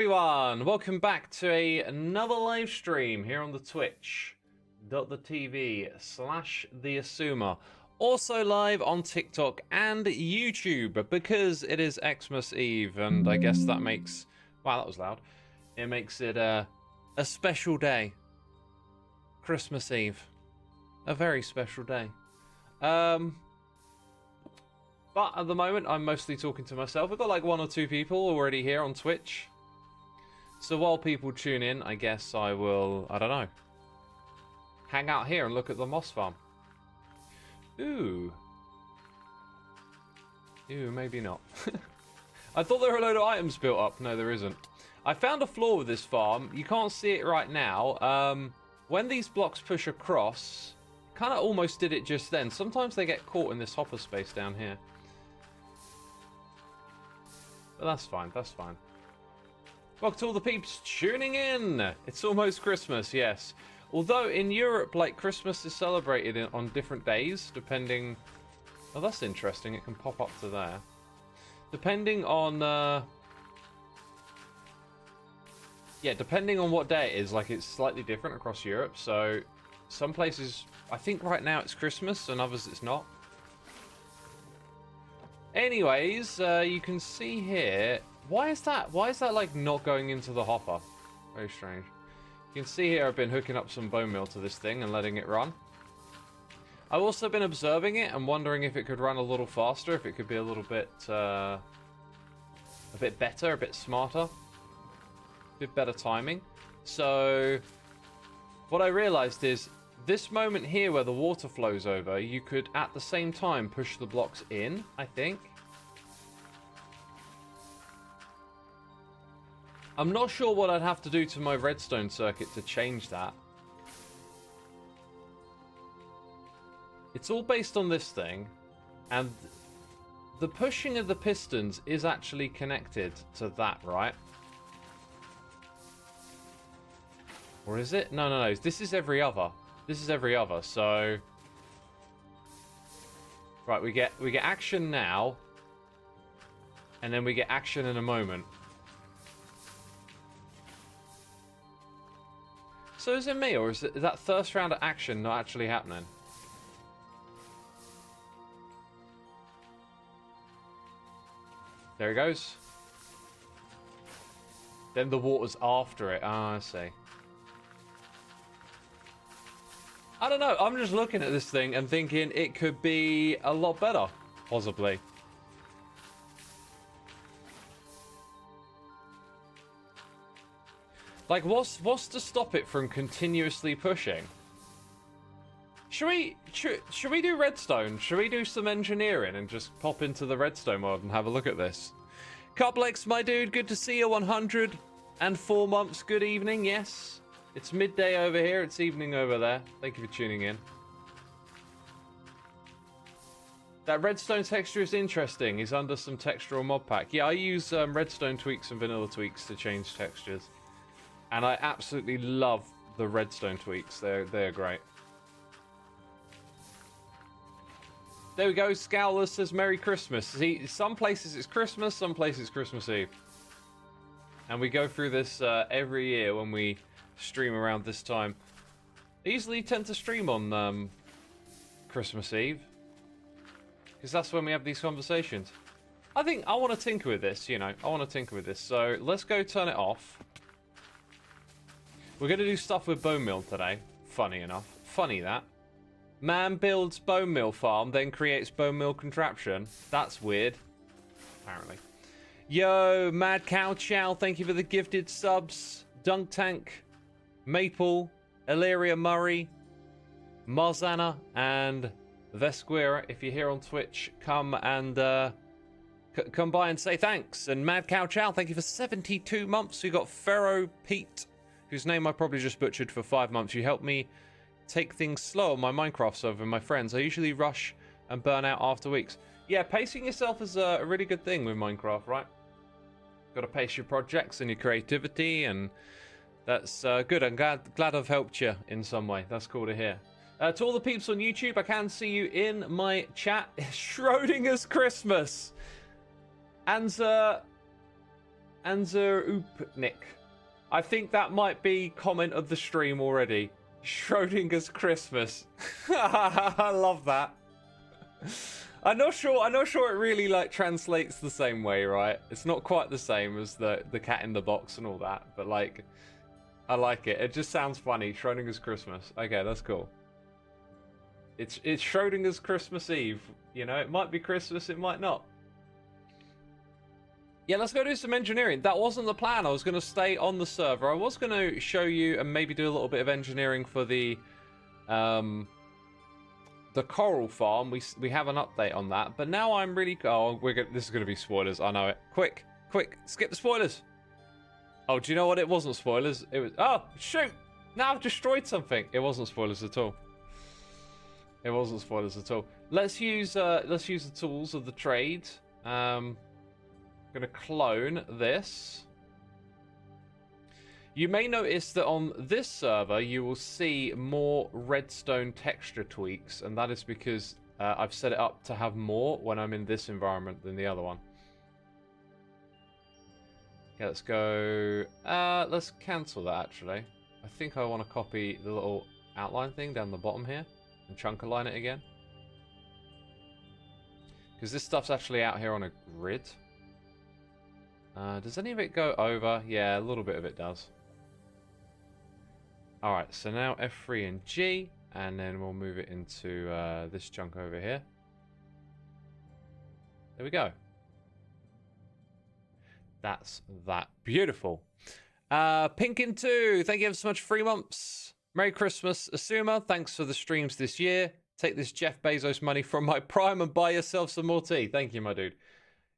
Everyone, welcome back to another live stream here on the twitch.tv/the Xisuma. Also live on TikTok and YouTube because it is Xmas Eve, and I guess that makes, wow, that was loud. It makes it a special day. Christmas Eve. A very special day. But at the moment, I'm mostly talking to myself. We've got like 1 or 2 people already here on Twitch. So while people tune in, I guess I will, I don't know, hang out here and look at the moss farm. Ooh. Ooh, maybe not. I thought there were a load of items built up. No, there isn't. I found a flaw with this farm. You can't see it right now. When these blocks push across, kind of almost did it just then. Sometimes they get caught in this hopper space down here. But that's fine, that's fine. Welcome to all the peeps tuning in. It's almost Christmas, yes. Although in Europe, like, Christmas is celebrated on different days, depending... Oh, that's interesting. It can pop up to there. Depending on... Yeah, depending on what day it is, like, it's slightly different across Europe. So, some places... I think right now it's Christmas, and others it's not. Anyways, you can see here... Why is that? Why is that, like, not going into the hopper? Very strange. You can see here I've been hooking up some bone meal to this thing and letting it run. I've also been observing it and wondering if it could run a little faster, if it could be a little bit, a bit better, a bit smarter, a bit better timing. So, what I realized is, this moment here where the water flows over, you could, at the same time, push the blocks in, I think. I'm not sure what I'd have to do to my redstone circuit to change that. It's all based on this thing, and the pushing of the pistons is actually connected to that, right? Or is it? No, no, no. This is every other. This is every other, so... Right, we get action now, and then we get action in a moment. So is it me, or is that first round of action not actually happening? There it goes. Then the water's after it. Ah, I see. I don't know. I'm just looking at this thing and thinking it could be a lot better, possibly. Like, what's to stop it from continuously pushing? Should we do redstone? Should we do some engineering and just pop into the redstone world and have a look at this? Cuplex, my dude, good to see you. 104 months. Good evening. Yes, it's midday over here. It's evening over there. Thank you for tuning in. That redstone texture is interesting. He's under some textural mod pack. Yeah, I use redstone tweaks and vanilla tweaks to change textures. And I absolutely love the redstone tweaks. They're great. There we go. Scowler says Merry Christmas. See, some places it's Christmas, some places it's Christmas Eve. And we go through this every year when we stream around this time. I usually tend to stream on Christmas Eve, because that's when we have these conversations. I think I want to tinker with this, you know. I want to tinker with this. So let's go turn it off. We're going to do stuff with bone meal today. Funny enough. Funny that. Man builds bone meal farm, then creates bone meal contraption. That's weird. Apparently. Yo, Mad Cow Chow, thank you for the gifted subs. Dunk Tank, Maple, Illyria Murray, Marzana, and Vesquira. If you're here on Twitch, come and come by and say thanks. And Mad Cow Chow, thank you for 72 months. We got Pharaoh Pete, whose name I probably just butchered, for 5 months. You helped me take things slow on my Minecraft server with my friends. I usually rush and burn out after weeks. Yeah, pacing yourself is a really good thing with Minecraft, right? Got to pace your projects and your creativity, and that's good. I'm glad I've helped you in some way. That's cool to hear. To all the peeps on YouTube, I can see you in my chat. Schrodinger's Christmas. And Anzerupnik. I think that might be comment of the stream already. Schrodinger's Christmas. I love that. I'm not sure it really like translates the same way, right? It's not quite the same as the cat in the box and all that, but like I like it. It just sounds funny. Schrodinger's Christmas. Okay, that's cool. It's Schrodinger's Christmas Eve. You know, it might be Christmas, it might not. Yeah, let's go do some engineering. That wasn't the plan. I was going to stay on the server. I was going to show you and maybe do a little bit of engineering for the coral farm. We have an update on that, but now I'm really this is going to be spoilers. I know it. Quick, skip the spoilers. Oh, do you know what? It wasn't spoilers. It was shoot! Now I've destroyed something. It wasn't spoilers at all. It wasn't spoilers at all. Let's use the tools of the trade. Going to clone this. You may notice that on this server you will see more redstone texture tweaks, and that is because I've set it up to have more when I'm in this environment than the other one. Okay, let's go. Let's cancel that actually. I think I want to copy the little outline thing down the bottom here and chunk align it again. Because this stuff's actually out here on a grid. Does any of it go over? Yeah, a little bit of it does. Alright, so now F3 and G, and then we'll move it into this chunk over here. There we go. That's that. Beautiful. Pinkin2, thank you ever so much for 3 months. Merry Christmas, Xisuma. Thanks for the streams this year. Take this Jeff Bezos money from my Prime and buy yourself some more tea. Thank you, my dude.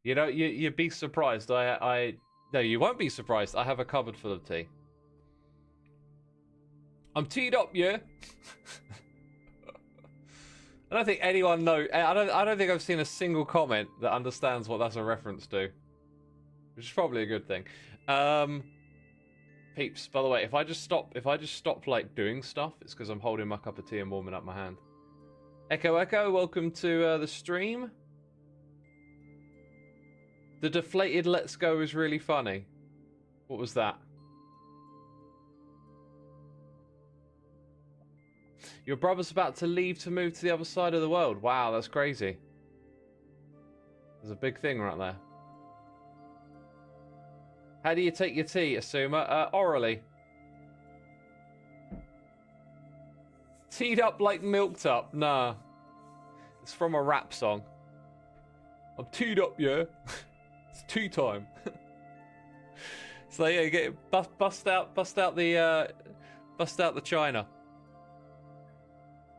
You know, you'd be surprised. No, you won't be surprised. I have a cupboard full of tea. I'm teed up, yeah. I don't think anyone knows. I don't think I've seen a single comment that understands what that's a reference to, which is probably a good thing. Peeps, by the way, if I just stop like doing stuff, it's because I'm holding my cup of tea and warming up my hand. Echo, welcome to the stream. The deflated let's go is really funny. What was that? Your brother's about to leave to move to the other side of the world. Wow, that's crazy. There's a big thing right there. How do you take your tea, Xisuma? Orally. Teed up like milked up? Nah. It's from a rap song. I'm teed up, yeah. It's tea time. So yeah, bust out the china.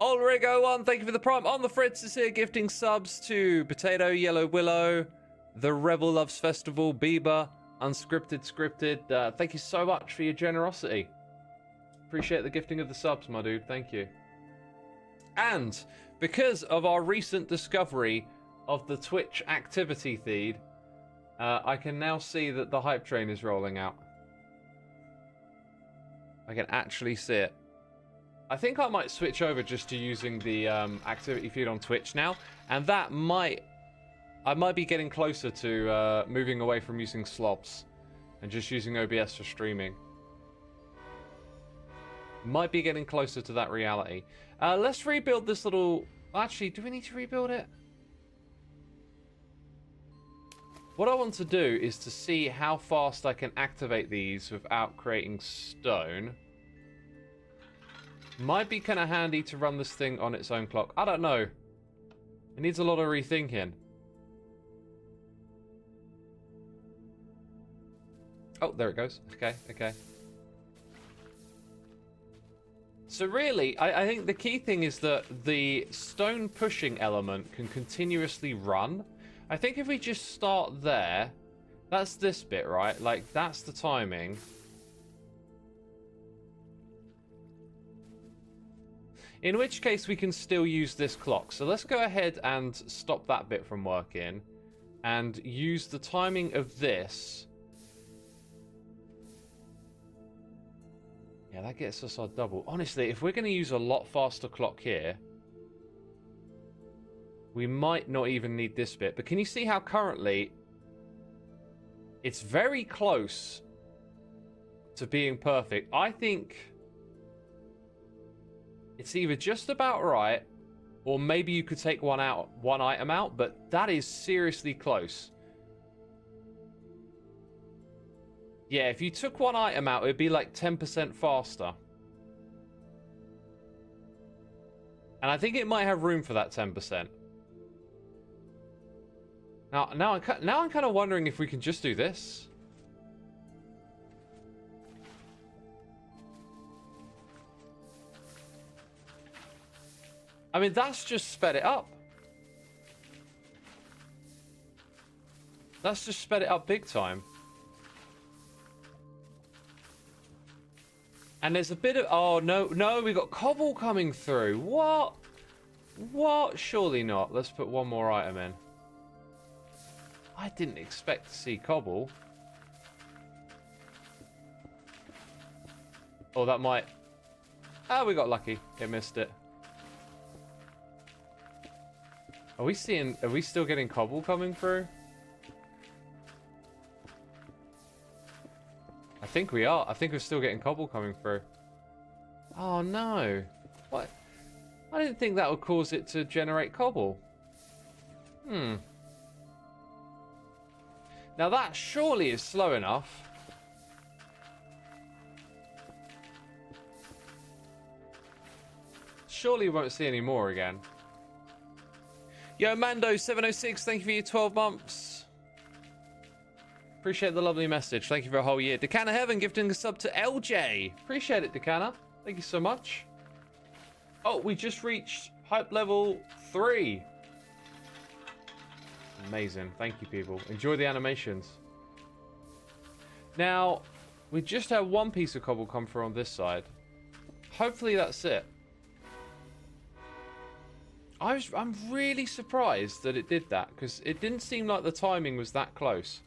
Ulrigo1, thank you for the prime. On the Fritz is here gifting subs to Potato, Yellow Willow, The Rebel Loves Festival, Bieber, Unscripted, Scripted. Thank you so much for your generosity. Appreciate the gifting of the subs, my dude. Thank you. And because of our recent discovery of the Twitch activity feed, I can now see that the hype train is rolling out. I can actually see it. I think I might switch over just to using the activity feed on Twitch now, and I might be getting closer to moving away from using slobs and just using OBS for streaming. Might be getting closer to that reality. Let's rebuild this little... Actually, do we need to rebuild it? What I want to do is to see how fast I can activate these without creating stone. Might be kind of handy to run this thing on its own clock. I don't know. It needs a lot of rethinking. Oh, there it goes. Okay. So really, I think the key thing is that the stone pushing element can continuously run. I think if we just start there, that's this bit, right? Like, that's the timing. In which case, we can still use this clock. So let's go ahead and stop that bit from working and use the timing of this. Yeah, that gets us our double. Honestly, if we're going to use a lot faster clock here, we might not even need this bit. But can you see how currently It's very close to being perfect. I think it's either just about right, or maybe you could take one item out, but that is seriously close. Yeah, if you took one item out, it'd be like 10% faster. And I think it might have room for that 10%. Now I'm kind of wondering if we can just do this. I mean, that's just sped it up. That's just sped it up big time. And there's a bit of... Oh, no, we got cobble coming through. What? What? Surely not. Let's put one more item in. I didn't expect to see cobble. Oh, that might... Ah, we got lucky. It missed it. Are we still getting cobble coming through? I think we are. I think we're still getting cobble coming through. Oh no. What? I didn't think that would cause it to generate cobble. Now that surely is slow enough. Surely we won't see any more again. Yo, Mando706, thank you for your 12 months. Appreciate the lovely message. Thank you for a whole year. Decana Heaven gifting a sub to LJ. Appreciate it, Decana. Thank you so much. Oh, we just reached hype level 3. Amazing. Thank you, people. Enjoy the animations. Now, we just have one piece of cobble come through on this side. Hopefully that's it. I'm really surprised that it did that, because it didn't seem like the timing was that close.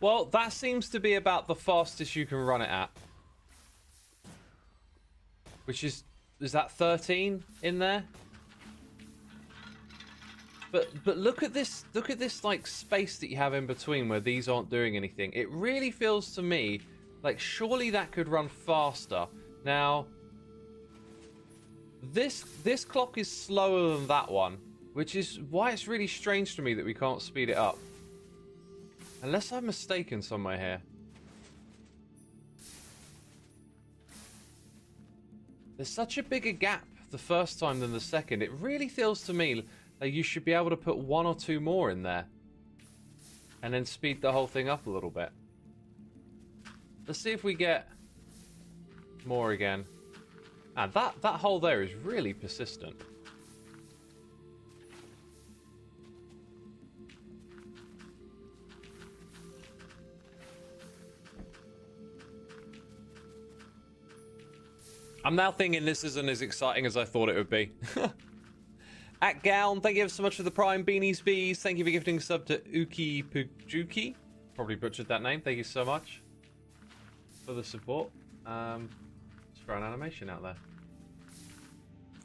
Well, that seems to be about the fastest you can run it at. Which is that 13 in there? But look at this like space that you have in between where these aren't doing anything. It really feels to me like surely that could run faster. Now this clock is slower than that one, which is why it's really strange to me that we can't speed it up. Unless I'm mistaken somewhere here. There's such a bigger gap the first time than the second. It really feels to me like you should be able to put one or two more in there. And then speed the whole thing up a little bit. Let's see if we get more again. And that hole there is really persistent. I'm now thinking this isn't as exciting as I thought it would be. At Gown, thank you so much for the Prime Beanies Bees. Thank you for gifting a sub to Uki Pujuki. Probably butchered that name. Thank you so much for the support. Let's throw an animation out there.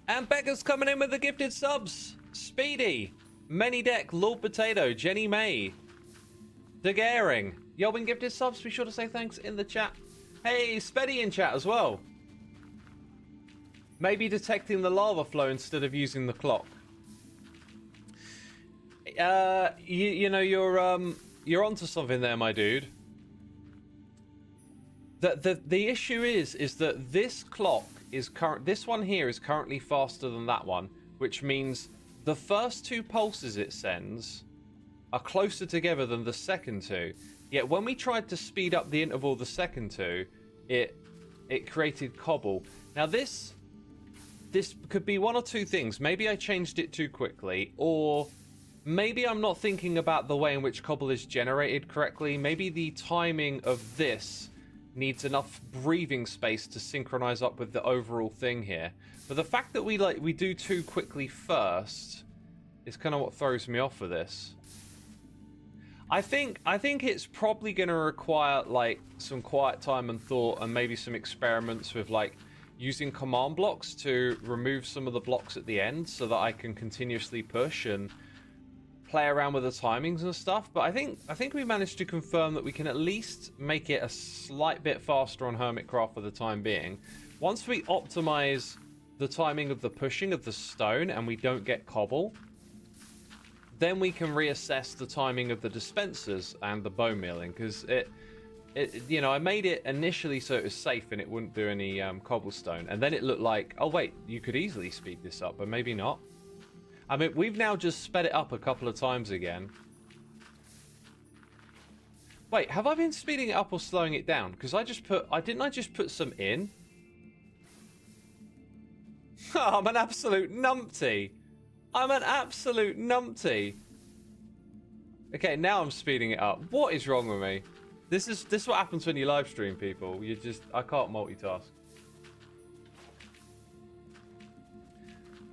And Becca's coming in with the gifted subs. Speedy, Many Deck, Lord Potato, Jenny May, Degaring. Yo, been gifted subs. Be sure to say thanks in the chat. Hey, Speddy in chat as well. Maybe detecting the lava flow instead of using the clock. You know, you're onto something there, my dude. The issue is that this clock is this one here is currently faster than that one, which means the first two pulses it sends are closer together than the second two. Yet when we tried to speed up the interval of the second two, it created cobble. Now this could be one or two things. Maybe I changed it too quickly, or maybe I'm not thinking about the way in which cobble is generated correctly. Maybe the timing of this needs enough breathing space to synchronize up with the overall thing here. But the fact that we do too quickly first is kind of what throws me off with this. I think it's probably going to require like some quiet time and thought, and maybe some experiments with like using command blocks to remove some of the blocks at the end, so that I can continuously push and play around with the timings and stuff. But I think we managed to confirm that we can at least make it a slight bit faster on Hermitcraft for the time being. Once we optimize the timing of the pushing of the stone and we don't get cobble, then we can reassess the timing of the dispensers and the bone milling, because you know, I made it initially so it was safe and it wouldn't do any cobblestone, and then it looked like, oh wait, you could easily speed this up, but maybe not. I mean, we've now just sped it up a couple of times again. Wait, have I been speeding it up or slowing it down? Because didn't I just put some in? Oh, I'm an absolute numpty. I'm an absolute numpty. Okay, now I'm speeding it up. What is wrong with me? This is what happens when you live stream, people. I can't multitask.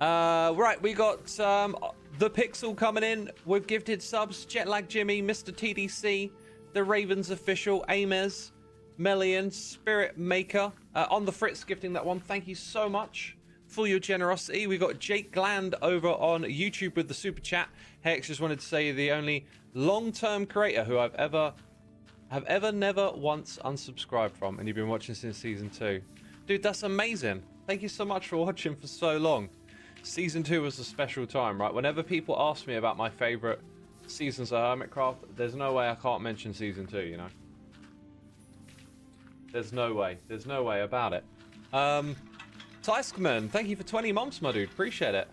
Right, we got the Pixel coming in with gifted subs. Jetlag Jimmy, Mr. TDC, the Ravens official, Amez, Melian, Spirit Maker, on the Fritz gifting that one. Thank you so much for your generosity. We got Jake Gland over on YouTube with the super chat. Hex, just wanted to say you're the only long-term creator who I've ever never once unsubscribed from, and you've been watching since season 2. Dude, that's amazing. Thank you so much for watching for so long. Season 2 was a special time, right? Whenever people ask me about my favorite seasons of Hermitcraft, there's no way I can't mention season 2, you know? There's no way. There's no way about it. Tyskman, thank you for 20 months, my dude. Appreciate it.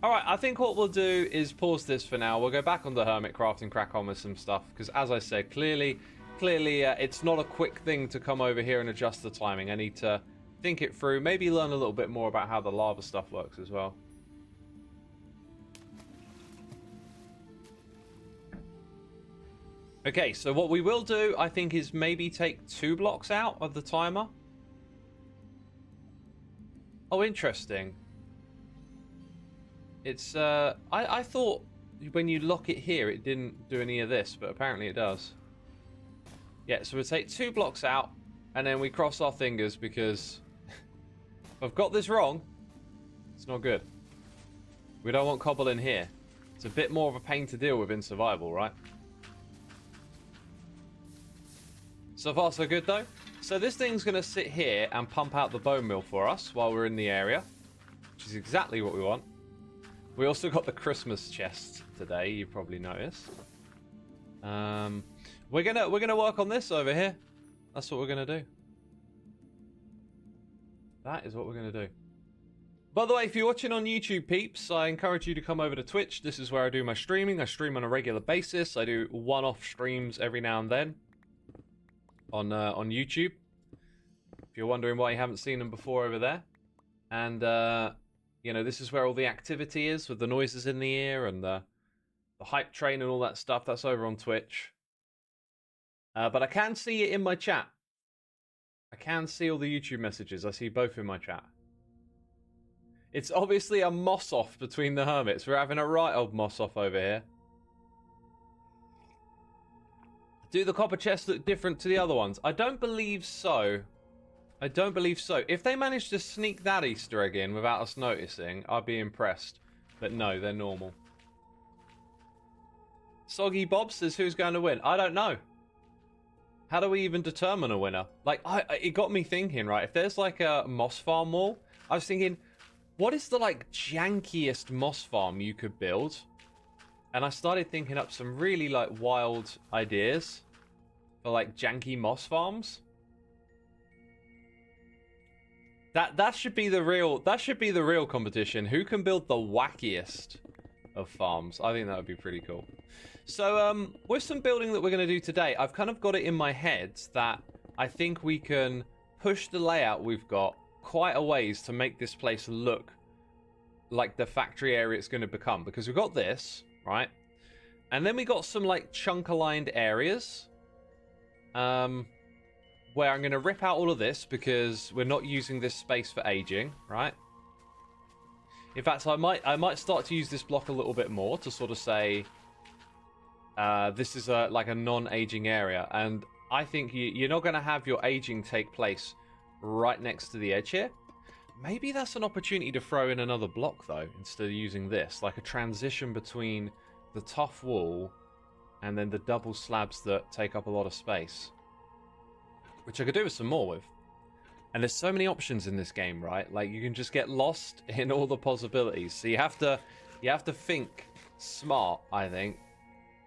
Alright, I think what we'll do is pause this for now. We'll go back on the Hermitcraft and crack on with some stuff. Because as I said, clearly, it's not a quick thing to come over here and adjust the timing. I need to think it through. Maybe learn a little bit more about how the lava stuff works as well. Okay, so what we will do, I think, is maybe take 2 blocks out of the timer. Oh, interesting. It's, I thought when you lock it here, it didn't do any of this, but apparently it does. Yeah, so we'll take 2 blocks out, and then we cross our fingers, because if I've got this wrong, it's not good. We don't want cobble in here. It's a bit more of a pain to deal with in survival, right? So far, so good, though. So this thing's going to sit here and pump out the bone meal for us while we're in the area, which is exactly what we want. We also got the Christmas chest today, you probably noticed. We're gonna work on this over here. That's what we're gonna do. That is what we're gonna do. By the way, if you're watching on YouTube, peeps, I encourage you to come over to Twitch. This is where I do my streaming. I stream on a regular basis. I do one-off streams every now and then on YouTube. If you're wondering why you haven't seen them before over there. And, you know, this is where all the activity is, with the noises in the ear and the hype train and all that stuff. That's over on Twitch. But I can see it in my chat. I can see all the YouTube messages. I see both in my chat. It's obviously a moss-off between the hermits. We're having a right old moss-off over here. Do the copper chests look different to the other ones? I don't believe so. I don't believe so. If they manage to sneak that Easter egg in without us noticing, I'd be impressed. But no, they're normal. Soggy Bob says, who's going to win? I don't know. How do we even determine a winner? Like, it got me thinking, right? If there's like a moss farm wall, I was thinking, what is the like jankiest moss farm you could build? And I started thinking up some really like wild ideas for like janky moss farms. That should be the real competition. Who can build the wackiest of farms? I think that would be pretty cool. So with some building that we're going to do today, I've kind of got it in my head that I think we can push the layout we've got quite a ways to make this place look like the factory area it's going to become. Because we've got this, right? And then we got some like chunk aligned areas. Where I'm going to rip out all of this because we're not using this space for aging, right? In fact, I might start to use this block a little bit more to sort of say this is like a non-aging area, and I think you're not going to have your aging take place right next to the edge here. Maybe that's an opportunity to throw in another block though, instead of using this, like a transition between the tough wall and then the double slabs that take up a lot of space, which I could do with some more with. And there's so many options in this game, right? Like you can just get lost in all the possibilities. So you have to think smart, I think,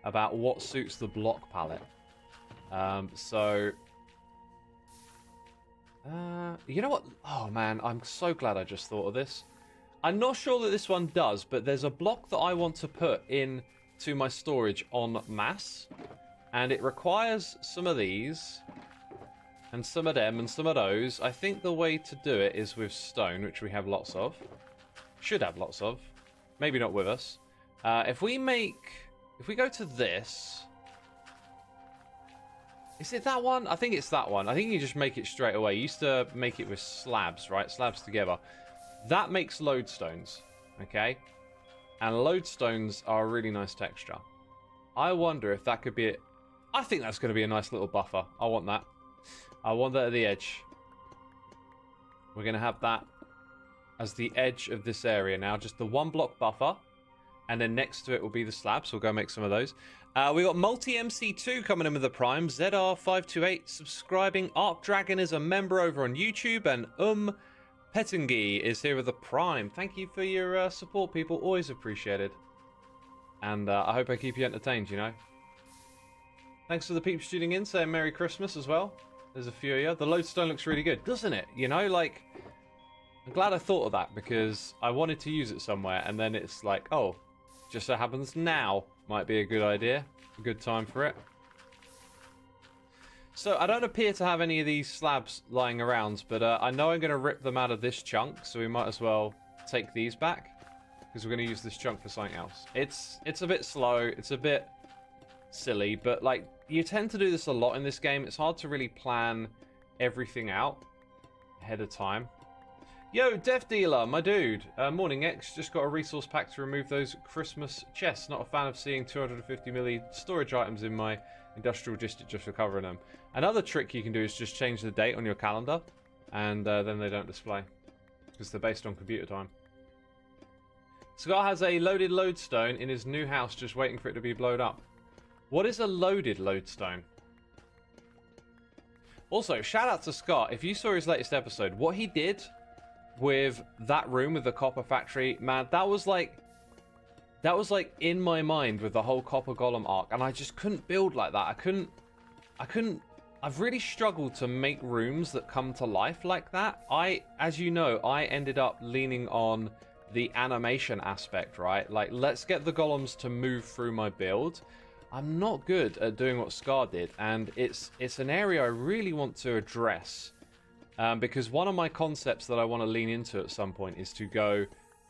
about what suits the block palette. You know what? Oh man, I'm so glad I just thought of this. I'm not sure that this one does, but there's a block that I want to put in to my storage en masse, and it requires some of these and some of them and some of those. I think the way to do it is with stone, which we have lots of. Should have lots of. Maybe not with us. If we go to this, is it that one? I think it's that one. I think you just make it straight away. You used to make it with slabs, right? Slabs together. That makes lodestones, okay? And lodestones are a really nice texture. I wonder if that could be it. I think that's going to be a nice little buffer. I want that. I want that at the edge. We're going to have that as the edge of this area now. Just the one block buffer. And then next to it will be the slabs. We'll go make some of those. We got Multi-MC2 coming in with the Prime. ZR528 subscribing. Arc Dragon is a member over on YouTube. And Pettingy is here with the Prime. Thank you for your support, people. Always appreciated. And I hope I keep you entertained, you know. Thanks for the peeps tuning in, saying Merry Christmas as well. There's a few of you. The lodestone looks really good, doesn't it? You know, like, I'm glad I thought of that because I wanted to use it somewhere, and then it's like, oh, just so happens now might be a good idea, a good time for it. So I don't appear to have any of these slabs lying around, but I know I'm going to rip them out of this chunk, so we might as well take these back because we're going to use this chunk for something else. It's a bit slow, it's a bit silly, but like you tend to do this a lot in this game. It's hard to really plan everything out ahead of time. Yo, Dev Dealer, my dude. Morning X, just got a resource pack to remove those Christmas chests. Not a fan of seeing 250 milli storage items in my industrial district just for covering them. Another trick you can do is just change the date on your calendar, and then they don't display because they're based on computer time. Scott has a loaded lodestone in his new house just waiting for it to be blown up. What is a loaded lodestone? Also, shout out to Scott. If you saw his latest episode, what he did with that room with the copper factory, man, that was like in my mind with the whole copper golem arc, and I just couldn't build like that. I've really struggled to make rooms that come to life like that. As you know, I ended up leaning on the animation aspect, right? Like, let's get the golems to move through my build. I'm not good at doing what Scar did, and it's an area I really want to address. Because one of my concepts that I want to lean into at some point is to go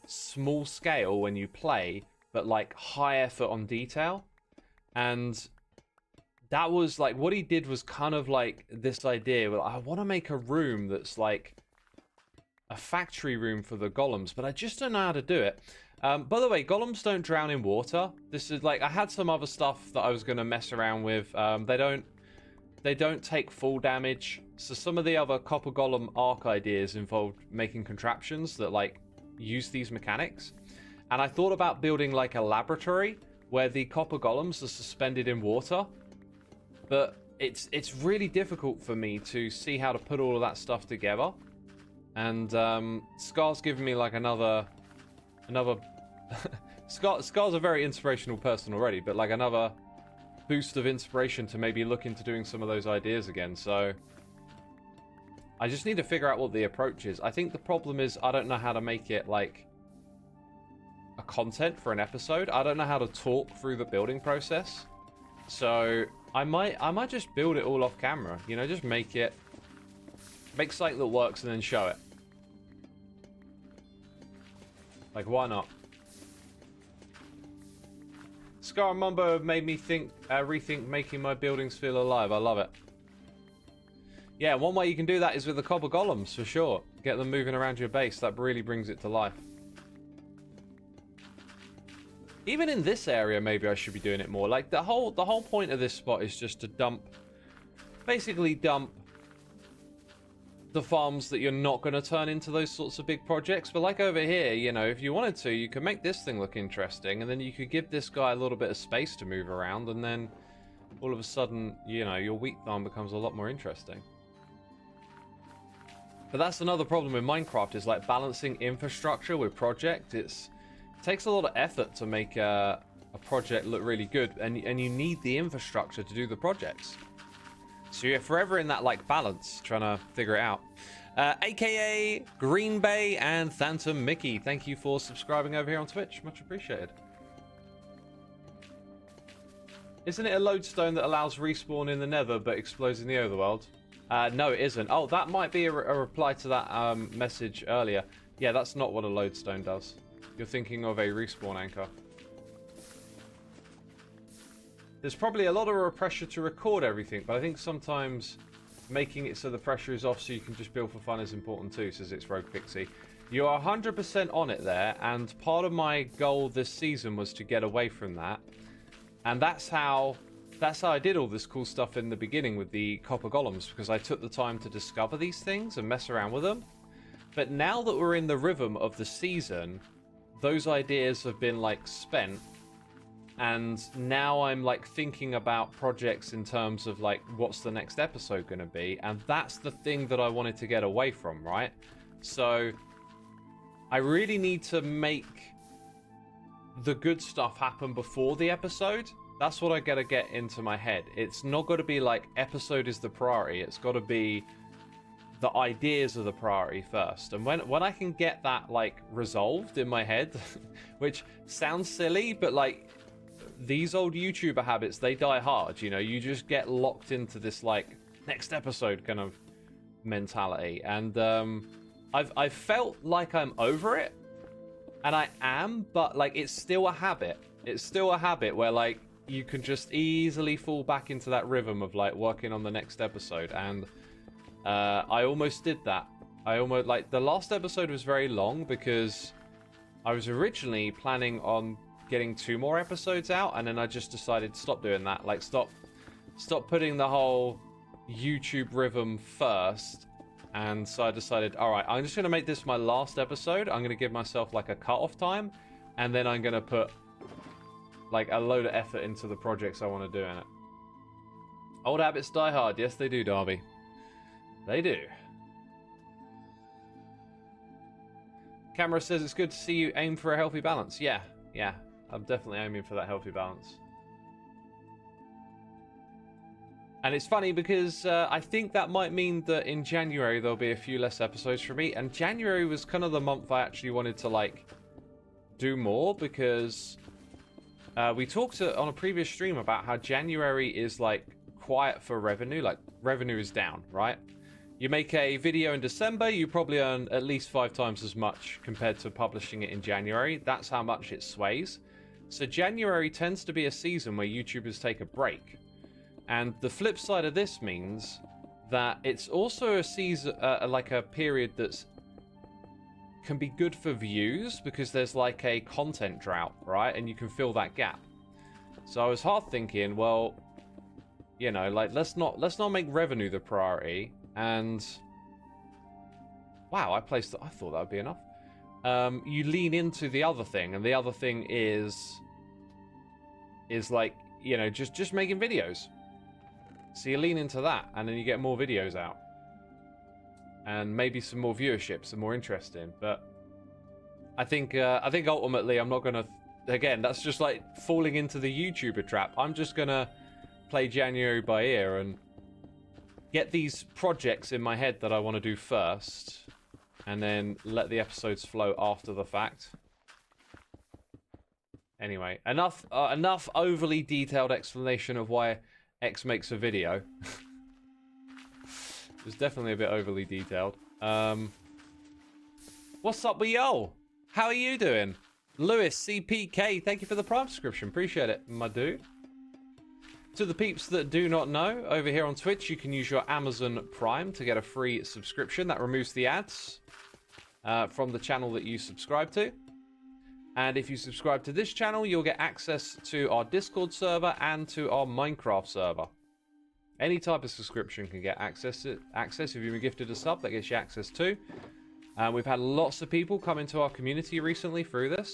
small scale when you play, but like high effort on detail. And that was like, what he did was kind of like this idea, well, I want to make a room that's like a factory room for the golems, but I just don't know how to do it. By the way, golems don't drown in water. This is like, I had some other stuff that I was going to mess around with. They don't take full damage. So some of the other copper golem arc ideas involved making contraptions that like use these mechanics. And I thought about building like a laboratory where the copper golems are suspended in water. But it's really difficult for me to see how to put all of that stuff together. And Scar's given me like another Scar's a very inspirational person already, but like another boost of inspiration to maybe look into doing some of those ideas again. So I just need to figure out what the approach is. I think the problem is I don't know how to make it like a content for an episode. I don't know how to talk through the building process. So I might just build it all off camera, you know, just make something that works and then show it. Like, why not? Scar and Mumbo have made me rethink making my buildings feel alive. I love it. Yeah, one way you can do that is with the copper golems, for sure. Get them moving around your base. That really brings it to life. Even in this area, maybe I should be doing it more. Like, the whole point of this spot is just to dump... Basically dump the farms that you're not going to turn into those sorts of big projects. But like over here, you know, if you wanted to, you could make this thing look interesting, and then you could give this guy a little bit of space to move around, and then all of a sudden, you know, your wheat farm becomes a lot more interesting. But that's another problem in Minecraft, is like balancing infrastructure with project. It takes a lot of effort to make a project look really good, and you need the infrastructure to do the projects. So you're forever in that like balance, trying to figure it out. AKA Green Bay and Phantom Mickey, thank you for subscribing over here on Twitch. Much appreciated. Isn't it a lodestone that allows respawn in the Nether but explodes in the overworld? No, it isn't. Oh, that might be a reply to that message earlier. Yeah, that's not what a lodestone does. You're thinking of a respawn anchor. There's probably a lot of pressure to record everything, but I think sometimes making it so the pressure is off so you can just build for fun is important too, says it's Rogue Pixie. You are 100% on it there, and part of my goal this season was to get away from that. And that's how I did all this cool stuff in the beginning with the copper golems, because I took the time to discover these things and mess around with them. But now that we're in the rhythm of the season, those ideas have been like spent. And now I'm like thinking about projects in terms of like, what's the next episode going to be? And that's the thing that I wanted to get away from, right? So I really need to make the good stuff happen before the episode. That's what I gotta get into my head. It's not got to be like episode is the priority. It's got to be the ideas are the priority first. And when I can get that like resolved in my head, which sounds silly, but like, these old YouTuber habits, they die hard, you know. You just get locked into this like next episode kind of mentality, and I've felt like I'm over it, and I am, but like it's still a habit. It's still a habit where like you can just easily fall back into that rhythm of like working on the next episode, and I almost did that. I almost, like, the last episode was very long because I was originally planning on getting 2 more episodes out, and then I just decided to stop doing that. Like, stop putting the whole YouTube rhythm first. And so I decided, all right, I'm just going to make this my last episode. I'm going to give myself like a cutoff time, and then I'm going to put like a load of effort into the projects I want to do in it. Old habits die hard. Yes, they do, Darby. They do. Camera says it's good to see you aim for a healthy balance. Yeah. I'm definitely aiming for that healthy balance. And it's funny because I think that might mean that in January there'll be a few less episodes for me. And January was kind of the month I actually wanted to like do more, because we talked on a previous stream about how January is like quiet for revenue. Like, revenue is down, right? You make a video in December, you probably earn at least 5 times as much compared to publishing it in January. That's how much it sways. So January tends to be a season where YouTubers take a break. And the flip side of this means that it's also a season, like a period that's can be good for views, because there's like a content drought, right? And you can fill that gap. So I was hard thinking, well, you know, like let's not make revenue the priority. And wow, I thought that would be enough. You lean into the other thing, and the other thing is like, you know, just making videos. So you lean into that, and then you get more videos out, and maybe some more viewership, some more interesting. But I think ultimately I'm not gonna. Again, that's just like falling into the YouTuber trap. I'm just gonna play January by ear and get these projects in my head that I want to do first, and then let the episodes flow after the fact. Anyway, enough overly detailed explanation of why X makes a video. It was definitely a bit overly detailed. What's up with yo? How are you doing? Lewis CPK, thank you for the Prime subscription. Appreciate it, my dude. To the peeps that do not know, over here on Twitch, you can use your Amazon Prime to get a free subscription. That removes the ads from the channel that you subscribe to. And if you subscribe to this channel, you'll get access to our Discord server and to our Minecraft server. Any type of subscription can get access. If you've been gifted a sub, that gets you access too. We've had lots of people come into our community recently through this.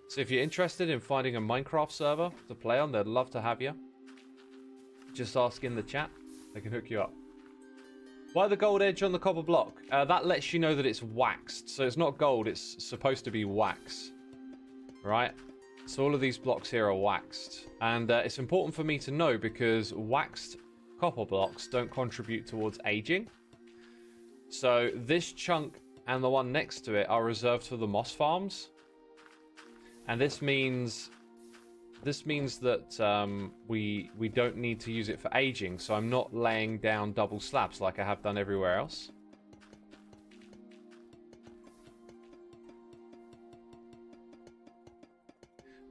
So if you're interested in finding a Minecraft server to play on, they'd love to have you. Just ask in the chat. They can hook you up. Why the gold edge on the copper block? That lets you know that it's waxed. So it's not gold, it's supposed to be wax. Right? So all of these blocks here are waxed. And it's important for me to know because waxed copper blocks don't contribute towards aging. So this chunk and the one next to it are reserved for the moss farms. And this means that we don't need to use it for aging. So I'm not laying down double slabs like I have done everywhere else.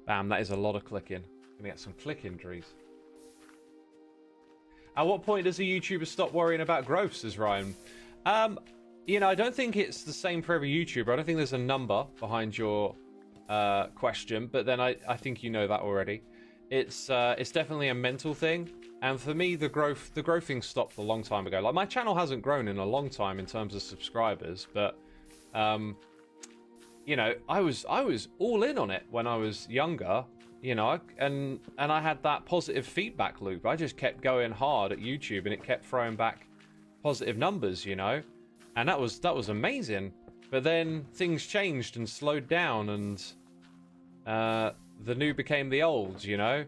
Bam, that is a lot of clicking. Gonna get some click injuries. At what point does a YouTuber stop worrying about growth, says Ryan? You know, I don't think it's the same for every YouTuber. I don't think there's a number behind your question, but then I think you know that already. It's definitely a mental thing, and for me, the growth thing stopped a long time ago. Like my channel hasn't grown in a long time in terms of subscribers, but you know, I was all in on it when I was younger. You know, and I had that positive feedback loop. I just kept going hard at YouTube, and it kept throwing back positive numbers. You know, and that was amazing. But then things changed and slowed down, and the new became the old. You know.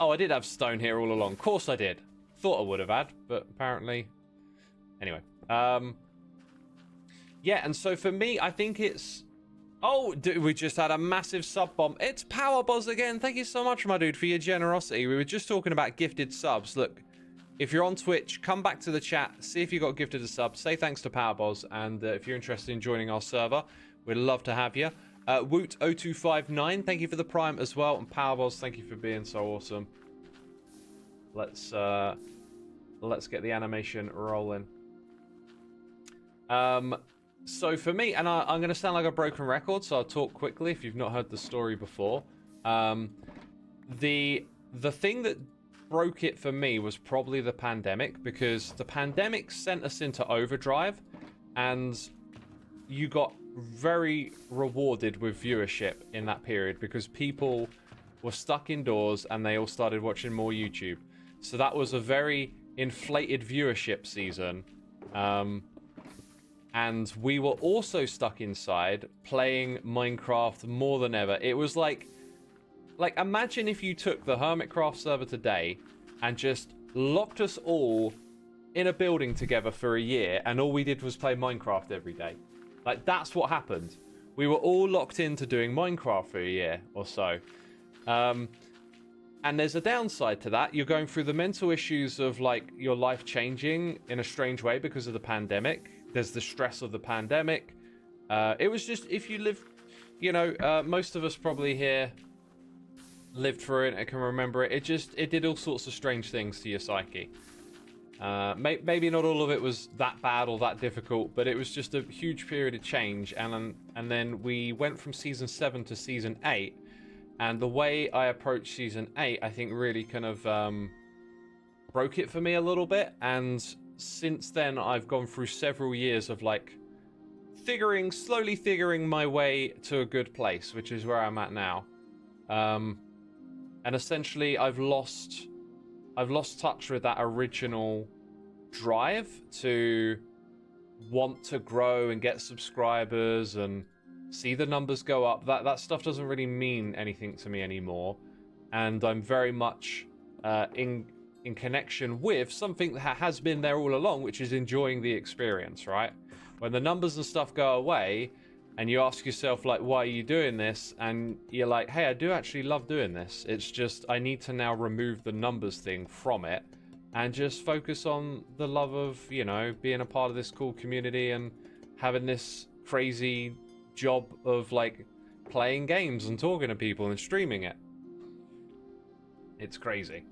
Oh, I did have stone here all along. Of course I did. Thought I would have had, but apparently. Anyway. Yeah, and so for me, I think it's. Oh, dude, we just had a massive sub bomb. It's Power Buzz again. Thank you so much, my dude, for your generosity. We were just talking about gifted subs. Look, if you're on Twitch, come back to the chat, see if you got gifted a sub. Say thanks to Power Buzz, and if you're interested in joining our server, we'd love to have you. Woot0259, thank you for the prime as well, and Power Buzz, thank you for being so awesome. Let's get the animation rolling. So for me, and I'm going to sound like a broken record, so I'll talk quickly if you've not heard the story before. The thing that broke it for me was probably the pandemic, because the pandemic sent us into overdrive, and you got very rewarded with viewership in that period because people were stuck indoors and they all started watching more YouTube. So that was a very inflated viewership season. And we were also stuck inside playing Minecraft more than ever. It was like imagine if you took the Hermitcraft server today and just locked us all in a building together for a year, and all we did was play Minecraft every day. Like, that's what happened. We were all locked into doing Minecraft for a year or so. And there's a downside to that. You're going through the mental issues of, like, your life changing in a strange way because of the pandemic. There's the stress of the pandemic. It was just, if you live, you know, most of us probably here lived through it and can remember it. It did all sorts of strange things to your psyche. Maybe not all of it was that bad or that difficult, but it was just a huge period of change. And then we went from season 7 to season 8. And the way I approached season 8, I think really kind of broke it for me a little bit. And since then, I've gone through several years of like slowly figuring my way to a good place, which is where I'm at now. And essentially, I've lost touch with that original drive to want to grow and get subscribers and see the numbers go up. That stuff doesn't really mean anything to me anymore, and I'm very much in connection with something that has been there all along, which is enjoying the experience, right? When the numbers and stuff go away and you ask yourself, like, why are you doing this? And you're like, hey, I do actually love doing this. It's just I need to now remove the numbers thing from it and just focus on the love of, you know, being a part of this cool community and having this crazy job of, like, playing games and talking to people and streaming it. It's crazy.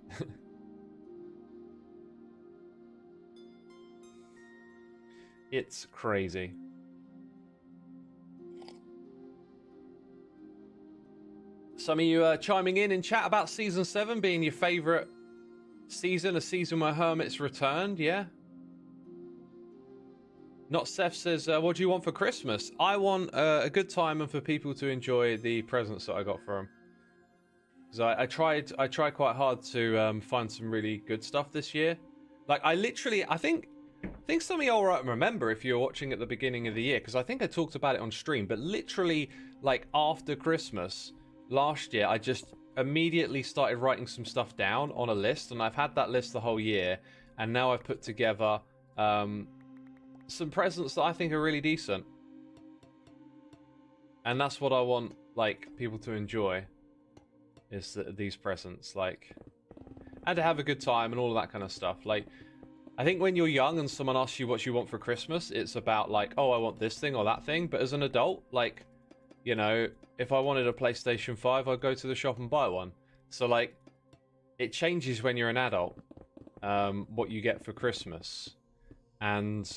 It's crazy. Some of you chiming in chat about Season 7 being your favourite season, a season where hermits returned, yeah? Not Seth says, what do you want for Christmas? I want a good time and for people to enjoy the presents that I got for them. Because I tried quite hard to find some really good stuff this year. Like, I think some of y'all right remember if you were watching at the beginning of the year, because I think I talked about it on stream, but literally, like, after Christmas last year, I just immediately started writing some stuff down on a list, and I've had that list the whole year, and now I've put together some presents that I think are really decent. And that's what I want, like, people to enjoy, is these presents, like, and to have a good time and all of that kind of stuff. Like, I think when you're young and someone asks you what you want for Christmas, it's about, like, oh, I want this thing or that thing. But as an adult, like, you know, if I wanted a PlayStation 5, I'd go to the shop and buy one. So, like, it changes when you're an adult, what you get for Christmas. And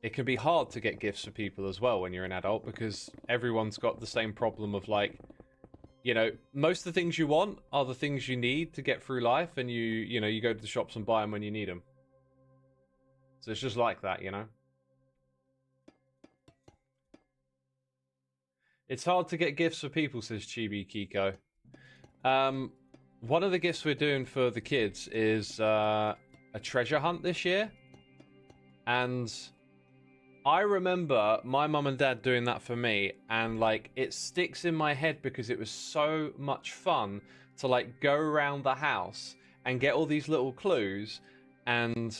it can be hard to get gifts for people as well when you're an adult, because everyone's got the same problem of, like, you know, most of the things you want are the things you need to get through life, and you know, you go to the shops and buy them when you need them. So it's just like that, you know? It's hard to get gifts for people, says Chibi Kiko. One of the gifts we're doing for the kids is a treasure hunt this year. And I remember my mum and dad doing that for me, and, like, it sticks in my head because it was so much fun to, like, go around the house and get all these little clues and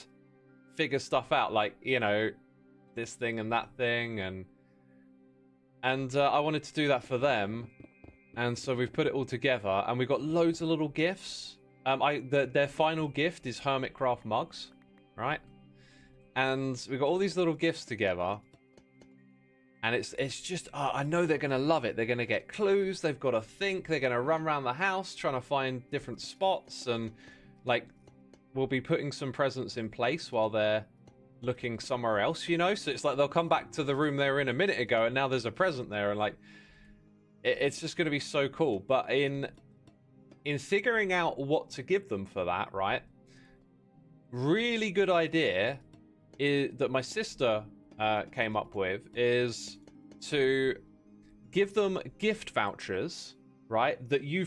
figure stuff out, like, you know, this thing and that thing, and I wanted to do that for them, and so we've put it all together, and we've got loads of little gifts. Their final gift is Hermitcraft mugs, right? And we've got all these little gifts together, and it's just, I know they're going to love it. They're going to get clues, they've got to think, they're going to run around the house trying to find different spots, and, like, we'll be putting some presents in place while they're looking somewhere else, you know? So it's like they'll come back to the room they were in a minute ago, and now there's a present there, and, like, it's just going to be so cool. But in figuring out what to give them for that, right? Really good idea that my sister came up with is to give them gift vouchers, right? That you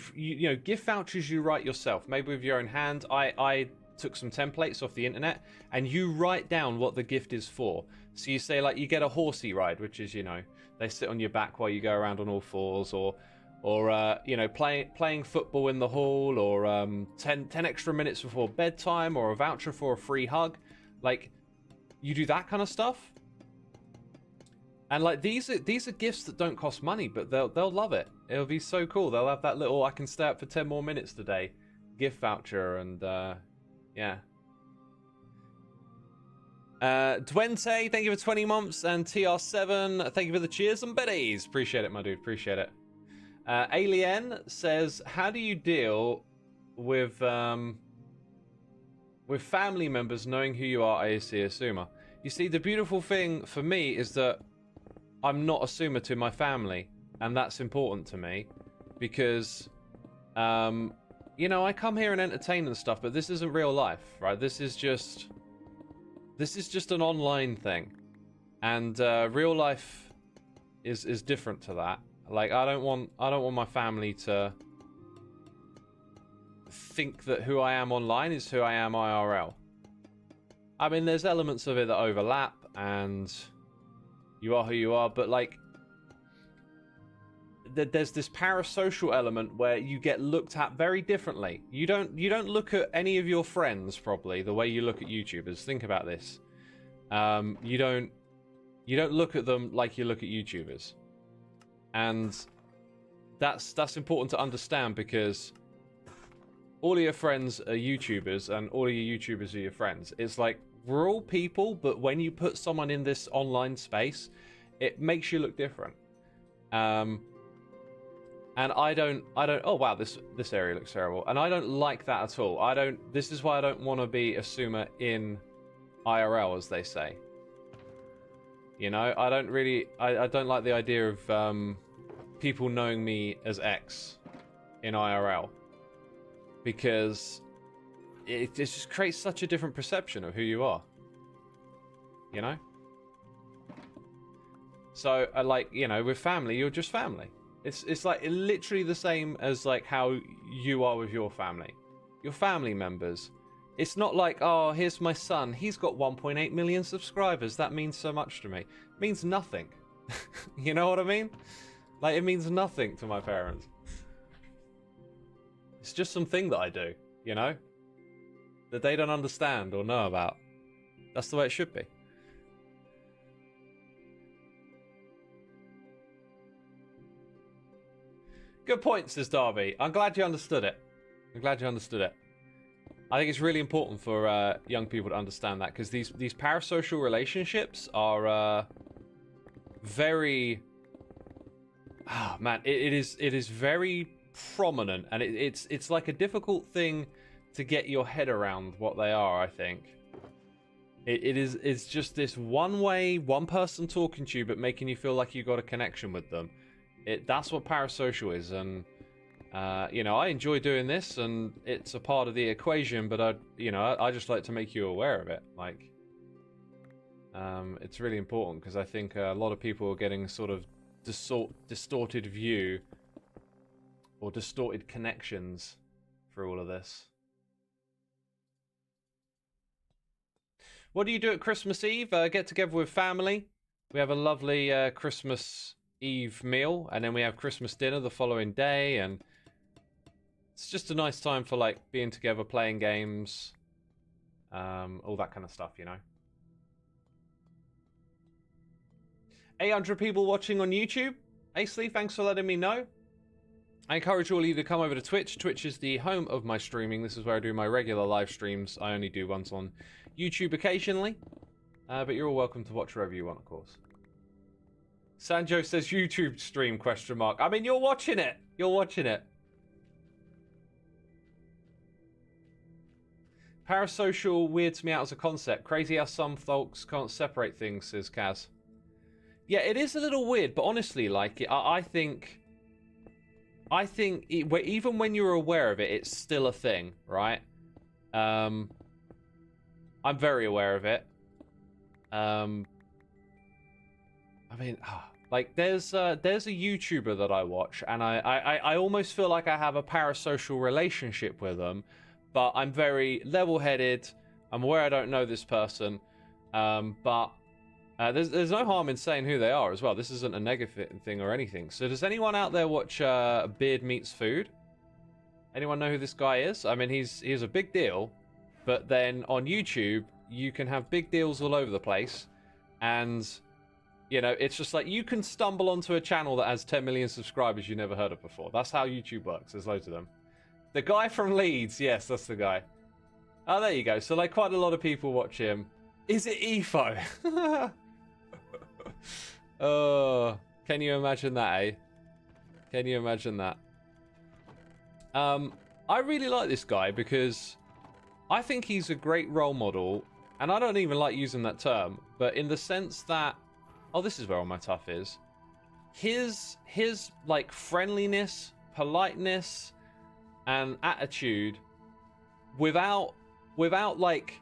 know, gift vouchers you write yourself, maybe with your own hand. I took some templates off the internet, and you write down what the gift is for. So you say, like, you get a horsey ride, which is, you know, they sit on your back while you go around on all fours, or you know, playing football in the hall, or 10 extra minutes before bedtime, or a voucher for a free hug. Like, you do that kind of stuff, and, like, these are gifts that don't cost money, but they'll love it. It'll be so cool. They'll have that little, I can stay up for 10 more minutes today gift voucher, and yeah. Duente, thank you for 20 months, and TR7, thank you for the cheers and biddies. Appreciate it, my dude. Appreciate it. Alien says, how do you deal with family members knowing who you are, ASC Xisuma? You see, the beautiful thing for me is that I'm not Xisuma to my family, and that's important to me, because you know, I come here and entertain and stuff, but this isn't real life, right? This is just an online thing, and real life is different to that. Like, I don't want my family to think that who I am online is who I am IRL. I mean, there's elements of it that overlap, and you are who you are, but, like, there's this parasocial element where you get looked at very differently. You don't look at any of your friends probably the way you look at YouTubers. Think about this. You don't look at them like you look at YouTubers, and that's important to understand, because all of your friends are YouTubers, and all of your YouTubers are your friends. It's like, we're all people, but when you put someone in this online space, it makes you look different. And I don't, oh wow, this area looks terrible. And I don't like that at all. This is why I don't want to be Xisuma in IRL, as they say. You know, I don't like the idea of people knowing me as X. in IRL, because it just creates such a different perception of who you are, you know? So, like, you know, with family, you're just family. It's like literally the same as like how you are with your family. Your family members. It's not like, oh, here's my son. He's got 1.8 million subscribers. That means so much to me. It means nothing. You know what I mean? Like, it means nothing to my parents. It's just something that I do, you know? That they don't understand or know about. That's the way it should be. Good point, says Darby. I'm glad you understood it. I'm glad you understood it. I think it's really important for young people to understand that, because these parasocial relationships are very... Oh, man, it is very prominent, and it's like a difficult thing to get your head around what they are, I think. It's just this one person talking to you, but making you feel like you got a connection with them. That's what parasocial is, and you know, I enjoy doing this, and it's a part of the equation. But I just like to make you aware of it. Like, it's really important, because I think a lot of people are getting sort of distorted view or distorted connections for all of this. What do you do at Christmas Eve? Get together with family. We have a lovely Christmas Eve meal, and then we have Christmas dinner the following day, and it's just a nice time for like being together, playing games, all that kind of stuff, you know. 800 people watching on YouTube. Acely, thanks for letting me know. I encourage all of you to come over to Twitch. Twitch is the home of my streaming. This is where I do my regular live streams. I only do ones on YouTube occasionally, but you're all welcome to watch wherever you want, of course. Sanjo says YouTube stream, question mark. I mean, you're watching it. You're watching it. Parasocial weirds me out as a concept. Crazy how some folks can't separate things, says Kaz. Yeah, it is a little weird, but honestly, like, I think even when you're aware of it, it's still a thing, right? I'm very aware of it. I mean, like, there's a YouTuber that I watch, and I almost feel like I have a parasocial relationship with them, but I'm very level-headed. I'm aware I don't know this person, but there's no harm in saying who they are as well. This isn't a negative thing or anything. So does anyone out there watch Beard Meets Food? Anyone know who this guy is? I mean, he's a big deal, but then on YouTube, you can have big deals all over the place, and you know, it's just like you can stumble onto a channel that has 10 million subscribers you never heard of before. That's how YouTube works. There's loads of them. The guy from Leeds, yes, that's the guy. Oh, there you go. So like quite a lot of people watch him. Is it EFO? Oh, can you imagine that, eh? Can you imagine that? I really like this guy because I think he's a great role model, and I don't even like using that term, but in the sense that, oh, this is where all my tough is. His like friendliness, politeness, and attitude, without like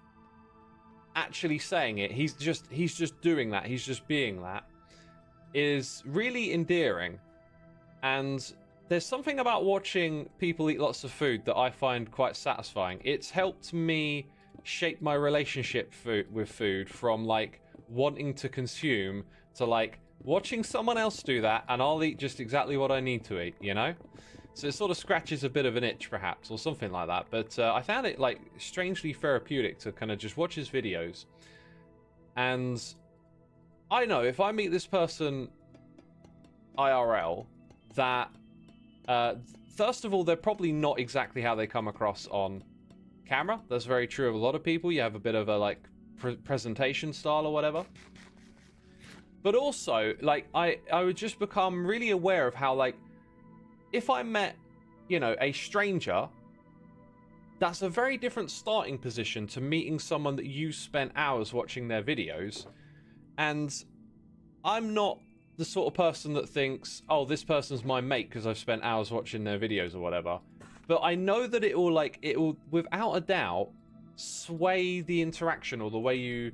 actually saying it, he's just doing that, he's just being that, is really endearing. And there's something about watching people eat lots of food that I find quite satisfying. It's helped me shape my relationship with food from like wanting to consume to like watching someone else do that, and I'll eat just exactly what I need to eat, you know? So it sort of scratches a bit of an itch, perhaps, or something like that. But I found it like strangely therapeutic to kind of just watch his videos. And I know if I meet this person IRL, that first of all, they're probably not exactly how they come across on camera. That's very true of a lot of people. You have a bit of a like presentation style or whatever. But also, like, I would just become really aware of how, like, if I met, you know, a stranger, that's a very different starting position to meeting someone that you spent hours watching their videos. And I'm not the sort of person that thinks, oh, this person's my mate because I've spent hours watching their videos or whatever. But I know that it will, without a doubt, sway the interaction or the way you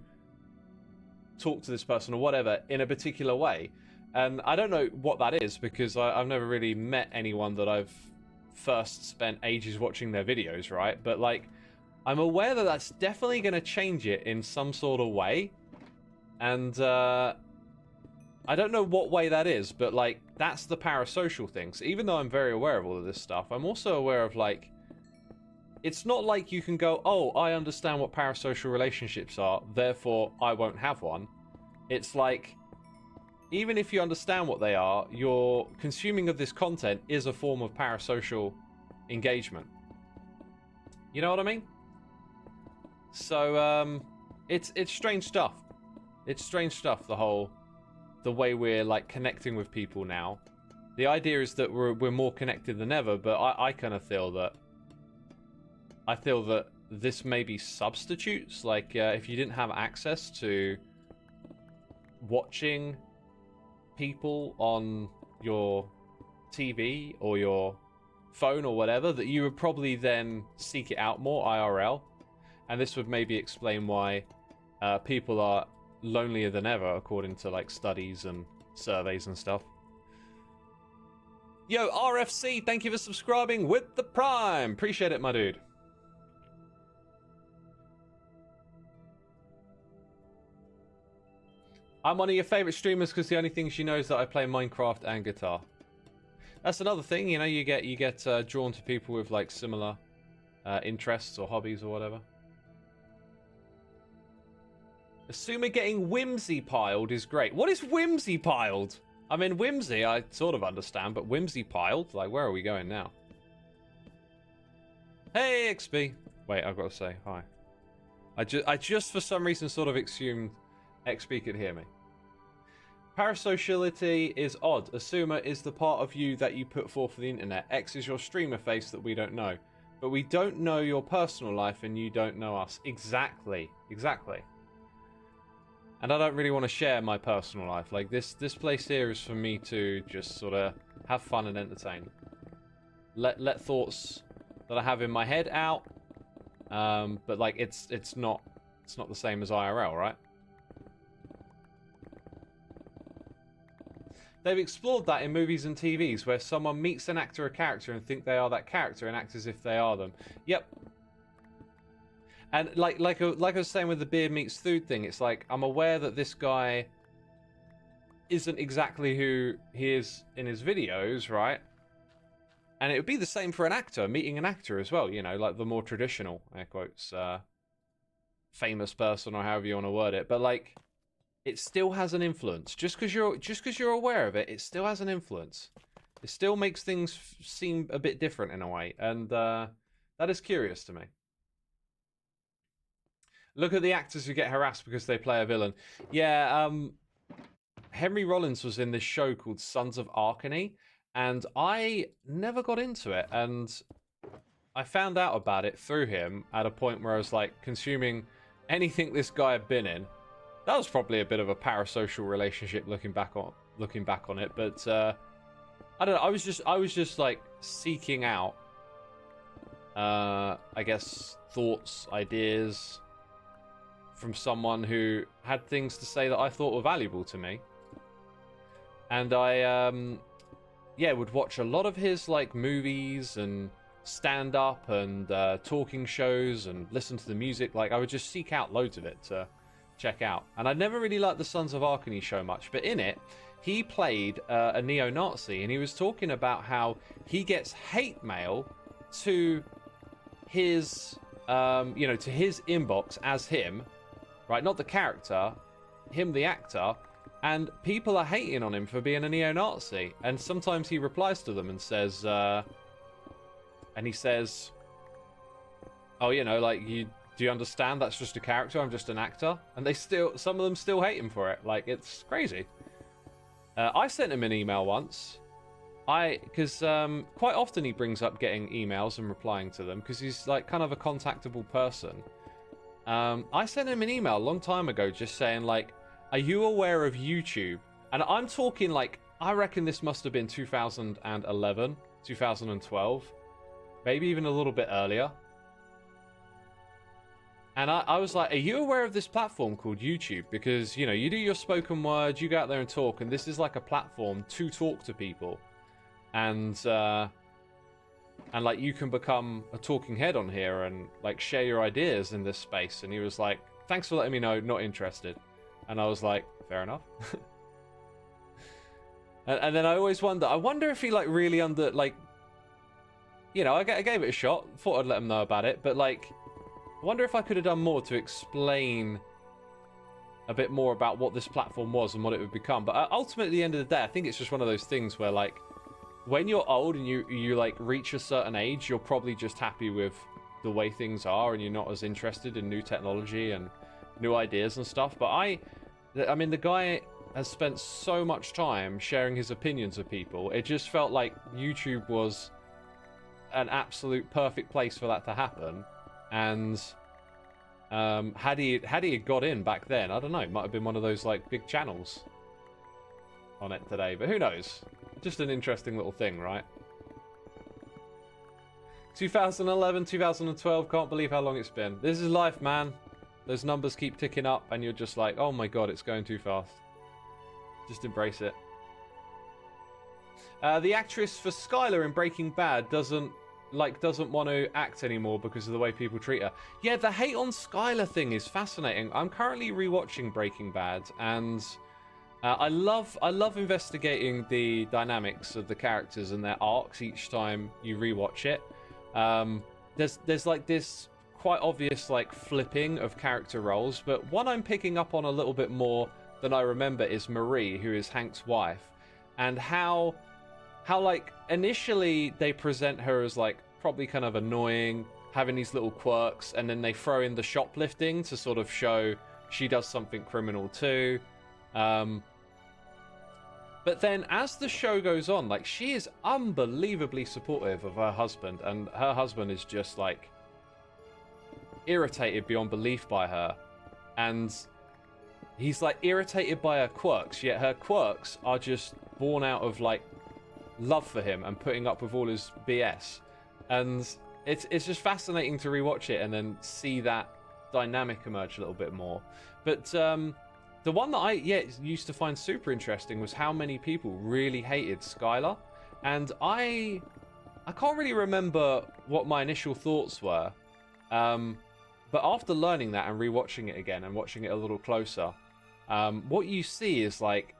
talk to this person or whatever in a particular way. And I don't know what that is because I've never really met anyone that I've first spent ages watching their videos, right? But like, I'm aware that that's definitely going to change it in some sort of way. And I don't know what way that is, but like, that's the parasocial thing. So even though I'm very aware of all of this stuff, I'm also aware of like, it's not like you can go, oh, I understand what parasocial relationships are, therefore I won't have one. It's like, even if you understand what they are, your consuming of this content is a form of parasocial engagement. You know what I mean? So, it's strange stuff. It's strange stuff, the way we're like connecting with people now. The idea is that we're more connected than ever, but I kind of feel that this maybe substitutes, like if you didn't have access to watching people on your TV or your phone or whatever, that you would probably then seek it out more IRL. And this would maybe explain why people are lonelier than ever, according to like studies and surveys and stuff. Yo, RFC, thank you for subscribing with the Prime. Appreciate it, my dude. I'm one of your favorite streamers because the only thing she knows is that I play Minecraft and guitar. That's another thing, you know, you get drawn to people with like similar interests or hobbies or whatever. Xisuma getting whimsy piled is great. What is whimsy piled? I mean, whimsy I sort of understand, but whimsy piled? Like, where are we going now? Hey, XP. Wait, I've got to say hi. I just for some reason sort of assumed XP could hear me. Parasociality is odd. Xisuma is the part of you that you put forth for the internet. X is your streamer face that we don't know. But we don't know your personal life and you don't know us. Exactly. Exactly. And I don't really want to share my personal life. Like, this place here is for me to just sort of have fun and entertain. Let thoughts that I have in my head out. But like, it's not the same as IRL, right? They've explored that in movies and TVs, where someone meets an actor or character and think they are that character and act as if they are them. Yep. And like I was saying with the beer meets food thing, it's like, I'm aware that this guy isn't exactly who he is in his videos, right? And it would be the same for an actor, meeting an actor as well, you know, like the more traditional, air quotes, famous person or however you want to word it. But like, it still has an influence. Just because you're aware of it, it still has an influence. It still makes things seem a bit different in a way, and that is curious to me. Look at the actors who get harassed because they play a villain. Yeah, Henry Rollins was in this show called Sons of Arcany, and I never got into it, and I found out about it through him at a point where I was like consuming anything this guy had been in. That was probably a bit of a parasocial relationship looking back on it, but I don't know. I was just like seeking out, I guess, thoughts, ideas from someone who had things to say that I thought were valuable to me, and I would watch a lot of his like movies and stand up and talking shows and listen to the music. Like, I would just seek out loads of it to check out. And I never really liked the Sons of Arcany show much, but in it he played a neo-Nazi, and he was talking about how he gets hate mail to his to his inbox as him, right? Not the character, him the actor, and people are hating on him for being a neo-Nazi. And sometimes he replies to them and says oh, you know, like, do you understand that's just a character? I'm just an actor. And some of them still hate him for it. Like, it's crazy. I sent him an email once. Because quite often he brings up getting emails and replying to them because he's like kind of a contactable person. I sent him an email a long time ago just saying, like, are you aware of YouTube And I'm talking like, I reckon this must have been 2011, 2012, maybe even a little bit earlier. And I was like, are you aware of this platform called YouTube? Because, you know, you do your spoken word, you go out there and talk, and this is like a platform to talk to people. And like, you can become a talking head on here and, like, share your ideas in this space. And he was like, thanks for letting me know, not interested. And I was like, fair enough. and then I always I wonder if he, like, really like, you know, I gave it a shot, thought I'd let him know about it, but, like, I wonder if I could have done more to explain a bit more about what this platform was and what it would become. But ultimately, at the end of the day, I think it's just one of those things where, like, when you're old and you like reach a certain age, you're probably just happy with the way things are, and you're not as interested in new technology and new ideas and stuff. But I mean, the guy has spent so much time sharing his opinions with people. It just felt like YouTube was an absolute perfect place for that to happen. And had he got in back then, I don't know, it might have been one of those like big channels on it today, but who knows? Just an interesting little thing, right? 2011, 2012, can't believe how long it's been. This is life, man. Those numbers keep ticking up and you're just like, oh my god, it's going too fast. Just embrace it. The actress for Skylar in Breaking Bad doesn't want to act anymore because of the way people treat her. Yeah, the hate on Skylar thing is fascinating. I'm currently rewatching Breaking Bad, and I love investigating the dynamics of the characters and their arcs each time you rewatch it. There's like this quite obvious like flipping of character roles, but one I'm picking up on a little bit more than I remember is Marie, who is Hank's wife, and how like initially they present her as like probably kind of annoying, having these little quirks, and then they throw in the shoplifting to sort of show she does something criminal too. But then as the show goes on, like, she is unbelievably supportive of her husband, and her husband is just like irritated beyond belief by her, and he's like irritated by her quirks, yet her quirks are just born out of like love for him and putting up with all his BS. And it's just fascinating to rewatch it and then see that dynamic emerge a little bit more. But the one that I used to find super interesting was how many people really hated Skylar. And I can't really remember what my initial thoughts were. But after learning that and rewatching it again and watching it a little closer, what you see is like,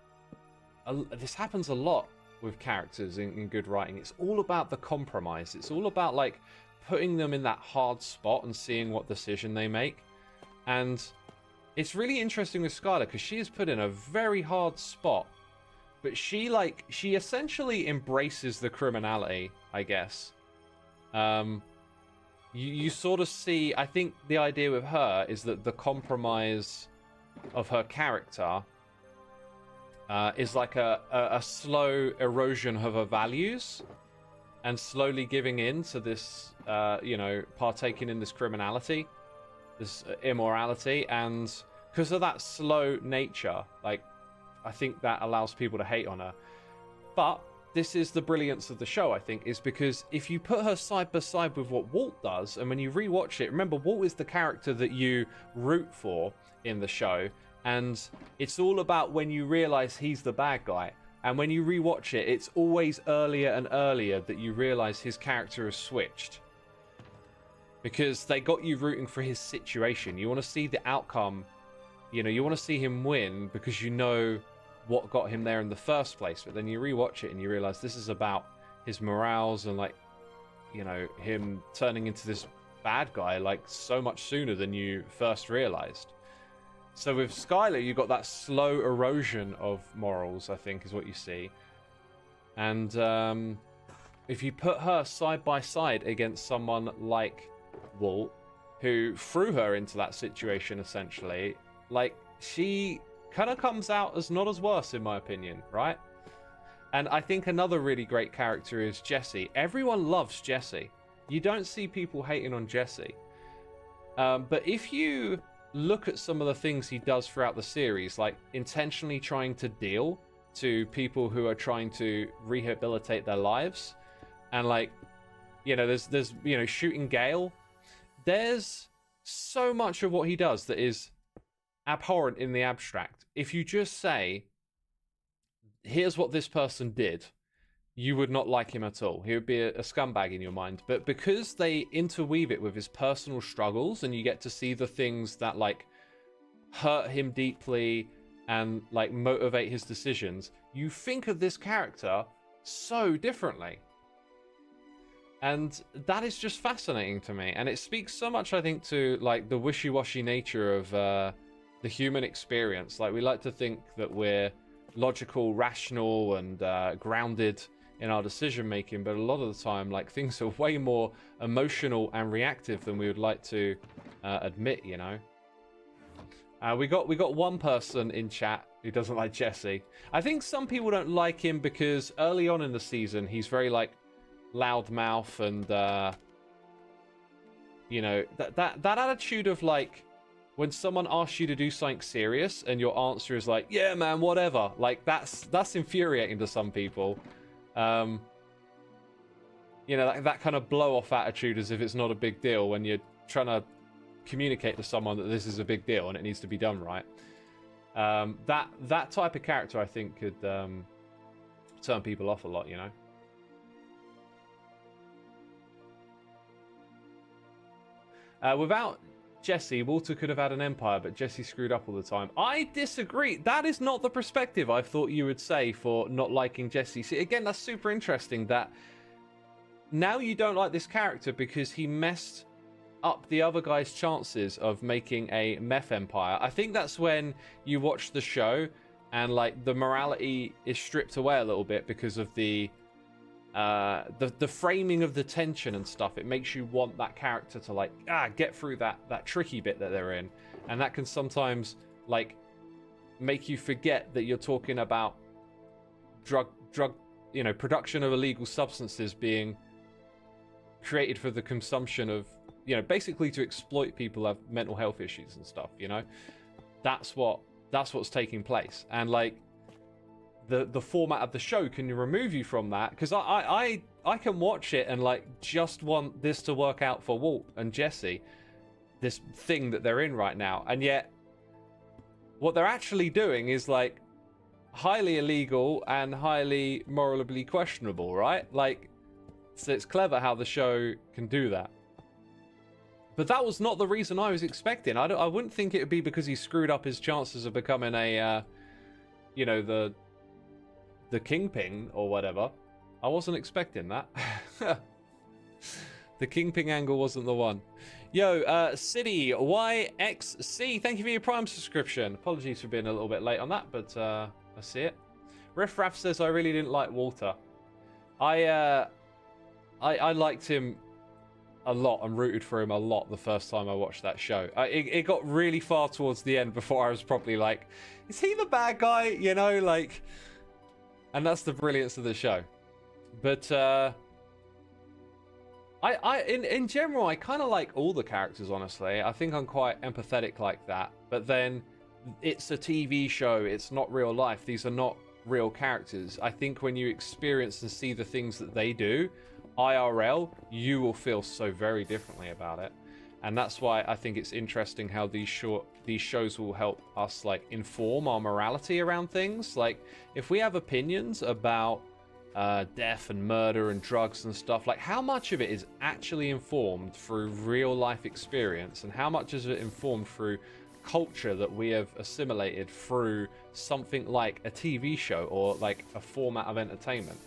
this happens a lot with characters in good writing. It's all about the compromise. It's all about like putting them in that hard spot and seeing what decision they make. And it's really interesting with Skylar because she is put in a very hard spot, but she essentially embraces the criminality, I guess. You sort of see, I think the idea with her is that the compromise of her character is like a slow erosion of her values and slowly giving in to this, partaking in this criminality, this immorality. And because of that slow nature, like, I think that allows people to hate on her. But this is the brilliance of the show, I think, is because if you put her side by side with what Walt does, and when you rewatch it, remember, Walt is the character that you root for in the show. And it's all about when you realize he's the bad guy. And when you rewatch it, it's always earlier and earlier that you realize his character has switched. Because they got you rooting for his situation. You want to see the outcome. You know, you want to see him win because you know what got him there in the first place. But then you rewatch it and you realize this is about his morals and, like, you know, him turning into this bad guy, like, so much sooner than you first realized. So with Skylar, you got that slow erosion of morals, I think, is what you see. And if you put her side by side against someone like Walt, who threw her into that situation, essentially, like, she kind of comes out as not as worse, in my opinion, right? And I think another really great character is Jesse. Everyone loves Jesse. You don't see people hating on Jesse. But if you look at some of the things he does throughout the series, like intentionally trying to deal to people who are trying to rehabilitate their lives, and like, you know, there's you know, shooting Gale. There's so much of what he does that is abhorrent in the abstract. If you just say, here's what this person did, you would not like him at all. He would be a scumbag in your mind. But because they interweave it with his personal struggles, and you get to see the things that like hurt him deeply and like motivate his decisions, you think of this character so differently. And that is just fascinating to me. And it speaks so much, I think, to like the wishy-washy nature of the human experience. Like, we like to think that we're logical, rational, and grounded in our decision making, but a lot of the time, like, things are way more emotional and reactive than we would like to admit, you know. We got one person in chat who doesn't like Jesse. I think some people don't like him because early on in the season he's very like loudmouth, and you know, that attitude of like, when someone asks you to do something serious and your answer is like, yeah man, whatever, like that's infuriating to some people. You know, that kind of blow off attitude, as if it's not a big deal when you're trying to communicate to someone that this is a big deal and it needs to be done right. That type of character, I think, could turn people off a lot, you know. Without Jesse, Walter could have had an empire, but Jesse screwed up all the time. I disagree. That is not the perspective I thought you would say for not liking Jesse. See, again, that's super interesting that now you don't like this character because he messed up the other guy's chances of making a meth empire. I think that's when you watch the show and like the morality is stripped away a little bit because of the framing of the tension and stuff. It makes you want that character to like get through that tricky bit that they're in, and that can sometimes like make you forget that you're talking about drug you know, production of illegal substances being created for the consumption of, you know, basically to exploit people who have mental health issues and stuff, you know. That's what's taking place. And like the format of the show can remove you from that, because I can watch it and like just want this to work out for Walt and Jesse, this thing that they're in right now, and yet what they're actually doing is like highly illegal and highly morally questionable, right? Like, so it's clever how the show can do that. But that was not the reason I was expecting. I wouldn't think it would be because he screwed up his chances of becoming a, you know, the kingpin or whatever. I wasn't expecting that. The kingpin angle wasn't the one. Yo, City YXC, thank you for your Prime subscription. Apologies for being a little bit late on that, but I see it. Riff Raff says, I really didn't like Walter. I liked him a lot and rooted for him a lot the first time I watched that show. It got really far towards the end before I was probably like, is he the bad guy? You know, like, and that's the brilliance of the show. But in general, I kind of like all the characters, honestly. I think I'm quite empathetic like that. But then it's a TV show. It's not real life. These are not real characters. I think when you experience and see the things that they do IRL, you will feel so very differently about it. And that's why I think it's interesting how these shows will help us like inform our morality around things. Like, if we have opinions about death and murder and drugs and stuff, like, how much of it is actually informed through real life experience, and how much is it informed through culture that we have assimilated through something like a TV show or like a format of entertainment?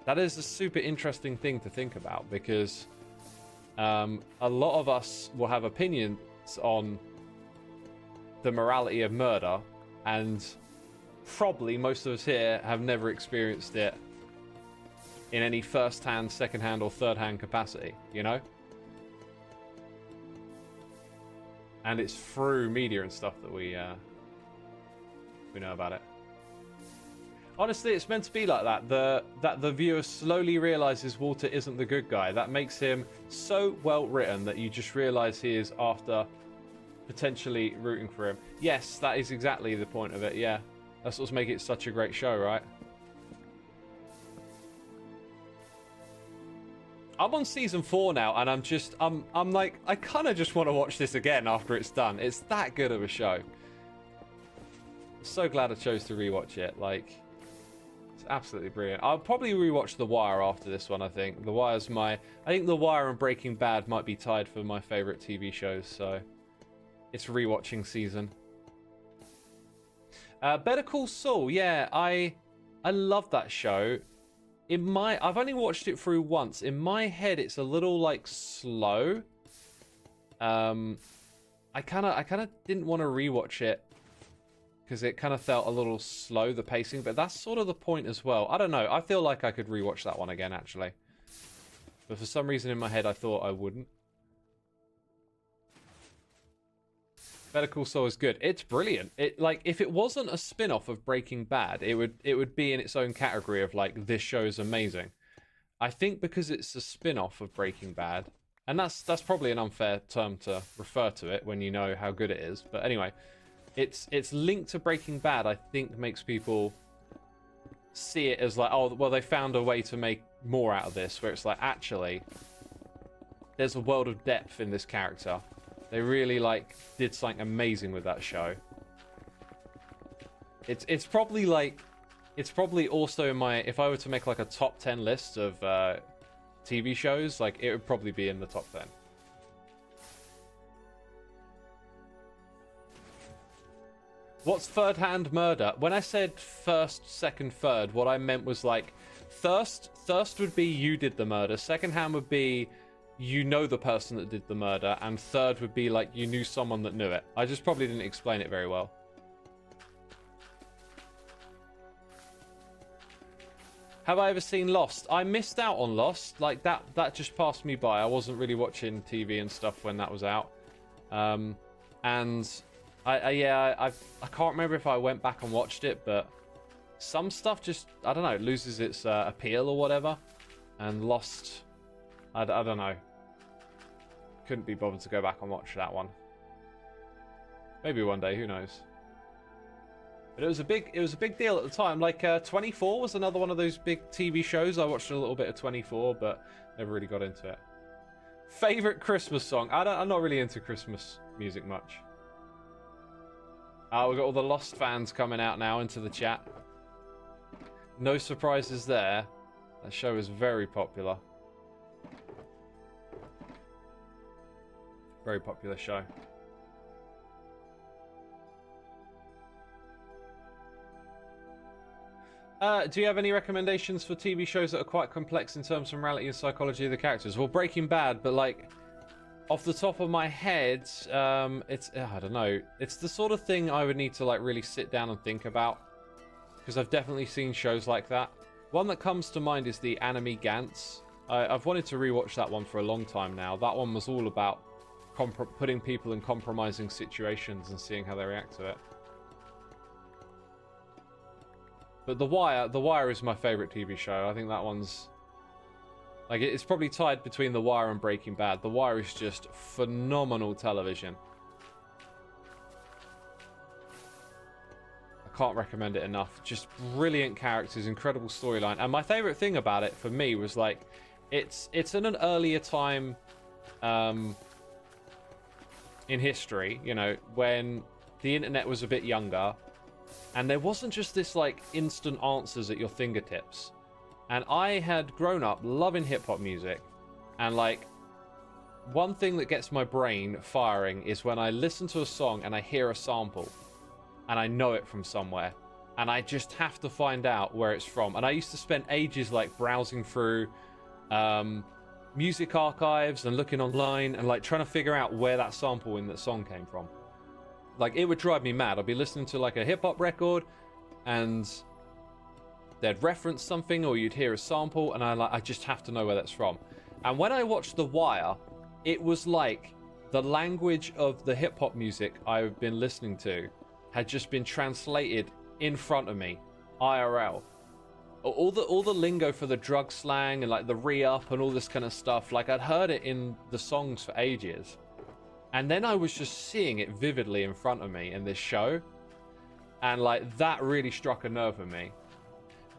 That is a super interesting thing to think about, because a lot of us will have opinions on the morality of murder, and probably most of us here have never experienced it in any first-hand, second-hand, or third-hand capacity, you know? And it's through media and stuff that we know about it. Honestly, it's meant to be like that. That the viewer slowly realizes Walter isn't the good guy. That makes him so well written that you just realize he is after potentially rooting for him. Yes, that is exactly the point of it, yeah. That's what's making it such a great show, right? I'm on season 4 now, and I'm like, I kind of just want to watch this again after it's done. It's that good of a show. I'm so glad I chose to rewatch it. Like, it's absolutely brilliant. I'll probably rewatch The Wire after this one, I think. I think The Wire and Breaking Bad might be tied for my favorite TV shows, so it's rewatching season. Better Call Saul, yeah, I love that show. I've only watched it through once. In my head, it's a little like slow. I kind of didn't want to rewatch it because it kind of felt a little slow, the pacing. But that's sort of the point as well. I don't know. I feel like I could rewatch that one again, actually. But for some reason in my head, I thought I wouldn't. Better Call Saul is good. It's brilliant. If it wasn't a spin-off of Breaking Bad, it would be in its own category of like, this show is amazing. I think because it's a spin-off of Breaking Bad, and that's probably an unfair term to refer to it when you know how good it is. But anyway, it's linked to Breaking Bad. I think makes people see it as like, oh, well, they found a way to make more out of this. Where it's like, actually, there's a world of depth in this character. They really did something amazing with that show. It's probably also in my, if I were to make like a top 10 list of TV shows, like it would probably be in the top 10. What's third-hand murder? When I said first, second, third, what I meant was like thirst would be you did the murder, second-hand would be you know the person that did the murder, and third would be like you knew someone that knew it. I just probably didn't explain it very well. Have I ever seen Lost? I missed out on Lost. Like that just passed me by. I wasn't really watching TV and stuff when that was out. And I can't remember if I went back and watched it, but some stuff just, I don't know, loses its appeal or whatever. And Lost, I don't know. Couldn't be bothered to go back and watch that one. Maybe one day, who knows? But it was a big deal at the time. Like 24 was another one of those big TV shows. I watched a little bit of 24, but never really got into it. Favorite Christmas song? I'm not really into Christmas music much. We've got all the Lost fans coming out now into the chat. No surprises there. That show is very popular. Very popular show. Do you have any recommendations for TV shows that are quite complex in terms of morality and psychology of the characters? Well, Breaking Bad, but like off the top of my head, it's I don't know. It's the sort of thing I would need to like really sit down and think about, because I've definitely seen shows like that. One that comes to mind is the anime Gantz. I've wanted to rewatch that one for a long time now. That one was all about putting people in compromising situations and seeing how they react to it. But The Wire is my favorite TV show. I think that one's like, it's probably tied between The Wire and Breaking Bad. The Wire is just phenomenal television. I can't recommend it enough. Just brilliant characters, incredible storyline. And my favorite thing about it for me was like, it's in an earlier time in history, you know, when the internet was a bit younger, and there wasn't just this like instant answers at your fingertips. And I had grown up loving hip-hop music, and like one thing that gets my brain firing is when I listen to a song and I hear a sample and I know it from somewhere, and I just have to find out where it's from. And I used to spend ages like browsing through music archives and looking online and like trying to figure out where that sample in that song came from. Like, it would drive me mad. I'd be listening to like a hip-hop record and they'd reference something, or you'd hear a sample, and I just have to know where that's from. And when I watched The Wire, it was like the language of the hip-hop music I've been listening to had just been translated in front of me, IRL. All the lingo for the drug slang and like the re-up and all this kind of stuff, like I'd heard it in the songs for ages. And then I was just seeing it vividly in front of me in this show. And like that really struck a nerve with me.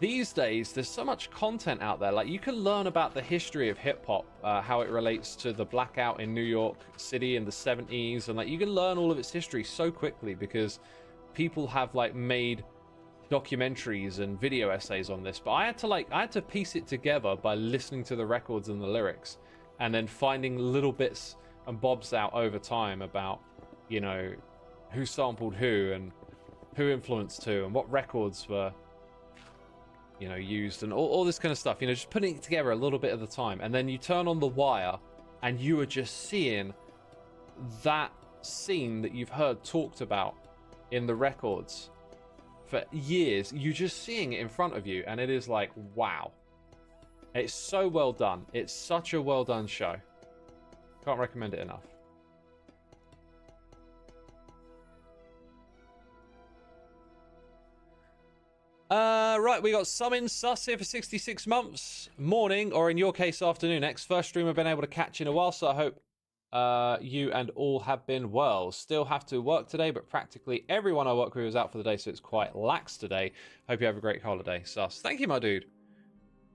These days, there's so much content out there. Like you can learn about the history of hip hop, how it relates to the blackout in New York City in the 70s, and like you can learn all of its history so quickly because people have like made documentaries and video essays on this. But I had to piece it together by listening to the records and the lyrics, and then finding little bits and bobs out over time about, you know, who sampled who and who influenced who and what records were, you know, used and all this kind of stuff, you know, just putting it together a little bit at a time. And then you turn on The Wire and you are just seeing that scene that you've heard talked about in the records for years. You're just seeing it in front of you and it is like, wow. It's so well done. It's such a well done show. Can't recommend it enough. Right, we got Summon Sus here for 66 months. Morning, or in your case, afternoon. First stream I've been able to catch in a while, so I hope you and all have been well. Still have to work today, but practically everyone I work with is out for the day, so it's quite lax today. Hope you have a great holiday, Sus. Thank you, my dude.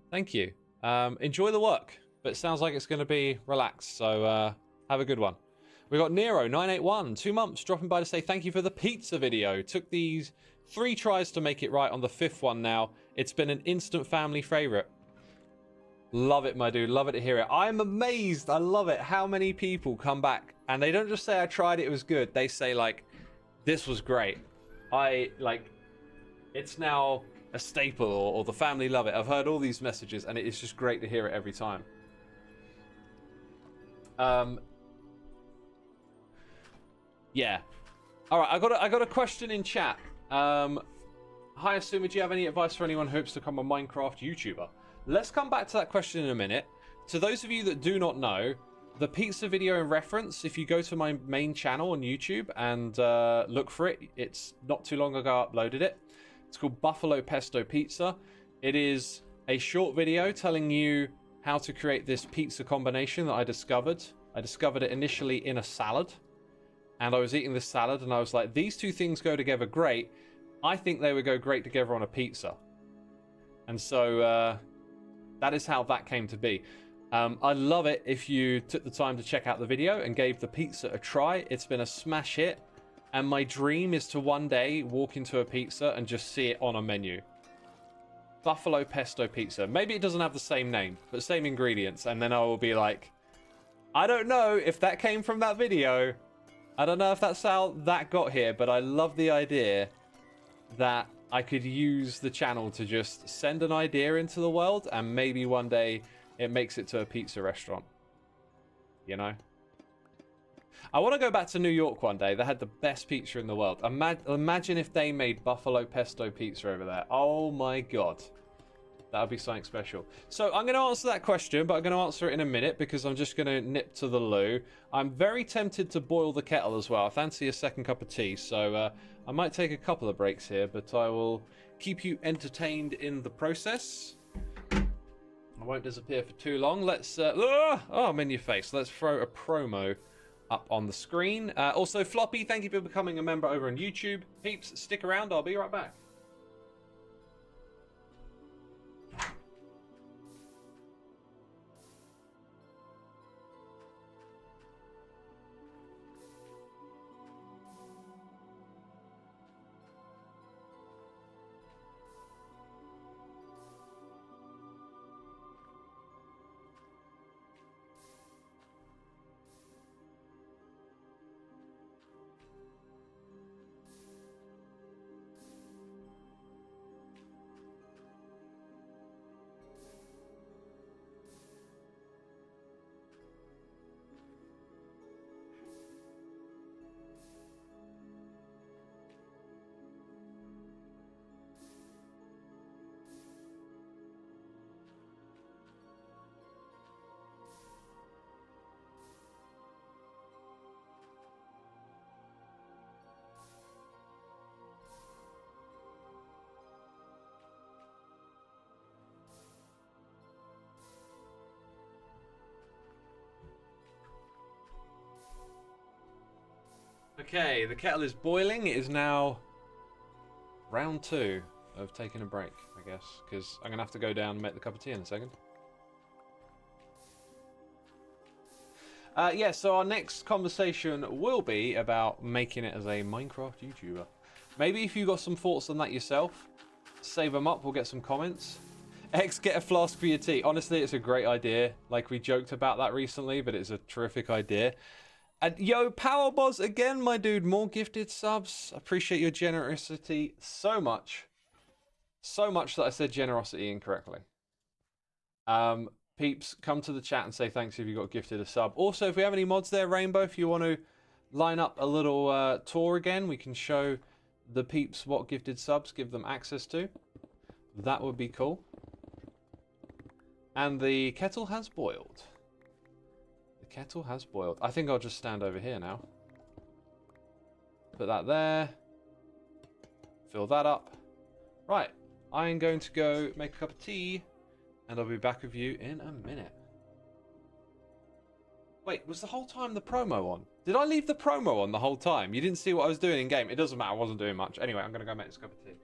Thank you. Enjoy the work, but it sounds like it's going to be relaxed, so have a good one. We got Nero981, 2 months, dropping by to say thank you for the pizza video. Took these 3 tries to make it right on the 5th one now. It's been an instant family favorite. Love it, my dude. Love it to hear it. I'm amazed. I love it. How many people come back and they don't just say I tried it, it was good. They say like, this was great. It's now a staple, or the family love it. I've heard all these messages and it's just great to hear it every time. Yeah. All right. I got a question in chat. Hi, Xisuma, do you have any advice for anyone who hopes to become a Minecraft YouTuber? Let's come back to that question in a minute. To those of you that do not know, the pizza video in reference, if you go to my main channel on YouTube and look for it, it's not too long ago I uploaded it. It's called Buffalo Pesto Pizza. It is a short video telling you how to create this pizza combination that I discovered. I discovered it initially in a salad. And I was eating this salad and I was like, these two things go together great. I think they would go great together on a pizza. And so that is how that came to be. I'd love it if you took the time to check out the video and gave the pizza a try. It's been a smash hit. And my dream is to one day walk into a pizza and just see it on a menu. Buffalo Pesto Pizza. Maybe it doesn't have the same name, but same ingredients. And then I will be like, I don't know if that came from that video. I don't know if that's how that got here, but I love the idea that I could use the channel to just send an idea into the world and maybe one day it makes it to a pizza restaurant. You know? I want to go back to New York one day. They had the best pizza in the world. Imagine if they made Buffalo Pesto Pizza over there. Oh my god. That would be something special. So I'm going to answer that question, but I'm going to answer it in a minute because I'm just going to nip to the loo. I'm very tempted to boil the kettle as well. I fancy a second cup of tea, so I might take a couple of breaks here, but I will keep you entertained in the process. I won't disappear for too long. Let's... oh, I'm in your face. Let's throw a promo up on the screen. Also, Floppy, thank you for becoming a member over on YouTube. Peeps, stick around. I'll be right back. Okay, the kettle is boiling. It is now round 2 of taking a break, I guess, because I'm gonna have to go down and make the cup of tea in a second. Yeah, so our next conversation will be about making it as a Minecraft YouTuber. Maybe if you got some thoughts on that yourself, save them up, we'll get some comments. X, get a flask for your tea. Honestly, it's a great idea. Like, we joked about that recently, but it's a terrific idea. And yo, Powerboss again, my dude, more gifted subs. Appreciate your generosity so much. So much that I said generosity incorrectly. Peeps, come to the chat and say thanks if you got gifted a sub. Also, if we have any mods there, Rainbow, if you want to line up a little tour again, we can show the peeps what gifted subs give them access to. That would be cool. And the kettle has boiled. The kettle has boiled. I think I'll just stand over here now. Put that there. Fill that up. Right, I'm going to go make a cup of tea. And I'll be back with you in a minute. Wait, was the whole time the promo on? Did I leave the promo on the whole time? You didn't see what I was doing in game. It doesn't matter, I wasn't doing much. Anyway, I'm going to go make this cup of tea.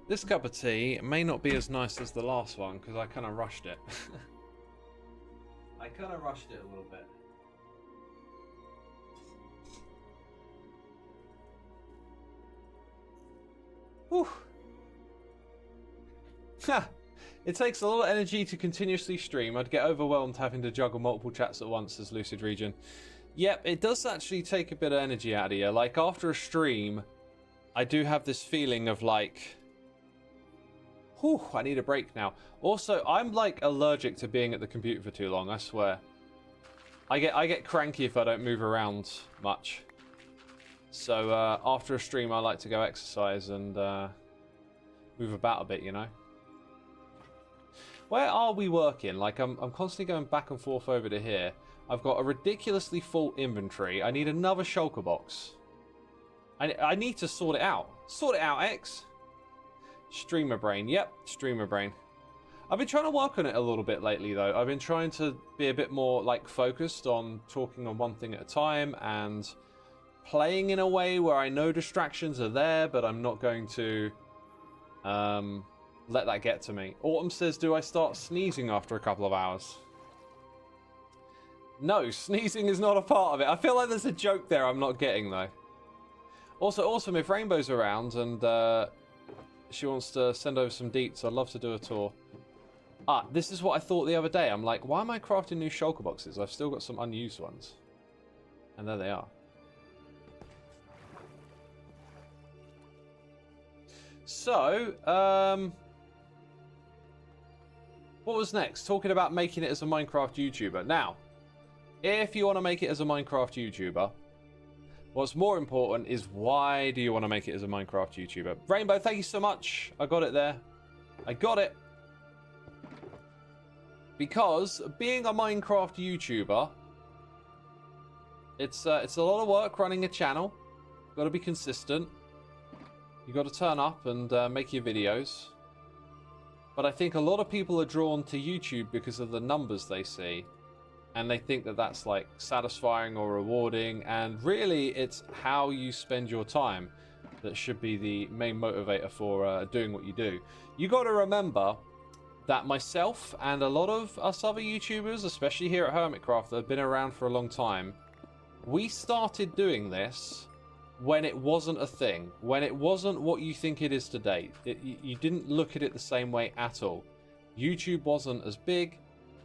This cup of tea may not be as nice as the last one because I kind of rushed it. I kind of rushed it a little bit. Whew. Ha! It takes a lot of energy to continuously stream. I'd get overwhelmed having to juggle multiple chats at once as Lucid Region. Yep, it does actually take a bit of energy out of you. Like, after a stream, I do have this feeling of like... Whew, I need a break now. Also, I'm like allergic to being at the computer for too long, I swear. I get cranky if I don't move around much. So after a stream, I like to go exercise and move about a bit, you know. Where are we working? Like, I'm constantly going back and forth over to here. I've got a ridiculously full inventory. I need another shulker box. I need to sort it out. Sort it out, X. Streamer brain. Yep, streamer brain. I've been trying to work on it a little bit lately, though. I've been trying to be a bit more, like, focused on talking on one thing at a time and playing in a way where I know distractions are there, but I'm not going to let that get to me. Autumn says, do I start sneezing after a couple of hours? No, sneezing is not a part of it. I feel like there's a joke there I'm not getting, though. Also, awesome if Rainbow's around and she wants to send over some deets. I'd love to do a tour. Ah, this is what I thought the other day. I'm like, why am I crafting new shulker boxes? I've still got some unused ones. And there they are. So, what was next? Talking about making it as a Minecraft YouTuber. Now, if you want to make it as a Minecraft YouTuber, what's more important is why do you want to make it as a Minecraft YouTuber? Rainbow, thank you so much. I got it there. I got it. Because being a Minecraft YouTuber, it's a lot of work running a channel. Got to be consistent. You got to turn up and make your videos. But I think a lot of people are drawn to YouTube because of the numbers they see. And they think that that's like satisfying or rewarding. And really, it's how you spend your time that should be the main motivator for doing what you do. You got to remember that myself and a lot of us other YouTubers, especially here at Hermitcraft, that have been around for a long time, we started doing this when it wasn't a thing, when it wasn't what you think it is today. You didn't look at it the same way at all. YouTube wasn't as big.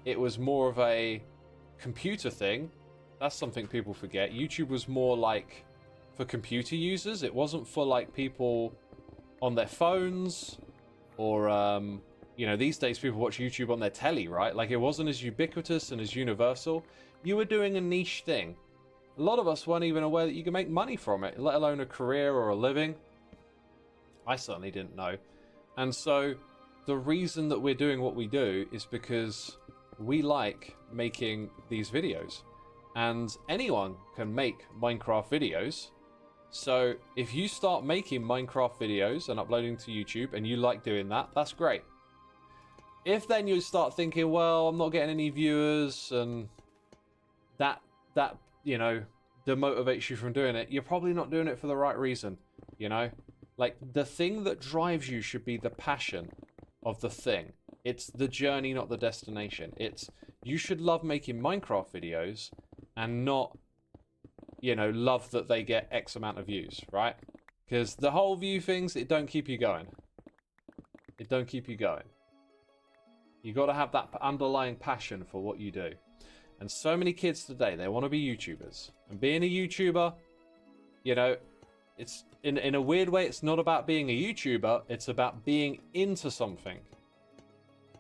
It was more of a computer thing. That's something people forget. YouTube was more like for computer users. It wasn't for like people on their phones or you know, these days people watch YouTube on their telly, right? Like, it wasn't as ubiquitous and as universal. You were doing a niche thing. A lot of us weren't even aware that you could make money from it, let alone a career or a living. I certainly didn't know. And so the reason that we're doing what we do is because we like making these videos. And anyone can make Minecraft videos. So if you start making Minecraft videos and uploading to YouTube and you like doing that, that's great. If then you start thinking, well, I'm not getting any viewers and that you know, demotivates you from doing it, you're probably not doing it for the right reason, you know? Like, the thing that drives you should be the passion of the thing. It's the journey, not the destination. It's, you should love making Minecraft videos and not, you know, love that they get X amount of views, right? Because the whole view things, it don't keep you going. It don't keep you going. You got to have that underlying passion for what you do. And so many kids today, they want to be YouTubers. And being a YouTuber, you know, it's in a weird way, it's not about being a YouTuber. It's about being into something.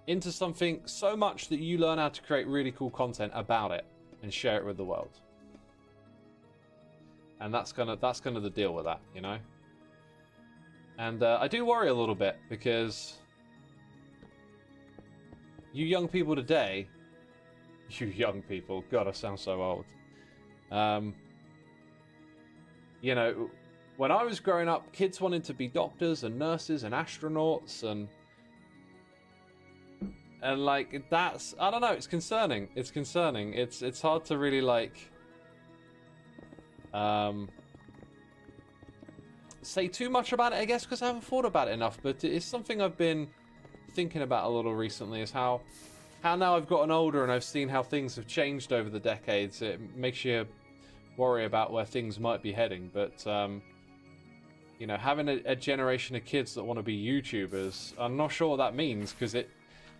Into something so much that you learn how to create really cool content about it and share it with the world. And that's kind of the deal with that, you know. And I do worry a little bit because you young people today, you young people, God, I sound so old. You know, when I was growing up, kids wanted to be doctors and nurses and astronauts and like, that's, I don't know, it's concerning. It's concerning. It's hard to really like say too much about it, I guess, because I haven't thought about it enough, but it's something I've been thinking about a little recently, is how now I've gotten older and I've seen how things have changed over the decades. It makes you worry about where things might be heading. But, you know, having a generation of kids that want to be YouTubers, I'm not sure what that means, because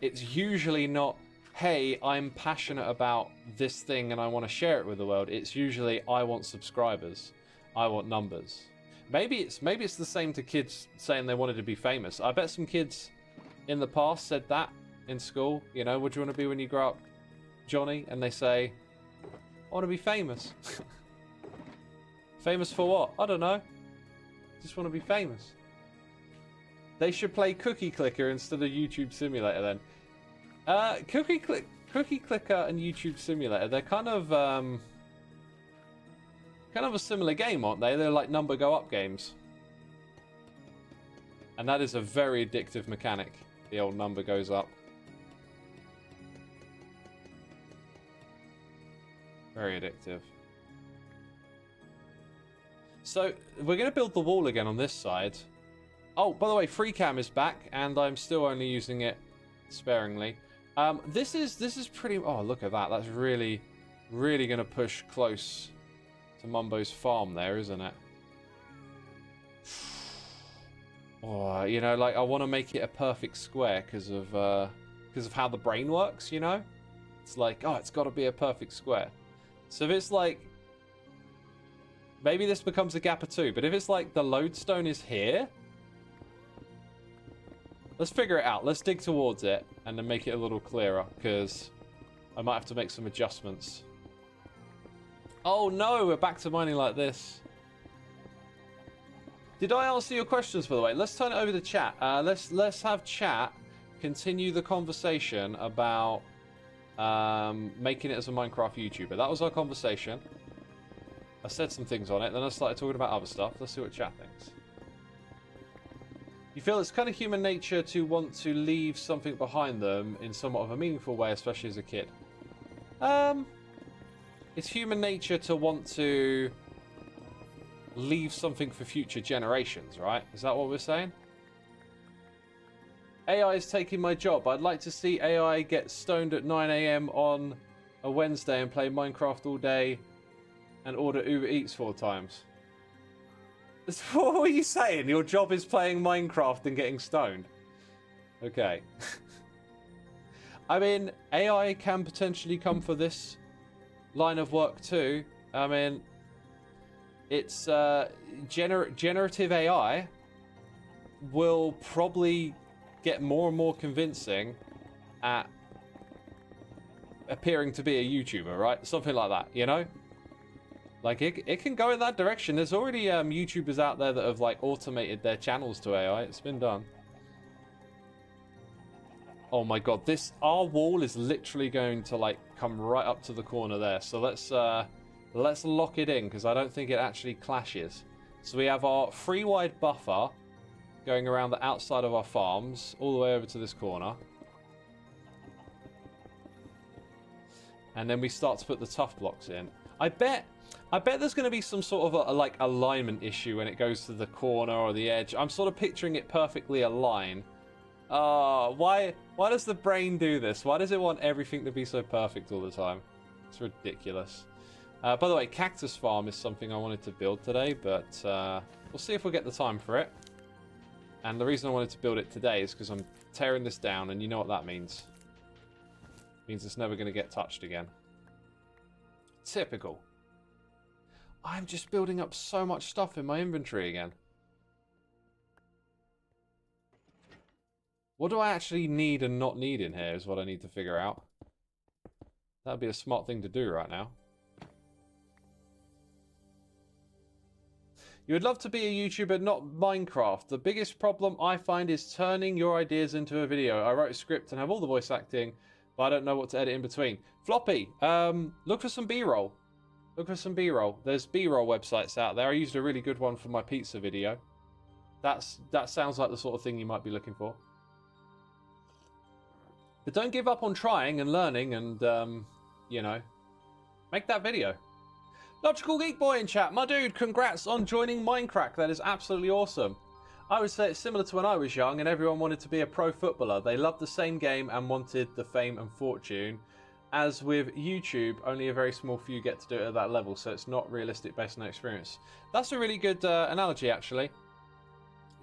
it's usually not, hey, I'm passionate about this thing and I want to share it with the world. It's usually, I want subscribers. I want numbers. Maybe it's the same to kids saying they wanted to be famous. I bet some kids in the past said that in school, you know, what do you want to be when you grow up, Johnny? And they say, I want to be famous. Famous for what? I don't know. Just want to be famous. They should play Cookie Clicker instead of YouTube Simulator then. Cookie Clicker and YouTube Simulator, they're kind of a similar game, aren't they? They're like number go up games. And that is a very addictive mechanic. The old number goes up. Very addictive. So, we're going to build the wall again on this side. Oh, by the way, FreeCam is back, and I'm still only using it sparingly. This is pretty... Oh, look at that. That's really, Really going to push close to Mumbo's farm there, isn't it? Oh, you know, like I want to make it a perfect square because of how the brain works, you know? It's like, oh, it's got to be a perfect square. So if it's like, maybe this becomes a gap of 2, but if it's like the lodestone is here, let's figure it out. Let's dig towards it and then make it a little clearer because I might have to make some adjustments. Oh no, we're back to mining like this. Did I answer your questions, by the way? Let's turn it over to chat. Let's have chat continue the conversation about making it as a Minecraft YouTuber. That was our conversation. I said some things on it, then I started talking about other stuff. Let's see what chat thinks. You feel it's kind of human nature to want to leave something behind them in somewhat of a meaningful way, especially as a kid. It's human nature to want to leave something for future generations, right? Is that what we're saying? AI is taking my job. I'd like to see AI get stoned at 9 AM on a Wednesday and play Minecraft all day and order Uber Eats 4 times. What were you saying? Your job is playing Minecraft and getting stoned? Okay. I mean, AI can potentially come for this line of work too. I mean, it's generative AI will probably get more and more convincing at appearing to be a YouTuber, right? Something like that, you know? Like, it can go in that direction. There's already YouTubers out there that have, like, automated their channels to AI. It's been done. Oh my god, our wall is literally going to, like, come right up to the corner there. So let's lock it in, because I don't think it actually clashes. So we have our 3-wide buffer going around the outside of our farms, all the way over to this corner. And then we start to put the tough blocks in. I bet there's going to be some sort of like alignment issue when it goes to the corner or the edge. I'm sort of picturing it perfectly aligned. Why does the brain do this? Why does it want everything to be so perfect all the time? It's ridiculous. By the way, cactus farm is something I wanted to build today, but we'll see if we'll get the time for it. And the reason I wanted to build it today is because I'm tearing this down, and you know what that means. It means it's never going to get touched again. Typical. I'm just building up so much stuff in my inventory again. What do I actually need and not need in here is what I need to figure out. That'd be a smart thing to do right now. You would love to be a YouTuber, not Minecraft. The biggest problem I find is turning your ideas into a video. I wrote a script and have all the voice acting, but I don't know what to edit in between. Floppy, look for some B-roll. Look for some B-roll. There's B-roll websites out there. I used a really good one for my pizza video. That sounds like the sort of thing you might be looking for. But don't give up on trying and learning and, you know, make that video. Logical Geek Boy in chat. My dude, congrats on joining Minecraft. That is absolutely awesome. I would say it's similar to when I was young and everyone wanted to be a pro footballer. They loved the same game and wanted the fame and fortune. As with YouTube, only a very small few get to do it at that level, so it's not realistic based on experience. That's a really good analogy, actually.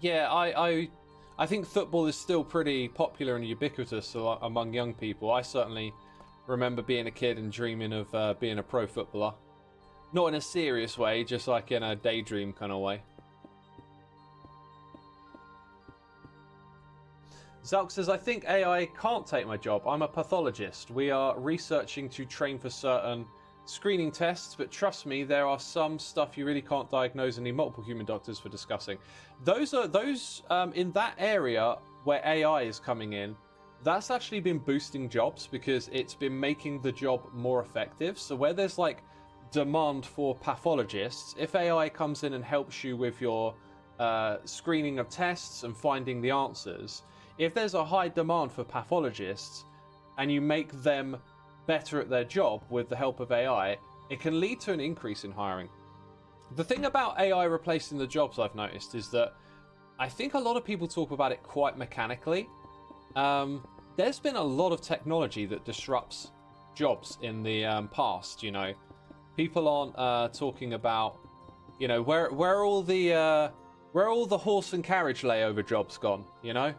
Yeah, I think football is still pretty popular and ubiquitous among young people. I certainly remember being a kid and dreaming of being a pro footballer. Not in a serious way, just like in a daydream kind of way. Zalk says, I think AI can't take my job. I'm a pathologist. We are researching to train for certain screening tests, but trust me, there are some stuff you really can't diagnose and need multiple human doctors for discussing. Those in that area where AI is coming in, that's actually been boosting jobs because it's been making the job more effective. So where there's like demand for pathologists, if AI comes in and helps you with your screening of tests and finding the answers, if there's a high demand for pathologists and you make them better at their job with the help of AI, it can lead to an increase in hiring. The thing about AI replacing the jobs I've noticed is that I think a lot of people talk about it quite mechanically. There's been a lot of technology that disrupts jobs in the past. You know, people aren't talking about, you know, where are all the horse and carriage layover jobs gone? You know,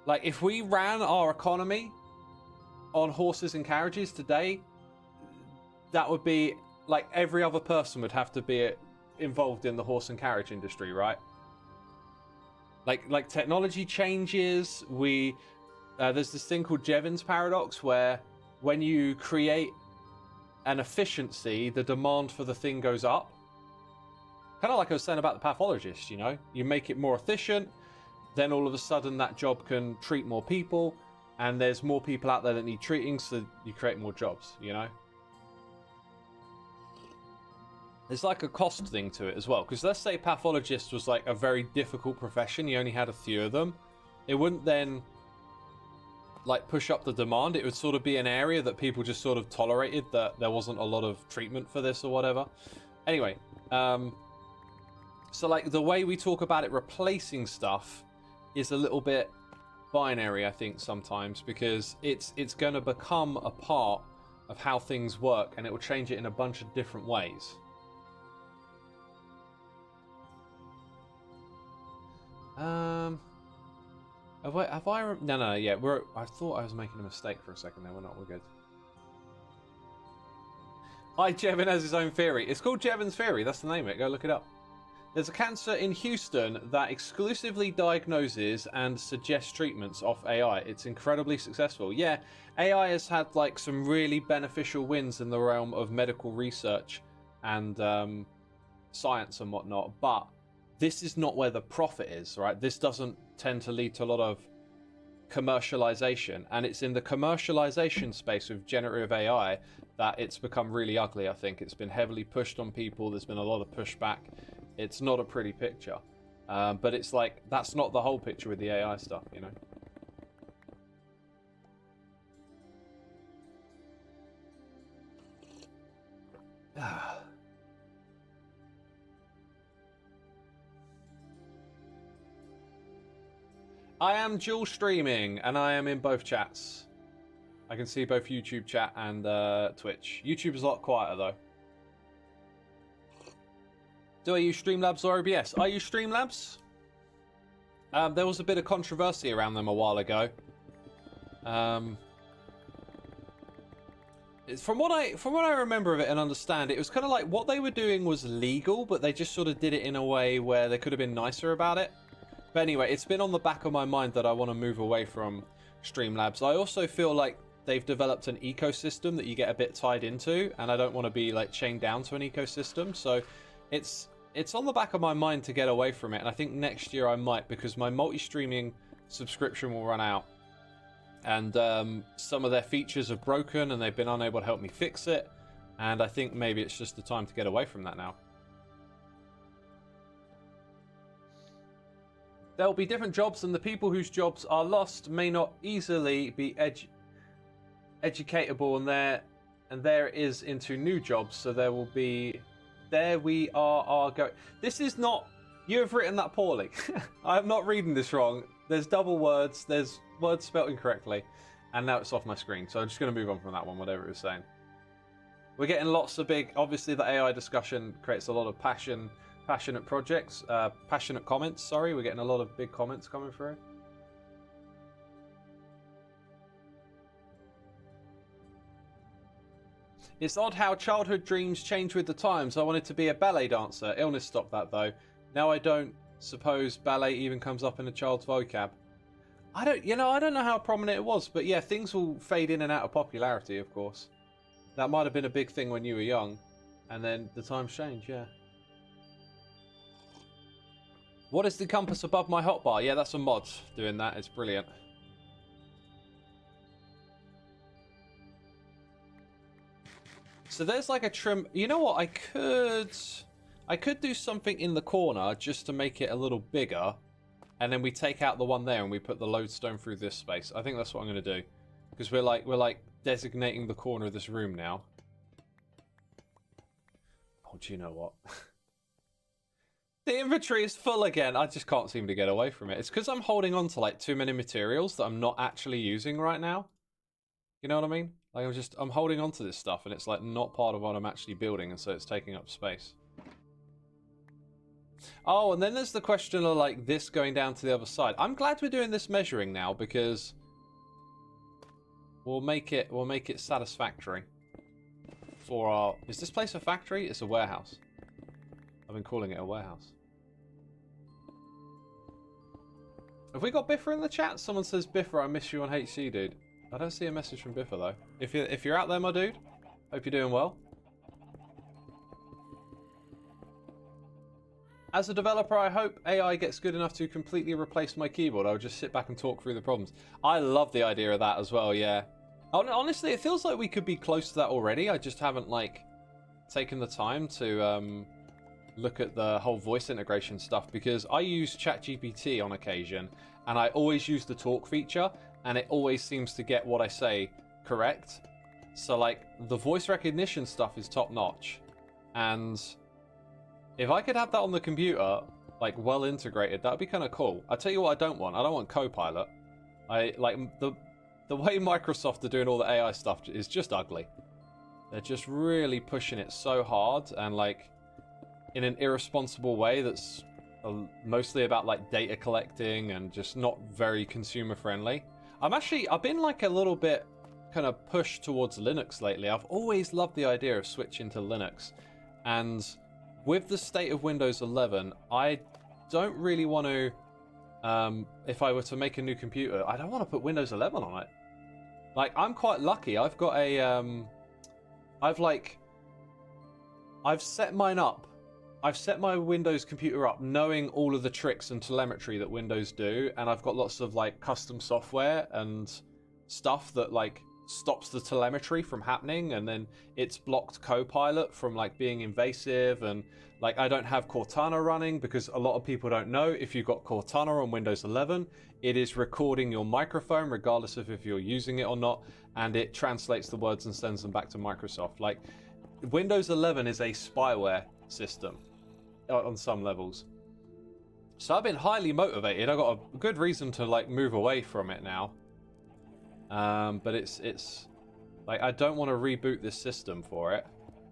like if we ran our economy on horses and carriages today, that would be like every other person would have to be involved in the horse and carriage industry, right? Like technology changes. There's this thing called Jevons paradox, where when you create an efficiency, the demand for the thing goes up. Kind of like I was saying about the pathologist, you know, you make it more efficient, then all of a sudden that job can treat more people, and there's more people out there that need treating, so you create more jobs, you know. There's like a cost thing to it as well, because let's say pathologist was like a very difficult profession, you only had a few of them, it wouldn't then like push up the demand. It would sort of be an area that people just sort of tolerated, that there wasn't a lot of treatment for this or whatever. Anyway, so like the way we talk about it replacing stuff is a little bit binary, I think, sometimes, because it's going to become a part of how things work, and it will change it in a bunch of different ways. No, yeah, I thought I was making a mistake for a second there. We're not, we're good. Jevon has his own theory. It's called Jevon's Theory, that's the name of it, go look it up. There's a cancer in Houston that exclusively diagnoses and suggests treatments off AI. It's incredibly successful. Yeah, AI has had like some really beneficial wins in the realm of medical research and science and whatnot, but this is not where the profit is, right? This doesn't tend to lead to a lot of commercialization, and it's in the commercialization space with generative AI that it's become really ugly. I think it's been heavily pushed on people. There's been a lot of pushback. It's not a pretty picture, but it's like that's not the whole picture with the AI stuff, you know. I am dual streaming, and I am in both chats. I can see both YouTube chat and Twitch. YouTube is a lot quieter, though. Do I use Streamlabs or OBS? I use Streamlabs. There was a bit of controversy around them a while ago. From what I remember of it and understand, it was kind of like what they were doing was legal, but they just sort of did it in a way where they could have been nicer about it. But anyway, it's been on the back of my mind that I want to move away from Streamlabs. I also feel like they've developed an ecosystem that you get a bit tied into, and I don't want to be like chained down to an ecosystem. So it's on the back of my mind to get away from it, and I think next year I might, because my multi-streaming subscription will run out, and some of their features have broken and they've been unable to help me fix it, and I think maybe it's just the time to get away from that now. There'll be different jobs, and the people whose jobs are lost may not easily be educatable, and there is into new jobs, so there will be... There we are going. This is not... You have written that poorly. I'm not reading this wrong. There's double words. There's words spelled incorrectly. And now it's off my screen. So I'm just going to move on from that one, whatever it was saying. We're getting lots of big... Obviously, the AI discussion creates a lot of passionate projects. Passionate comments, sorry. We're getting a lot of big comments coming through. It's odd how childhood dreams change with the times. I wanted to be a ballet dancer. Illness stopped that, though. Now I don't suppose ballet even comes up in a child's vocab. I don't know how prominent it was, but yeah, things will fade in and out of popularity, of course. That might have been a big thing when you were young, and then the times change, yeah. What is the compass above my hotbar? Yeah, that's a mod doing that. It's brilliant. So there's like a trim. You know what? I could do something in the corner just to make it a little bigger, and then we take out the one there and we put the lodestone through this space. I think that's what I'm going to do, because we're like designating the corner of this room now. Oh, do you know what? The inventory is full again. I just can't seem to get away from it. It's because I'm holding on to like too many materials that I'm not actually using right now. You know what I mean? Like I'm holding on to this stuff and it's like not part of what I'm actually building, and so it's taking up space. Oh, and then there's the question of like this going down to the other side. I'm glad we're doing this measuring now because we'll make it satisfactory for our. Is this place a factory? It's a warehouse. I've been calling it a warehouse. Have we got Biffa in the chat? Someone says, Biffa, I miss you on HC, dude. I don't see a message from Biffa though. If you're out there, my dude, hope you're doing well. As a developer, I hope AI gets good enough to completely replace my keyboard. I'll just sit back and talk through the problems. I love the idea of that as well, yeah. Honestly, it feels like we could be close to that already. I just haven't, like, taken the time to look at the whole voice integration stuff, because I use ChatGPT on occasion, and I always use the talk feature, and it always seems to get what I say correct. So, like, the voice recognition stuff is top-notch, and if I could have that on the computer, like, well integrated, that'd be kind of cool. I tell you what I don't want. I don't want Copilot. The way Microsoft are doing all the AI stuff is just ugly. They're just really pushing it so hard, and, like, in an irresponsible way that's mostly about, like, data collecting and just not very consumer friendly. I've been, like, a little bit kind of pushed towards Linux lately. I've always loved the idea of switching to Linux, and with the state of Windows 11, I don't really want to, if I were to make a new computer, I don't want to put Windows 11 on it. Like, I'm quite lucky. I've got a, I've set mine up. I've set my Windows computer up knowing all of the tricks and telemetry that Windows do, and I've got lots of, like, custom software and stuff that, like, stops the telemetry from happening, and then it's blocked Copilot from, like, being invasive, and, like, I don't have Cortana running because a lot of people don't know if you've got Cortana on Windows 11, it is recording your microphone regardless of if you're using it or not, and it translates the words and sends them back to Microsoft. Like, Windows 11 is a spyware system on some levels. So I've been highly motivated. I've got a good reason to, like, move away from it now. But it's like, I don't want to reboot this system for it.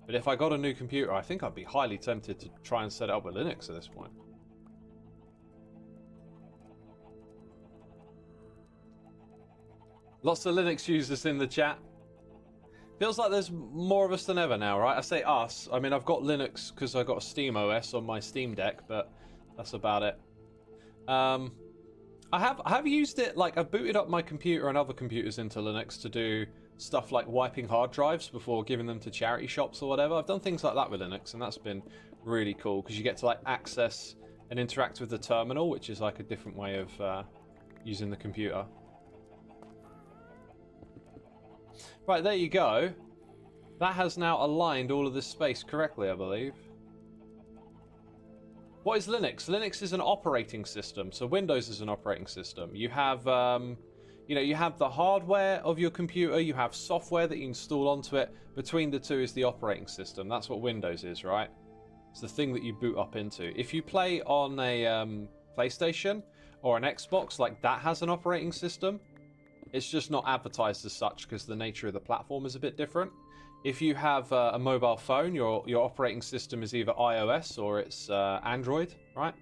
But if I got a new computer, I think I'd be highly tempted to try and set it up with Linux at this point. Lots of Linux users in the chat. Feels like there's more of us than ever now, right? I say us. I mean, I've got Linux because I've got a Steam OS on my Steam Deck, but that's about it. I have used it, like, I've booted up my computer and other computers into Linux to do stuff like wiping hard drives before giving them to charity shops or whatever. I've done things like that with Linux, and that's been really cool because you get to, like, access and interact with the terminal, which is, like, a different way of using the computer. Right, there you go. That has now aligned all of this space correctly, I believe. What is Linux? Linux is an operating system, so Windows is an operating system. You have, you have the hardware of your computer, you have software that you install onto it. Between the two is the operating system. That's what Windows is, right? It's the thing that you boot up into. If you play on a PlayStation or an Xbox, like, that has an operating system. It's just not advertised as such because the nature of the platform is a bit different. If you have a mobile phone, your operating system is either iOS or it's Android, right?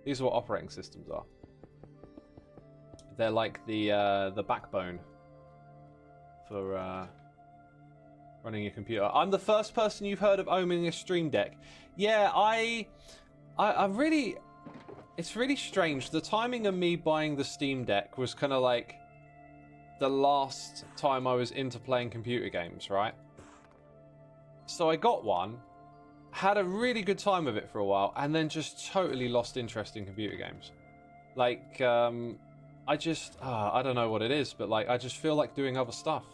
These are what operating systems are. They're like the backbone for running your computer. I'm the first person you've heard of owning a Stream Deck. Yeah, I really, it's really strange. The timing of me buying the Steam Deck was kind of like the last time I was into playing computer games, right? So I got one, had a really good time with it for a while, and then just totally lost interest in computer games. Like, I just, I don't know what it is, but, like, I just feel like doing other stuff.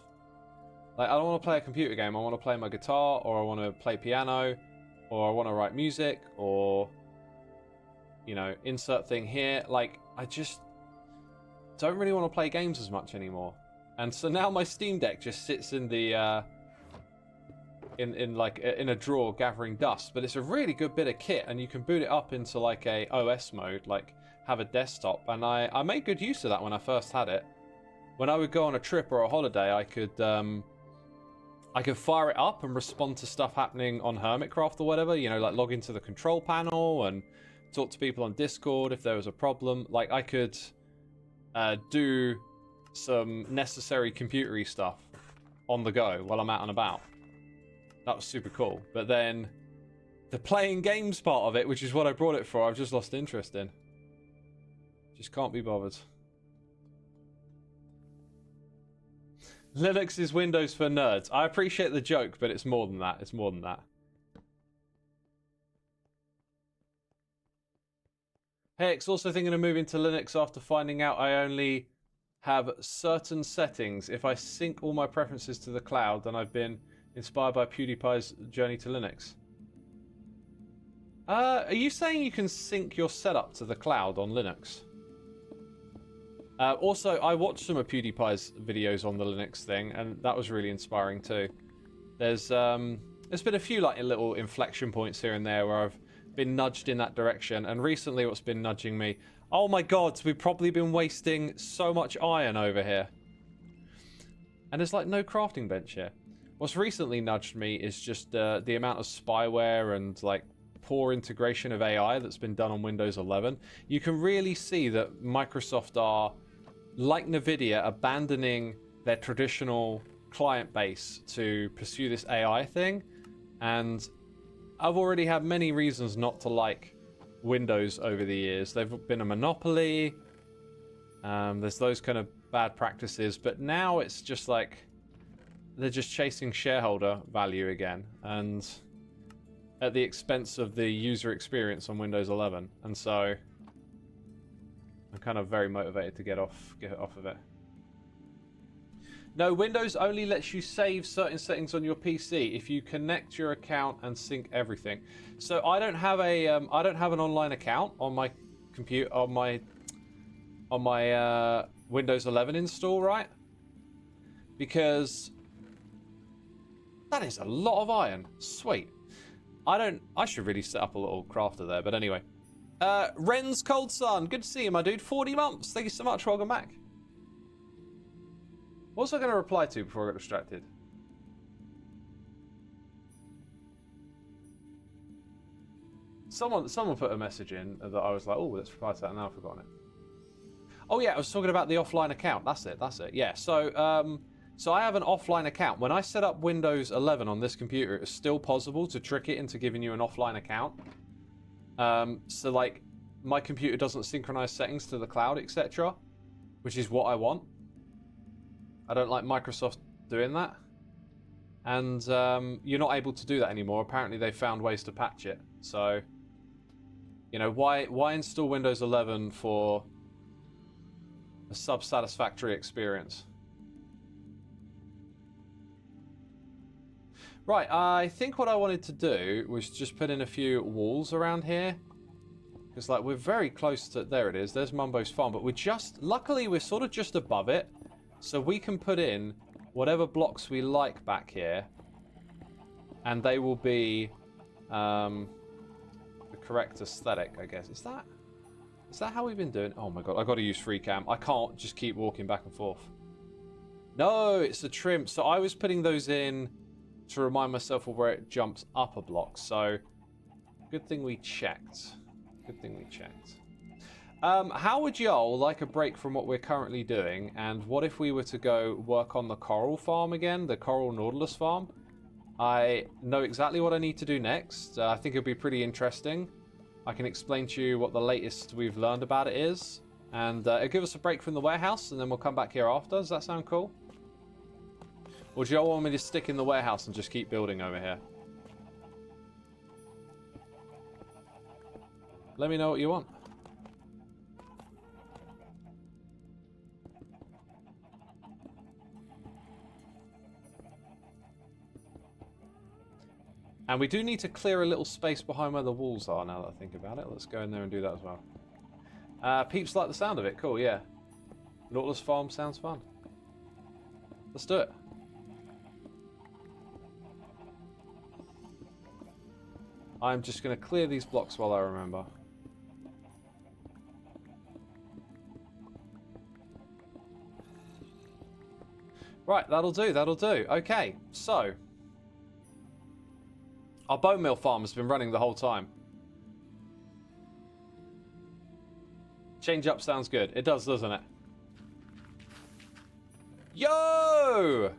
Like, I don't want to play a computer game, I want to play my guitar, or I want to play piano, or I want to write music, or, you know, insert thing here. Like, I just don't really want to play games as much anymore. And so now my Steam Deck just sits in the in a drawer gathering dust, but it's a really good bit of kit, and you can boot it up into, like, a OS mode, like have a desktop, and I made good use of that when I first had it. when I would go on a trip or a holiday, I could fire it up and respond to stuff happening on Hermitcraft or whatever. You know, like log into the control panel and talk to people on Discord if there was a problem. Like I could do some necessary computery stuff on the go while I'm out and about. That was super cool. But then the playing games part of it, which is what I brought it for, I've just lost interest in. Just can't be bothered. Linux is Windows for nerds. I appreciate the joke, but it's more than that. It's more than that. Hex, also thinking of moving to Linux after finding out I only have certain settings. If I sync all my preferences to the cloud, then I've been inspired by PewDiePie's journey to Linux. Are you saying you can sync your setup to the cloud on Linux? Also, I watched some of PewDiePie's videos on the Linux thing, and that was really inspiring too. There's been a few like little inflection points here and there where I've been nudged in that direction, and recently what's been nudging me... Oh my god, we've probably been wasting so much iron over here. And there's like no crafting bench here. What's recently nudged me is just the amount of spyware and like poor integration of AI that's been done on Windows 11. You can really see that Microsoft are, like Nvidia, abandoning their traditional client base to pursue this AI thing. And I've already had many reasons not to like Windows over the years. They've been a monopoly. There's those kind of bad practices, but now it's just like they're just chasing shareholder value again, and at the expense of the user experience on Windows 11. And so I'm kind of very motivated to get off of it. No, Windows only lets you save certain settings on your PC if you connect your account and sync everything. So I don't have a I don't have an online account on my computer on my Windows 11 install, right? Because that is a lot of iron. Sweet. I should really set up a little crafter there, but anyway. Ren's Cold Sun, good to see you, my dude. 40 months. Thank you so much. Welcome back. What was I going to reply to before I got distracted? Someone put a message in that I was like, oh, let's reply to that, and now I've forgotten it. Oh yeah, I was talking about the offline account. That's it. Yeah. So so I have an offline account. When I set up Windows 11 on this computer, it was still possible to trick it into giving you an offline account. So like my computer doesn't synchronize settings to the cloud, etc., which is what I want. I don't like Microsoft doing that. And you're not able to do that anymore. Apparently they found ways to patch it. So, you know, why install Windows 11 for a sub-satisfactory experience? Right, I think what I wanted to do was just put in a few walls around here. Because, like, we're very close to... There it is. There's Mumbo's farm. But we're just... Luckily, we're sort of just above it. So we can put in whatever blocks we like back here. And they will be the correct aesthetic, I guess. Is that how we've been doing? Oh my god, I got to use free cam. I can't just keep walking back and forth. No, it's a trim. So I was putting those in to remind myself of where it jumps up a block. So good thing we checked. Good thing we checked. How would y'all like a break from what we're currently doing? And what if we were to go work on the coral farm again? The coral nautilus farm? I know exactly what I need to do next. I think it'll be pretty interesting. I can explain to you what the latest we've learned about it is. And it'll give us a break from the warehouse, and then we'll come back here after. Does that sound cool? Or do y'all want me to stick in the warehouse and just keep building over here? Let me know what you want. And we do need to clear a little space behind where the walls are now that I think about it. Let's go in there and do that as well. Peeps like the sound of it. Cool, yeah. Nautilus farm sounds fun. Let's do it. I'm just going to clear these blocks while I remember. Right, that'll do, that'll do. Okay, so our bone meal farm has been running the whole time. Change up sounds good. It does, doesn't it? Yo!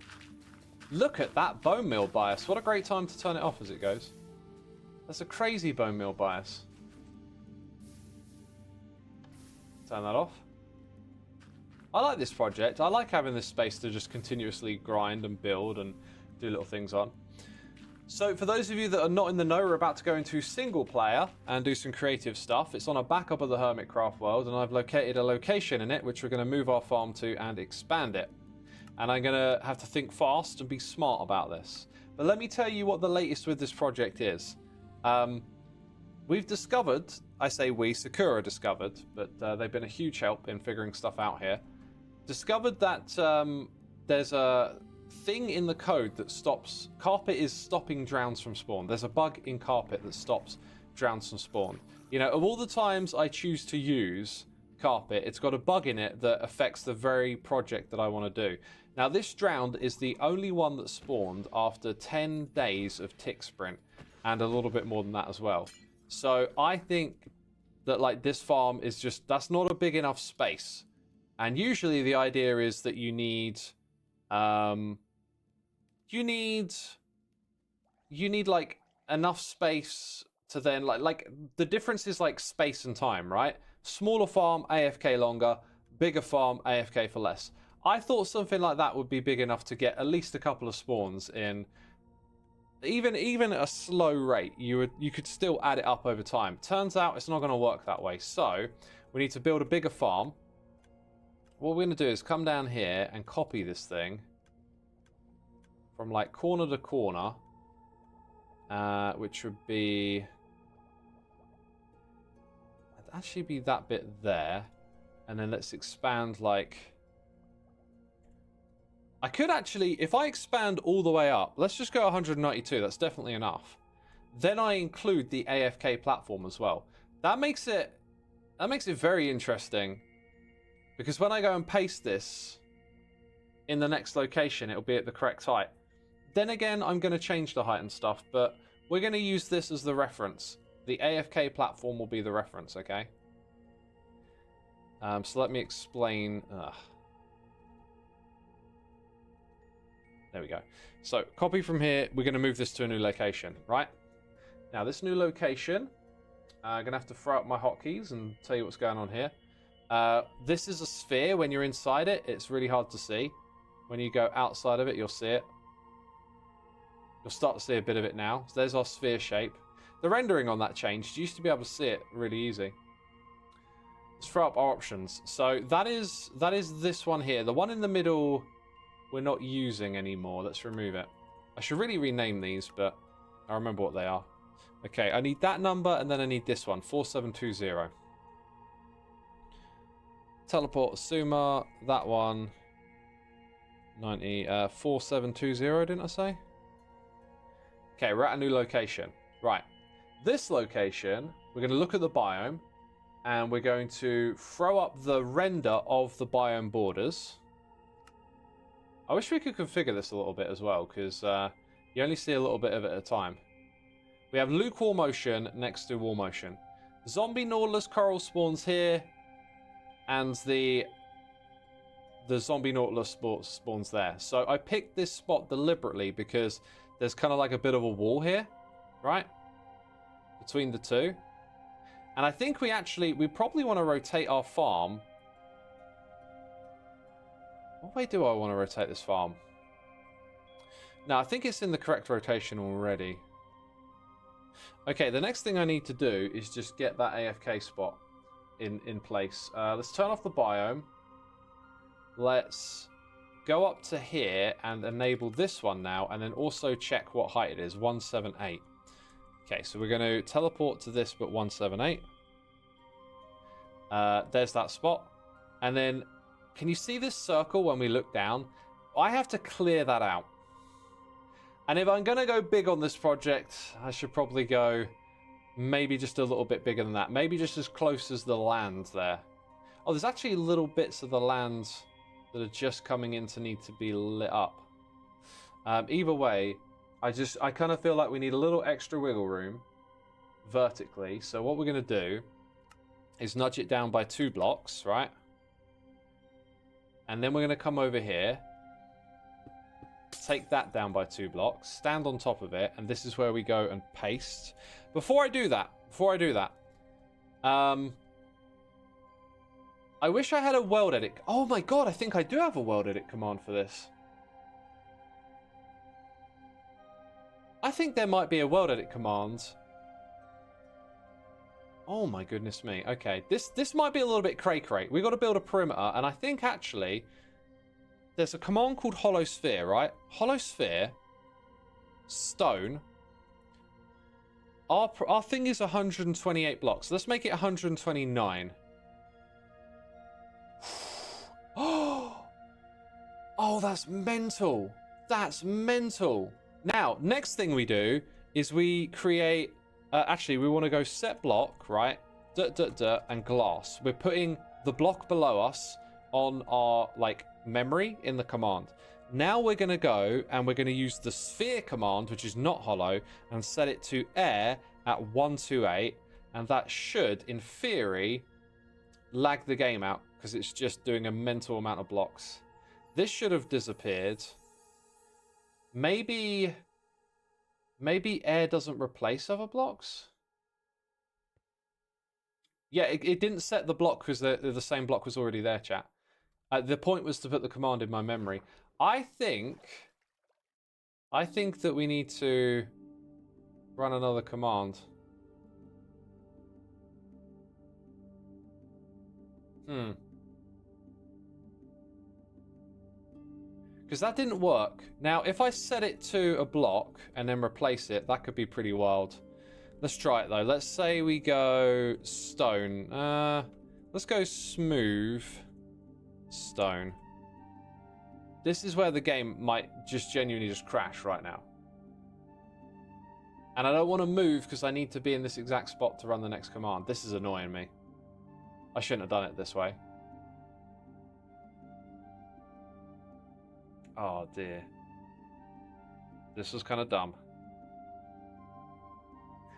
Look at that bone meal bias. What a great time to turn it off as it goes. That's a crazy bone meal bias. Turn that off. I like this project. I like having this space to just continuously grind and build and do little things on. So for those of you that are not in the know, we're about to go into single player and do some creative stuff. It's on a backup of the Hermitcraft world, and I've located a location in it which we're going to move our farm to and expand it. And I'm going to have to think fast and be smart about this. But let me tell you what the latest with this project is. We've discovered, I say we, Sakura discovered, but they've been a huge help in figuring stuff out here. Discovered that there's a thing in the code that stops... Carpet is stopping drowns from spawn. There's a bug in Carpet that stops drowns from spawn. You know, of all the times I choose to use Carpet, it's got a bug in it that affects the very project that I want to do. Now, this drowned is the only one that spawned after 10 days of tick sprint, and a little bit more than that as well. So I think that, like, this farm is just... That's not a big enough space. And usually the idea is that you need, like enough space to then like the difference is like space and time, right? Smaller farm, AFK longer, bigger farm, AFK for less. I thought something like that would be big enough to get at least a couple of spawns in. Even at a slow rate, you could still add it up over time. Turns out it's not going to work that way. So we need to build a bigger farm. What we're going to do is come down here and copy this thing from like corner to corner, which would be... It'd actually be that bit there. And then let's expand like... I could actually, if I expand all the way up, let's just go 192, that's definitely enough. Then I include the AFK platform as well. That makes it very interesting. Because when I go and paste this in the next location, it'll be at the correct height. Then again, I'm going to change the height and stuff, but we're going to use this as the reference. The AFK platform will be the reference, okay? So let me explain. There we go. So copy from here. We're going to move this to a new location, right? Now this new location, I'm going to have to throw up my hotkeys and tell you what's going on here. This is a sphere. When you're inside it, it's really hard to see. When you go outside of it, you'll see it. You'll start to see a bit of it now. So there's our sphere shape. The rendering on that changed. You used to be able to see it really easy. Let's throw up our options. So that is this one here. The one in the middle we're not using anymore. Let's remove it. I should really rename these, but I remember what they are. Okay, I need that number, and then I need this one, 4720. Teleport Xisuma, that one, 4720, didn't I say? Okay, we're at a new location. Right, this location, we're going to look at the biome, and we're going to throw up the render of the biome borders. I wish we could configure this a little bit as well, because you only see a little bit of it at a time. We have lukewarm motion next to warm motion. Zombie nautilus coral spawns here, and the zombie nautilus spawns there. So I picked this spot deliberately because there's kind of like a bit of a wall here, right? Between the two. And I think we probably want to rotate our farm. What way do I want to rotate this farm? No, I think it's in the correct rotation already. Okay, the next thing I need to do is just get that AFK spot in place. Let's turn off the biome. Let's go up to here and enable this one now, and then also check what height it is, 178. Okay, so we're going to teleport to this, but 178. There's that spot. And then, can you see this circle when we look down? I have to clear that out. And if I'm going to go big on this project, I should probably go maybe just a little bit bigger than that. Maybe just as close as the land there. Oh, there's actually little bits of the land that are just coming in to need to be lit up. Either way, I kind of feel like we need a little extra wiggle room vertically. So what we're going to do is nudge it down by 2 blocks, right? And then we're going to come over here, take that down by 2 blocks, stand on top of it, and this is where we go and paste. Before I do that, I wish I had a world edit. Oh my god, I think I do have a world edit command for this. I think there might be a world edit command. Oh my goodness me. Okay, this might be a little bit cray-cray. We've got to build a perimeter, and I think actually there's a command called hollow sphere, right? Hollow sphere, stone. Our thing is 128 blocks. Let's make it 129. Oh, that's mental. That's mental. Now, next thing we do is we create... actually, we want to go set block, right? And glass. We're putting the block below us on our, like, memory in the command. Now we're going to go and we're going to use the sphere command, which is not hollow, and set it to air at 128. And that should, in theory, lag the game out because it's just doing a mental amount of blocks. This should have disappeared. Maybe air doesn't replace other blocks? Yeah, it didn't set the block because the same block was already there, chat. The point was to put the command in my memory. I think that we need to run another command. Because that didn't work. Now, if I set it to a block and then replace it, that could be pretty wild. Let's try it, though. Let's say we go stone. Let's go smooth stone. This is where the game might just genuinely just crash right now. And I don't want to move because I need to be in this exact spot to run the next command. This is annoying me. I shouldn't have done it this way. Oh dear. This was kind of dumb.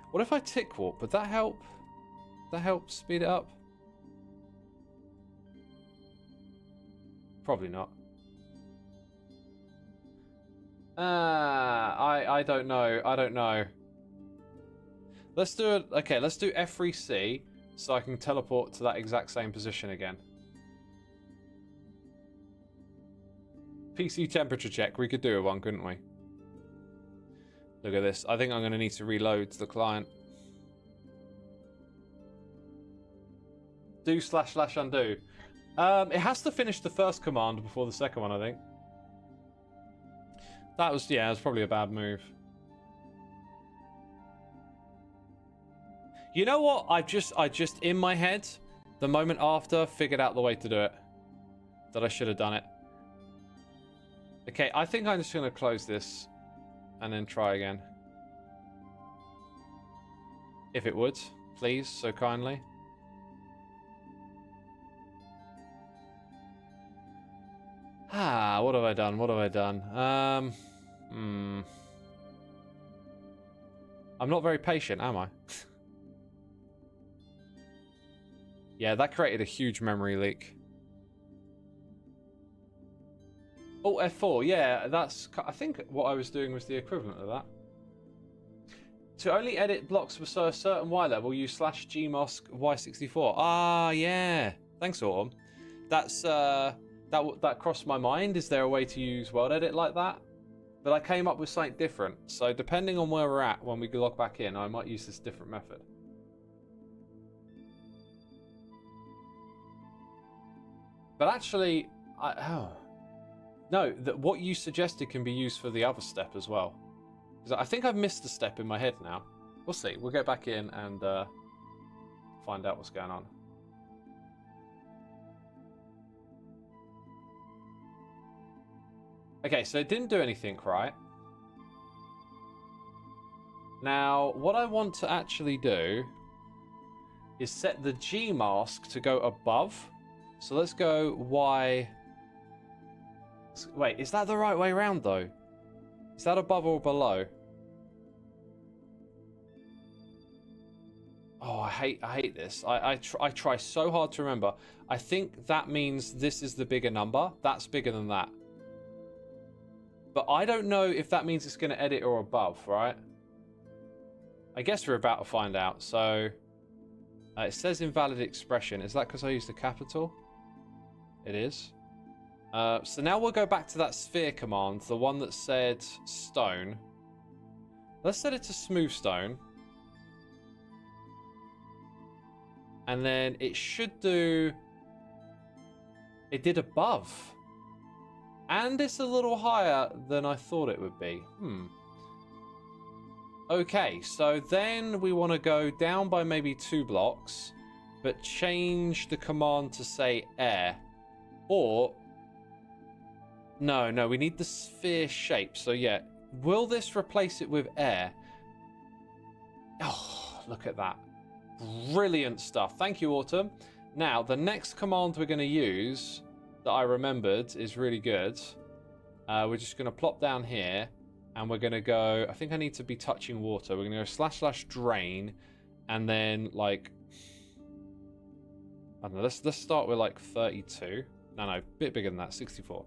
What if I tick warp? Would that help? Would that help speed it up? Probably not. I don't know. I don't know. Let's do it. Okay, let's do F3C so I can teleport to that exact same position again. PC temperature check. We could do one, couldn't we? Look at this. I think I'm going to need to reload the client. Do//undo. It has to finish the first command before the second one, I think. That was, yeah, it was probably a bad move. You know what? I just in my head, the moment after, figured out the way to do it. That I should have done it. Okay, I think I'm just going to close this and then try again. If it would, please, so kindly. What have I done? What have I done? I'm not very patient, am I? Yeah, that created a huge memory leak. Oh, F4, yeah, that's... I think what I was doing was the equivalent of that. To only edit blocks with a certain Y level, use /gmask Y64. Ah, yeah. Thanks, Autumn. That's, that crossed my mind. Is there a way to use world edit like that? But I came up with something different. So depending on where we're at when we log back in, I might use this different method. But actually, no, what you suggested can be used for the other step as well. Because I think I've missed a step in my head now. We'll see. We'll get back in and find out what's going on. Okay, so it didn't do anything, right? Now, what I want to actually do is set the G mask to go above. So let's go Y Wait, is that the right way around though? Is that above or below? Oh, I hate this. I try so hard to remember. I think that means this is the bigger number. That's bigger than that. But I don't know if that means it's going to edit or above, right? I guess we're about to find out. So it says invalid expression. Is that because I used the capital? It is. So now we'll go back to that sphere command, the one that said stone. Let's set it to smooth stone. And then it should do... It did above. And it's a little higher than I thought it would be. Okay, so then we want to go down by maybe 2 blocks, but change the command to say air. Or... No, we need the sphere shape. So yeah, will this replace it with air? Oh, look at that. Brilliant stuff. Thank you, Autumn. Now, the next command we're going to use that I remembered is really good. We're just going to plop down here and we're going to go... I think I need to be touching water. We're going to go / drain and then like... I don't know, let's start with like 32. No, a bit bigger than that, 64.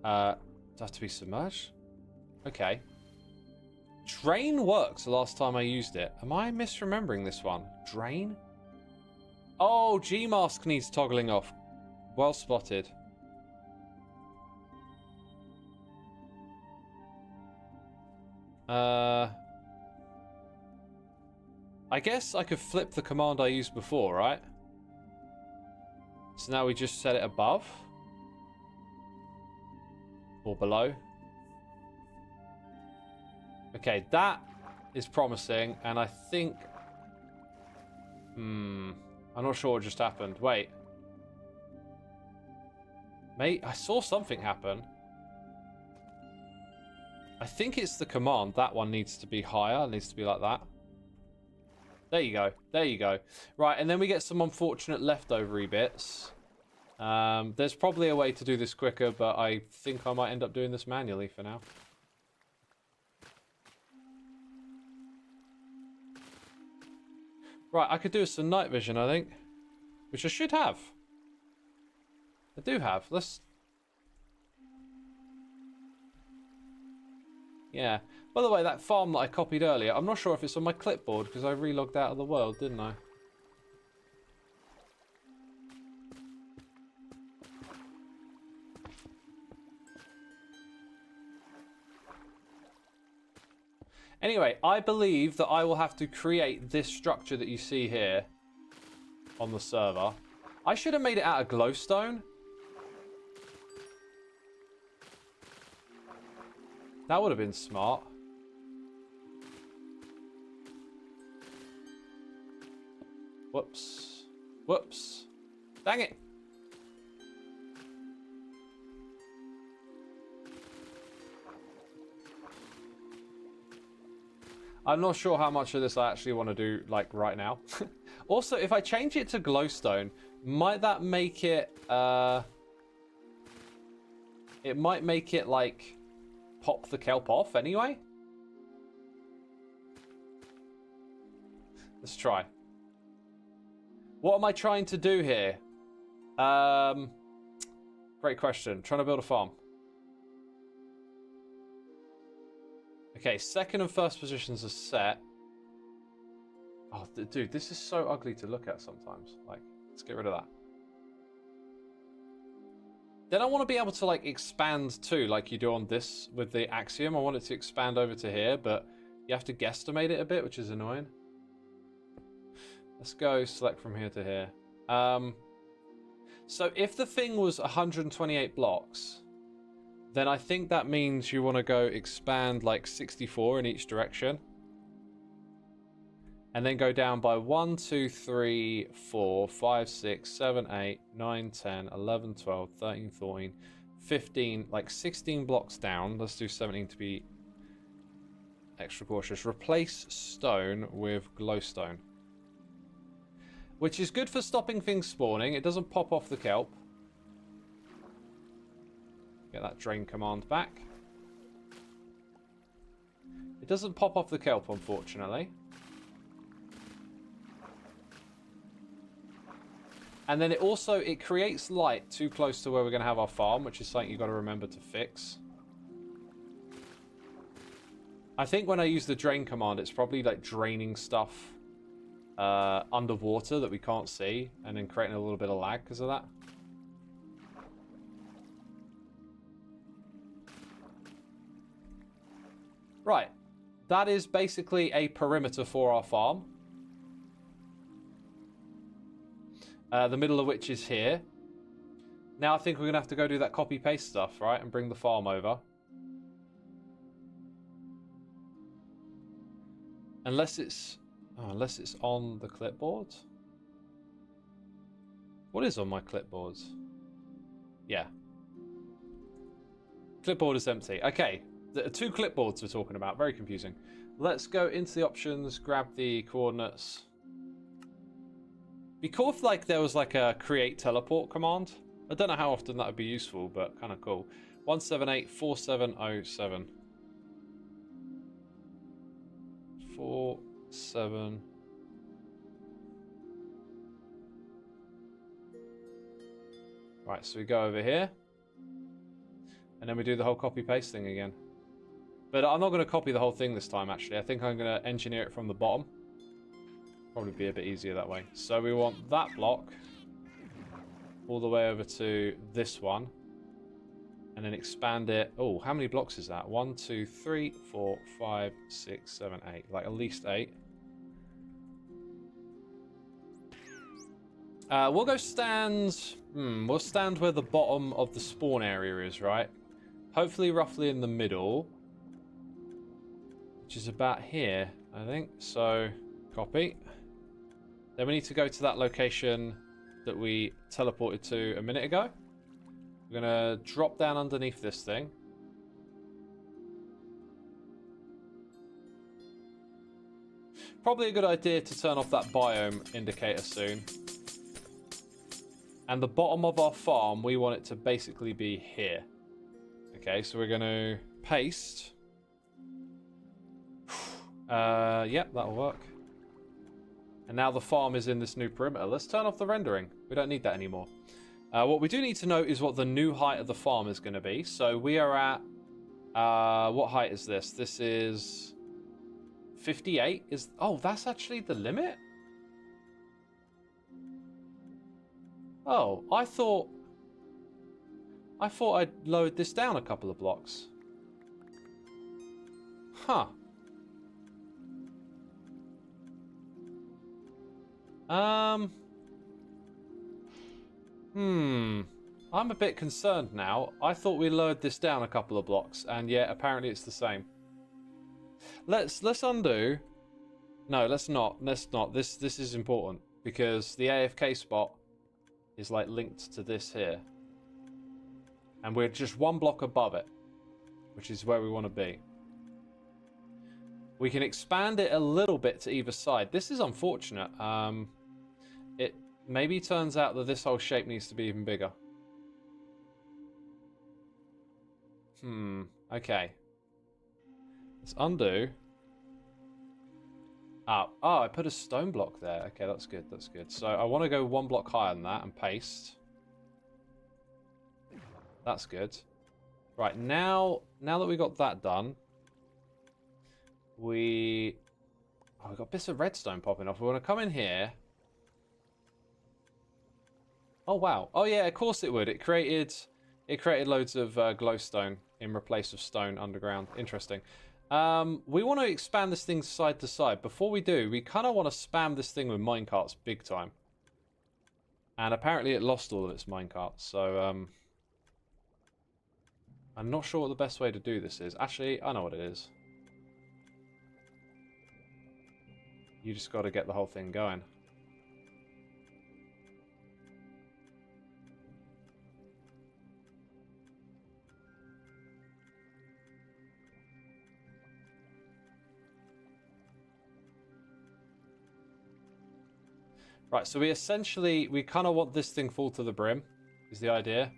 Does it have to be submerged? Okay. Drain works the last time I used it. Am I misremembering this one? Drain? Oh, G-mask needs toggling off. Well spotted. I guess I could flip the command I used before, right? So now we just set it above. Or below. Okay, that is promising, and I think... I'm not sure what just happened. Wait. Mate, I saw something happen. I think it's the command. That one needs to be higher. It needs to be like that. There you go. There you go. Right, and then we get some unfortunate leftovery bits. There's probably a way to do this quicker, but I think I might end up doing this manually for now. Right, I could do some night vision, I think. Which I should have. I do have. Let's... Yeah. By the way, that farm that I copied earlier, I'm not sure if it's on my clipboard because I relogged out of the world, didn't I? Anyway, I believe that I will have to create this structure that you see here on the server. I should have made it out of glowstone. That would have been smart. Whoops. Whoops. Dang it. I'm not sure how much of this I actually want to do, like, right now. Also, if I change it to glowstone, might that make it, it might make it, like, pop the kelp off anyway? Let's try. What am I trying to do here? Great question. Trying to build a farm. Okay, second and first positions are set. Oh, dude, this is so ugly to look at sometimes. Like, let's get rid of that. Then I want to be able to, like, expand too, like you do on this with the axiom. I want it to expand over to here, but you have to guesstimate it a bit, which is annoying. Let's go select from here to here. So if the thing was 128 blocks... then I think that means you want to go expand like 64 in each direction. And then go down by 1, 2, 3, 4, 5, 6, 7, 8, 9, 10, 11, 12, 13, 14, 15, like 16 blocks down. Let's do 17 to be extra cautious. Replace stone with glowstone. which is good for stopping things spawning. It doesn't pop off the kelp. Get that drain command back. It doesn't pop off the kelp, unfortunately. And then it creates light too close to where we're going to have our farm, which is something you've got to remember to fix. I think when I use the drain command, it's probably like draining stuff underwater that we can't see, and then creating a little bit of lag because of that. Right. That is basically a perimeter for our farm. The middle of which is here. Now I think we're going to have to go do that copy-paste stuff, right? And bring the farm over. Unless it's on the clipboard. What is on my clipboard? Yeah. Clipboard is empty. Okay. The two clipboards we're talking about. Very confusing. Let's go into the options, grab the coordinates. Be cool if like there was like a create teleport command. I don't know how often that would be useful, but kind of cool. 1784707. 47. Right, so we go over here. And then we do the whole copy paste thing again. But I'm not going to copy the whole thing this time, actually. I think I'm going to engineer it from the bottom. Probably be a bit easier that way. So we want that block all the way over to this one. And then expand it. Oh, how many blocks is that? 1, 2, 3, 4, 5, 6, 7, 8. Like at least 8. We'll go stand... we'll stand where the bottom of the spawn area is, right? Hopefully roughly in the middle. Which is about here, I think. So, copy. Then we need to go to that location that we teleported to a minute ago. We're going to drop down underneath this thing. Probably a good idea to turn off that biome indicator soon. And the bottom of our farm, we want it to basically be here. Okay, so we're going to paste. Yep, that'll work. And now the farm is in this new perimeter. Let's turn off the rendering. We don't need that anymore. What we do need to know is what the new height of the farm is going to be. So we are at... what height is this? This is... 58? Oh, that's actually the limit? Oh, I thought I'd lowered this down a couple of blocks. Huh. I'm a bit concerned now. I thought we lowered this down a couple of blocks, and yeah, apparently it's the same. Let's undo. No, let's not. Let's not. This is important because the AFK spot is like linked to this here. And we're just one block above it, which is where we want to be. We can expand it a little bit to either side. This is unfortunate. It maybe turns out that this whole shape needs to be even bigger. Okay. Let's undo. Oh, I put a stone block there. Okay, that's good, that's good. So I want to go one block higher than that and paste. That's good. Right, now that we got that done, we've got bits of redstone popping off. We want to come in here. Oh, wow. Oh, yeah, of course it would. It created loads of glowstone in replace of stone underground. Interesting. We want to expand this thing side to side. Before we do, we kind of want to spam this thing with minecarts big time. And apparently it lost all of its minecarts, so I'm not sure what the best way to do this is. Actually, I know what it is. You just got to get the whole thing going. Right, so we kind of want this thing full to the brim, is the idea.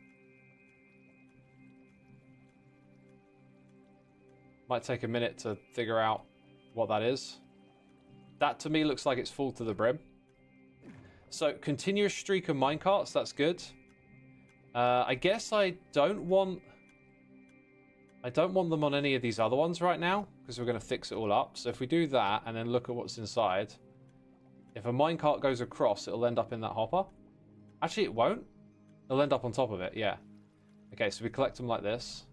Might take a minute to figure out what that is. That to me looks like it's full to the brim. So continuous streak of minecarts, that's good. I guess I don't want them on any of these other ones right now, because we're going to fix it all up. So if we do that and then look at what's inside, if a minecart goes across, it'll end up in that hopper. Actually, it won't. It'll end up on top of it, yeah. Okay, so we collect them like this.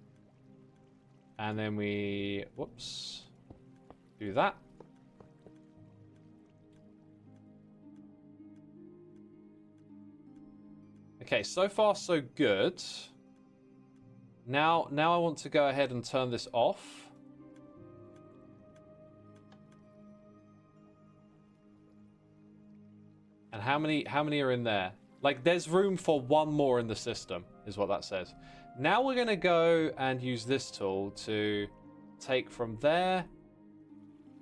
And then we, whoops, do that. Okay, so far so good. Now I want to go ahead and turn this off. And how many are in there? Like, there's room for one more in the system, is what that says. Now we're going to go and use this tool to take from there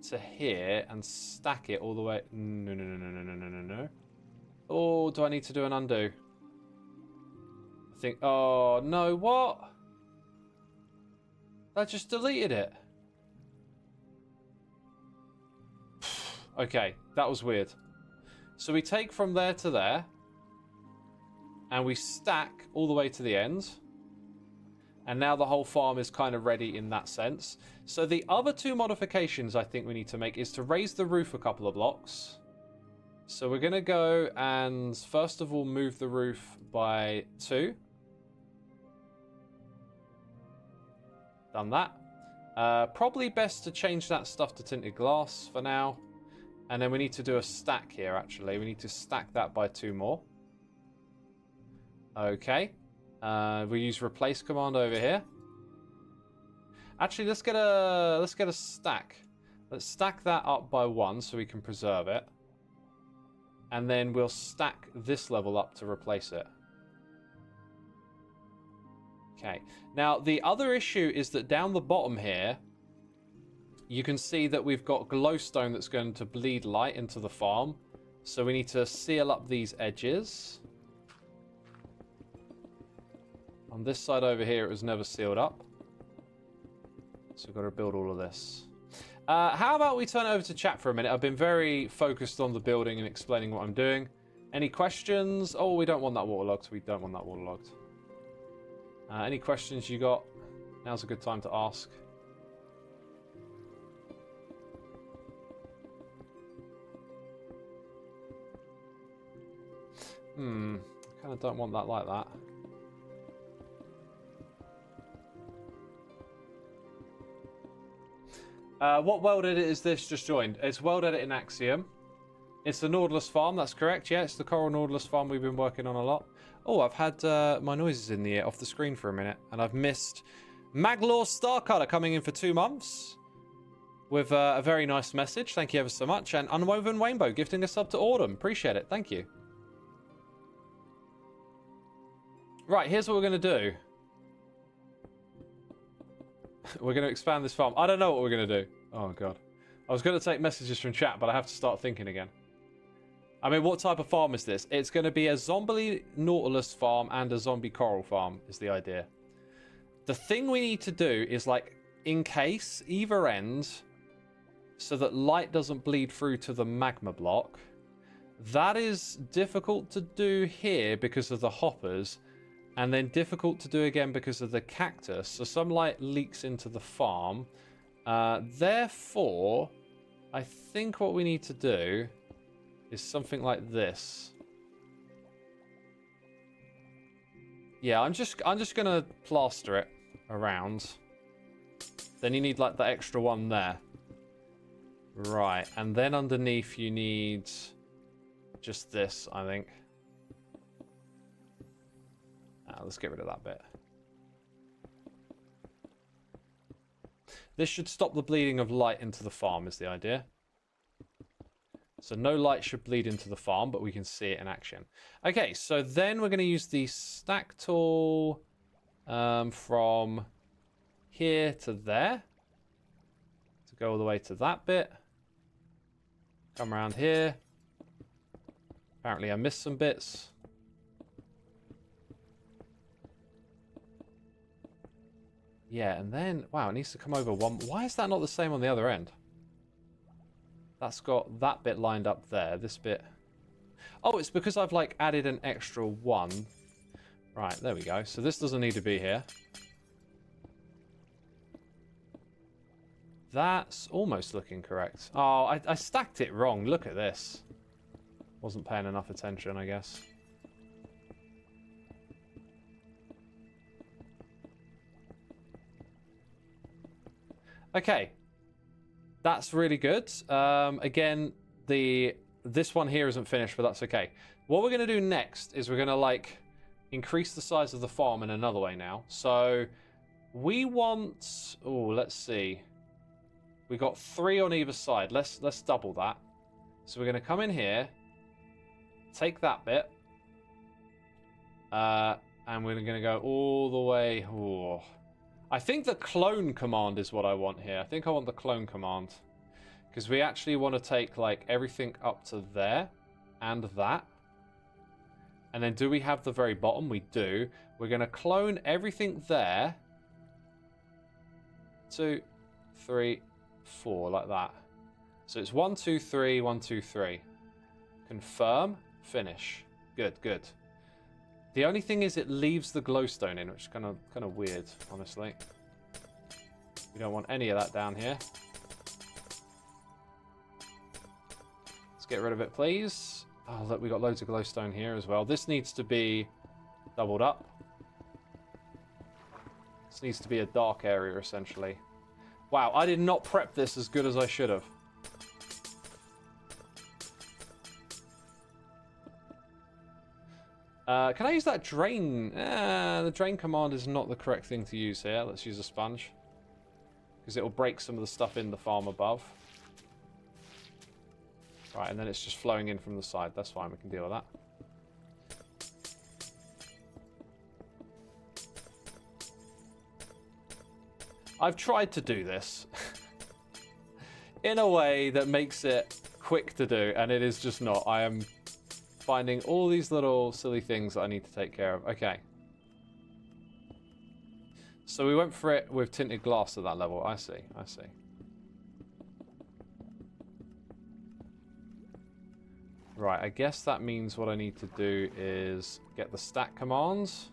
to here and stack it all the way. No. Oh, do I need to do an undo? I think, oh, no, what? That just deleted it. Okay, that was weird. So we take from there to there. And we stack all the way to the end. And now the whole farm is kind of ready in that sense. So the other two modifications I think we need to make is to raise the roof a couple of blocks. So we're going to go and first of all move the roof by 2. Done that. Probably best to change that stuff to tinted glass for now. And then we need to do a stack here, actually. We need to stack that by 2 more. Okay. We use replace command over here. Actually, let's get a stack. Let's stack that up by 1 so we can preserve it. And then we'll stack this level up to replace it. Okay. Now, the other issue is that down the bottom here, you can see that we've got glowstone that's going to bleed light into the farm. So we need to seal up these edges. On this side over here, it was never sealed up. So we've got to build all of this. How about we turn it over to chat for a minute? I've been very focused on the building and explaining what I'm doing. Any questions? Oh, we don't want that waterlogged. We don't want that waterlogged. Any questions you got? Now's a good time to ask. I kind of don't want that like that. What world edit is this just joined? It's world edit in Axiom. It's the Nautilus farm, that's correct. Yeah, it's the Coral Nautilus farm we've been working on a lot. Oh, I've had my noises in the air off the screen for a minute. And I've missed Maglaw Starcutter coming in for 2 months. With a very nice message. Thank you ever so much. And Unwoven Rainbow gifting a sub to Autumn. Appreciate it. Thank you. Right, here's what we're going to do. We're going to expand this farm. I don't know what we're going to do. Oh, God. I was going to take messages from chat, but I have to start thinking again. I mean, what type of farm is this? It's going to be a zombie Nautilus farm and a zombie coral farm is the idea. The thing we need to do is, like, encase either end so that light doesn't bleed through to the magma block. That is difficult to do here because of the hoppers. And then difficult to do again because of the cactus. So some light leaks into the farm. Therefore, I think what we need to do is something like this. Yeah, I'm just gonna plaster it around. Then you need like the extra one there. Right, and then underneath you need just this, I think. Let's get rid of that bit. This should stop the bleeding of light into the farm is the idea. So no light should bleed into the farm, but we can see it in action. Okay, so then we're going to use the stack tool from here to there. To go all the way to that bit. Come around here. Apparently I missed some bits. Yeah, and then... Wow, it needs to come over one... Why is that not the same on the other end? That's got that bit lined up there. This bit... Oh, it's because I've, like, added an extra one. Right, there we go. So this doesn't need to be here. That's almost looking correct. Oh, I stacked it wrong. Look at this. Wasn't paying enough attention, I guess. Okay. That's really good. Again, this one here isn't finished, but that's okay. What we're going to do next is we're going to, like, increase the size of the farm in another way now. So, we want... Oh, let's see. We got 3 on either side. Let's double that. So we're going to come in here, take that bit, and we're going to go all the way. Oh. I think the clone command is what I want here. I think I want the clone command, because we actually want to take like everything up to there and that. And then do we have the very bottom? We do. We're going to clone everything there. 2, 3, 4, like that. So it's 1, 2, 3, 1, 2, 3. Confirm, finish. Good, good. The only thing is it leaves the glowstone in, which is kind of weird, honestly. We don't want any of that down here. Let's get rid of it, please. Oh, look, we got loads of glowstone here as well. This needs to be doubled up. This needs to be a dark area, essentially. Wow, I did not prep this as good as I should have. Can I use that drain? The drain command is not the correct thing to use here. Let's use a sponge. Because it will break some of the stuff in the farm above. Right, and then it's just flowing in from the side. That's fine, we can deal with that. I've tried to do this in a way that makes it quick to do, and it is just not. I am finding all these little silly things that I need to take care of. Okay. So we went for it with tinted glass at that level. I see, I see. Right, I guess that means what I need to do is get the stack commands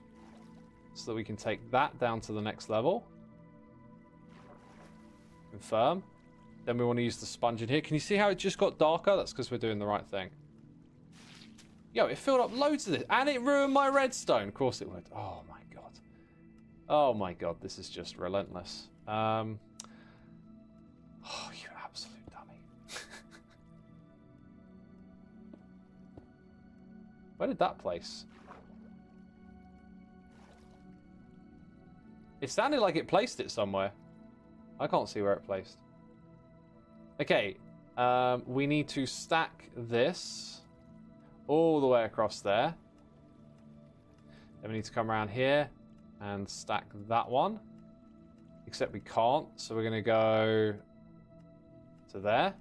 so that we can take that down to the next level. Confirm. Then we want to use the sponge in here. Can you see how it just got darker? That's because we're doing the right thing. Yo, it filled up loads of this. And it ruined my redstone. Of course it would. Oh, my God. Oh, my God. This is just relentless. Oh, you absolute dummy. Where did that place? It sounded like it placed it somewhere. I can't see where it placed. Okay. We need to stack this all the way across there. Then we need to come around here and stack that one. Except we can't, so we're going to go to there.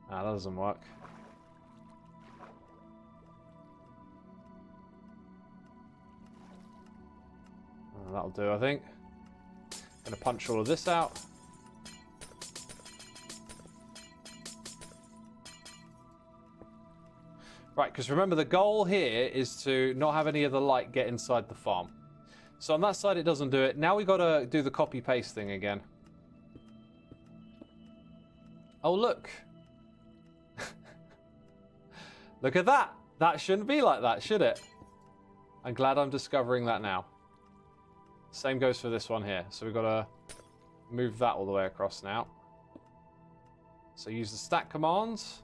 Ah, that doesn't work. Oh, that'll do, I think. Going to punch all of this out. Right, because remember the goal here is to not have any of the light get inside the farm. So on that side it doesn't do it. Now we got to do the copy paste thing again. Oh look. Look at that. That shouldn't be like that, should it? I'm glad I'm discovering that now. Same goes for this one here. So we've got to move that all the way across now. So use the stack commands.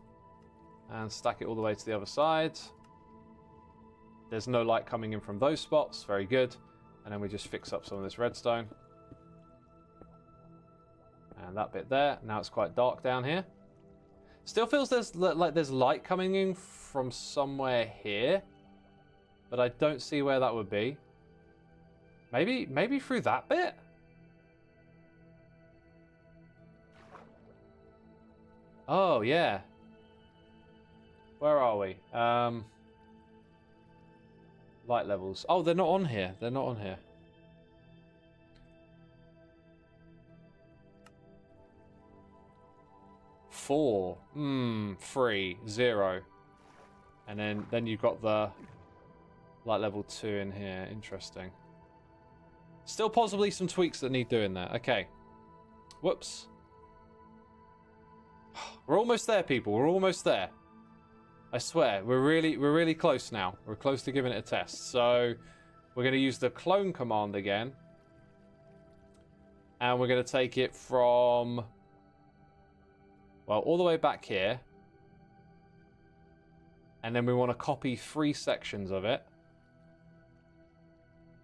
And stack it all the way to the other side. There's no light coming in from those spots. Very good. And then we just fix up some of this redstone. And that bit there. Now it's quite dark down here. Still feels like there's light coming in from somewhere here. But I don't see where that would be. Maybe through that bit? Oh, yeah. Where are we? Light levels. Oh, they're not on here. They're not on here. Four. 3, 0. And then you've got the light level 2 in here. Interesting. Still possibly some tweaks that need doing there. Okay. Whoops. We're almost there, people. We're almost there. I swear, we're really close now. We're close to giving it a test. So we're going to use the clone command again. And we're going to take it from, well, all the way back here. And then we want to copy 3 sections of it.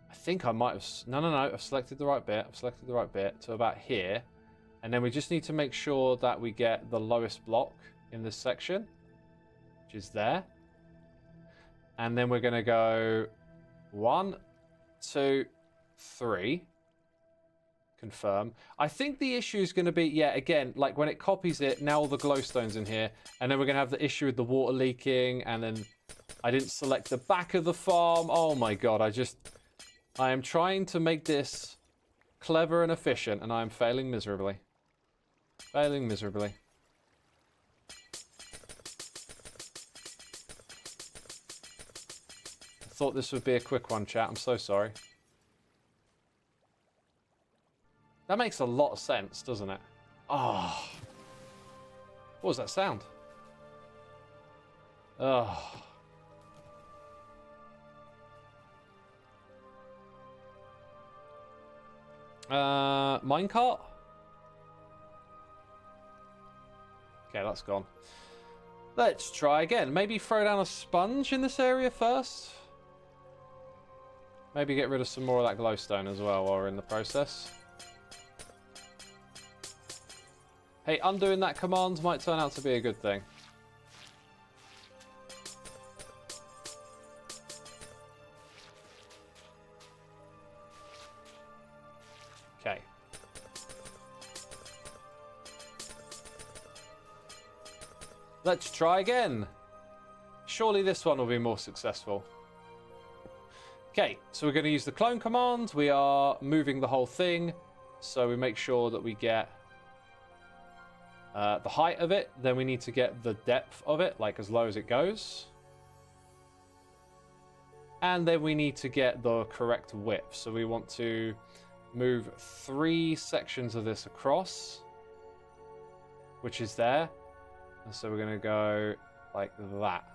I think I might have... No. I've selected the right bit. I've selected the right bit to about here. And then we just need to make sure that we get the lowest block in this section, which is there. And then we're going to go 1, 2, 3. Confirm. I think the issue is going to be, yeah, again, like when it copies it, now all the glowstone's in here. And then we're going to have the issue with the water leaking. And then I didn't select the back of the farm. Oh my god, I am trying to make this clever and efficient, and I am failing miserably. Failing miserably. I thought this would be a quick one, chat. I'm so sorry. That makes a lot of sense, doesn't it? Oh. What was that sound? Oh. Minecart? Okay, that's gone. Let's try again. Maybe throw down a sponge in this area first. Maybe get rid of some more of that glowstone as well while we're in the process. Hey, undoing that command might turn out to be a good thing. Okay. Let's try again. Surely this one will be more successful. Okay, so we're going to use the clone command. We are moving the whole thing. So we make sure that we get the height of it. Then we need to get the depth of it, like as low as it goes. And then we need to get the correct width. So we want to move 3 sections of this across, which is there. And so we're going to go like that.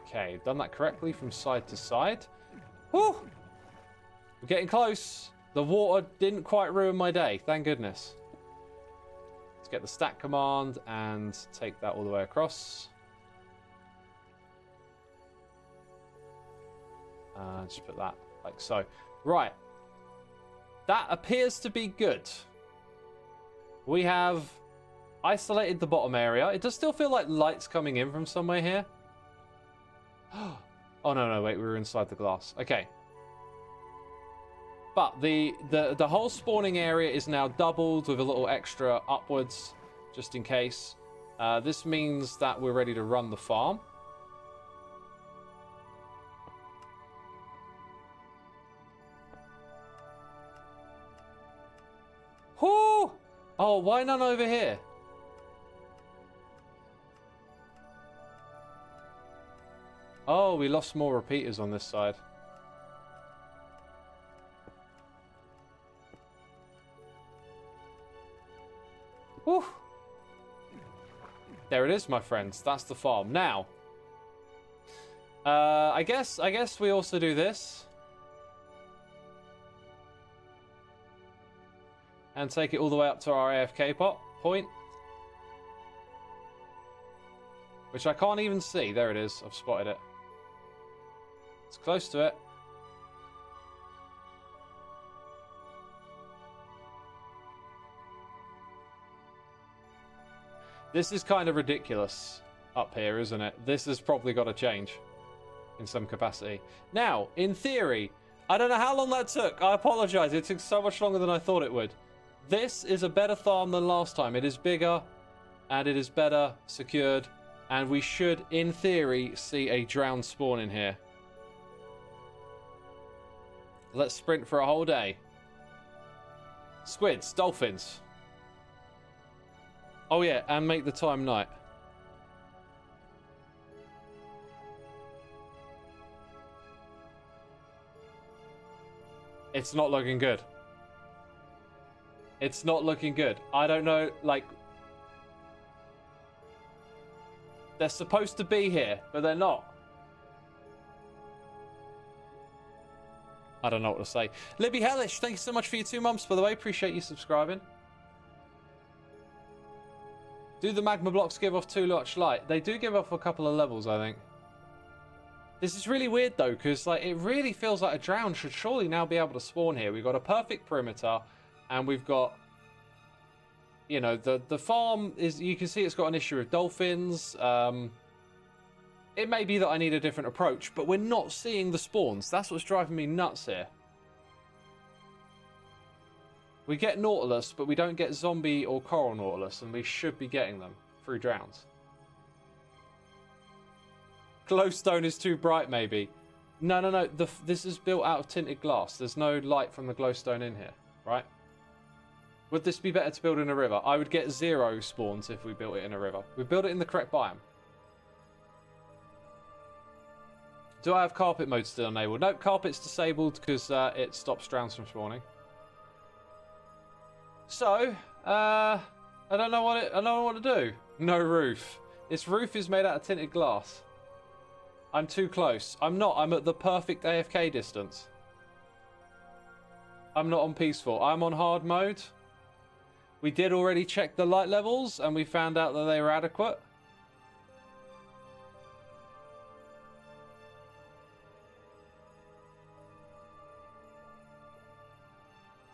Okay, done that correctly from side to side. Whew! We're getting close. The water didn't quite ruin my day, thank goodness. Let's get the stack command and take that all the way across. Just put that like so. Right. That appears to be good. We have isolated the bottom area. It does still feel like light's coming in from somewhere here. Oh, no, wait, we were inside the glass. Okay. But the whole spawning area is now doubled with a little extra upwards, just in case. This means that we're ready to run the farm. Whoo! Oh, why none over here? Oh, we lost more repeaters on this side. Whew. There it is, my friends. That's the farm. Now, I guess we also do this. And take it all the way up to our AFK point. Which I can't even see. There it is. I've spotted it. It's close to it. This is kind of ridiculous up here, isn't it? This has probably got to change in some capacity. Now, in theory, I don't know how long that took. I apologize. It took so much longer than I thought it would. This is a better farm than last time. It is bigger, and it is better secured, and we should, in theory, see a drowned spawn in here. Let's sprint for a whole day. Squids, dolphins. Oh yeah, and make the time night. It's not looking good. It's not looking good. I don't know, like... They're supposed to be here, but they're not. I don't know what to say. Libby Hellish, thank you so much for your 2 months, by the way. Appreciate you subscribing. Do the magma blocks give off too much light? They do give off a couple of levels, I think. This is really weird, though, because like it really feels like a drown should surely now be able to spawn here. We've got a perfect perimeter, and we've got... You know, the farm is... You can see it's got an issue with dolphins. It may be that I need a different approach, but we're not seeing the spawns. That's what's driving me nuts here. We get nautilus, but we don't get zombie or coral nautilus, and we should be getting them through drowns. Glowstone is too bright, maybe. No. This is built out of tinted glass. There's no light from the glowstone in here, right? Would this be better to build in a river? I would get 0 spawns if we built it in a river. We built it in the correct biome. Do I have carpet mode still enabled? Nope, carpet's disabled because it stops drowns from spawning. So, I don't know what to do. No roof. This roof is made out of tinted glass. I'm too close. I'm not. I'm at the perfect AFK distance. I'm not on peaceful. I'm on hard mode. We did already check the light levels and we found out that they were adequate.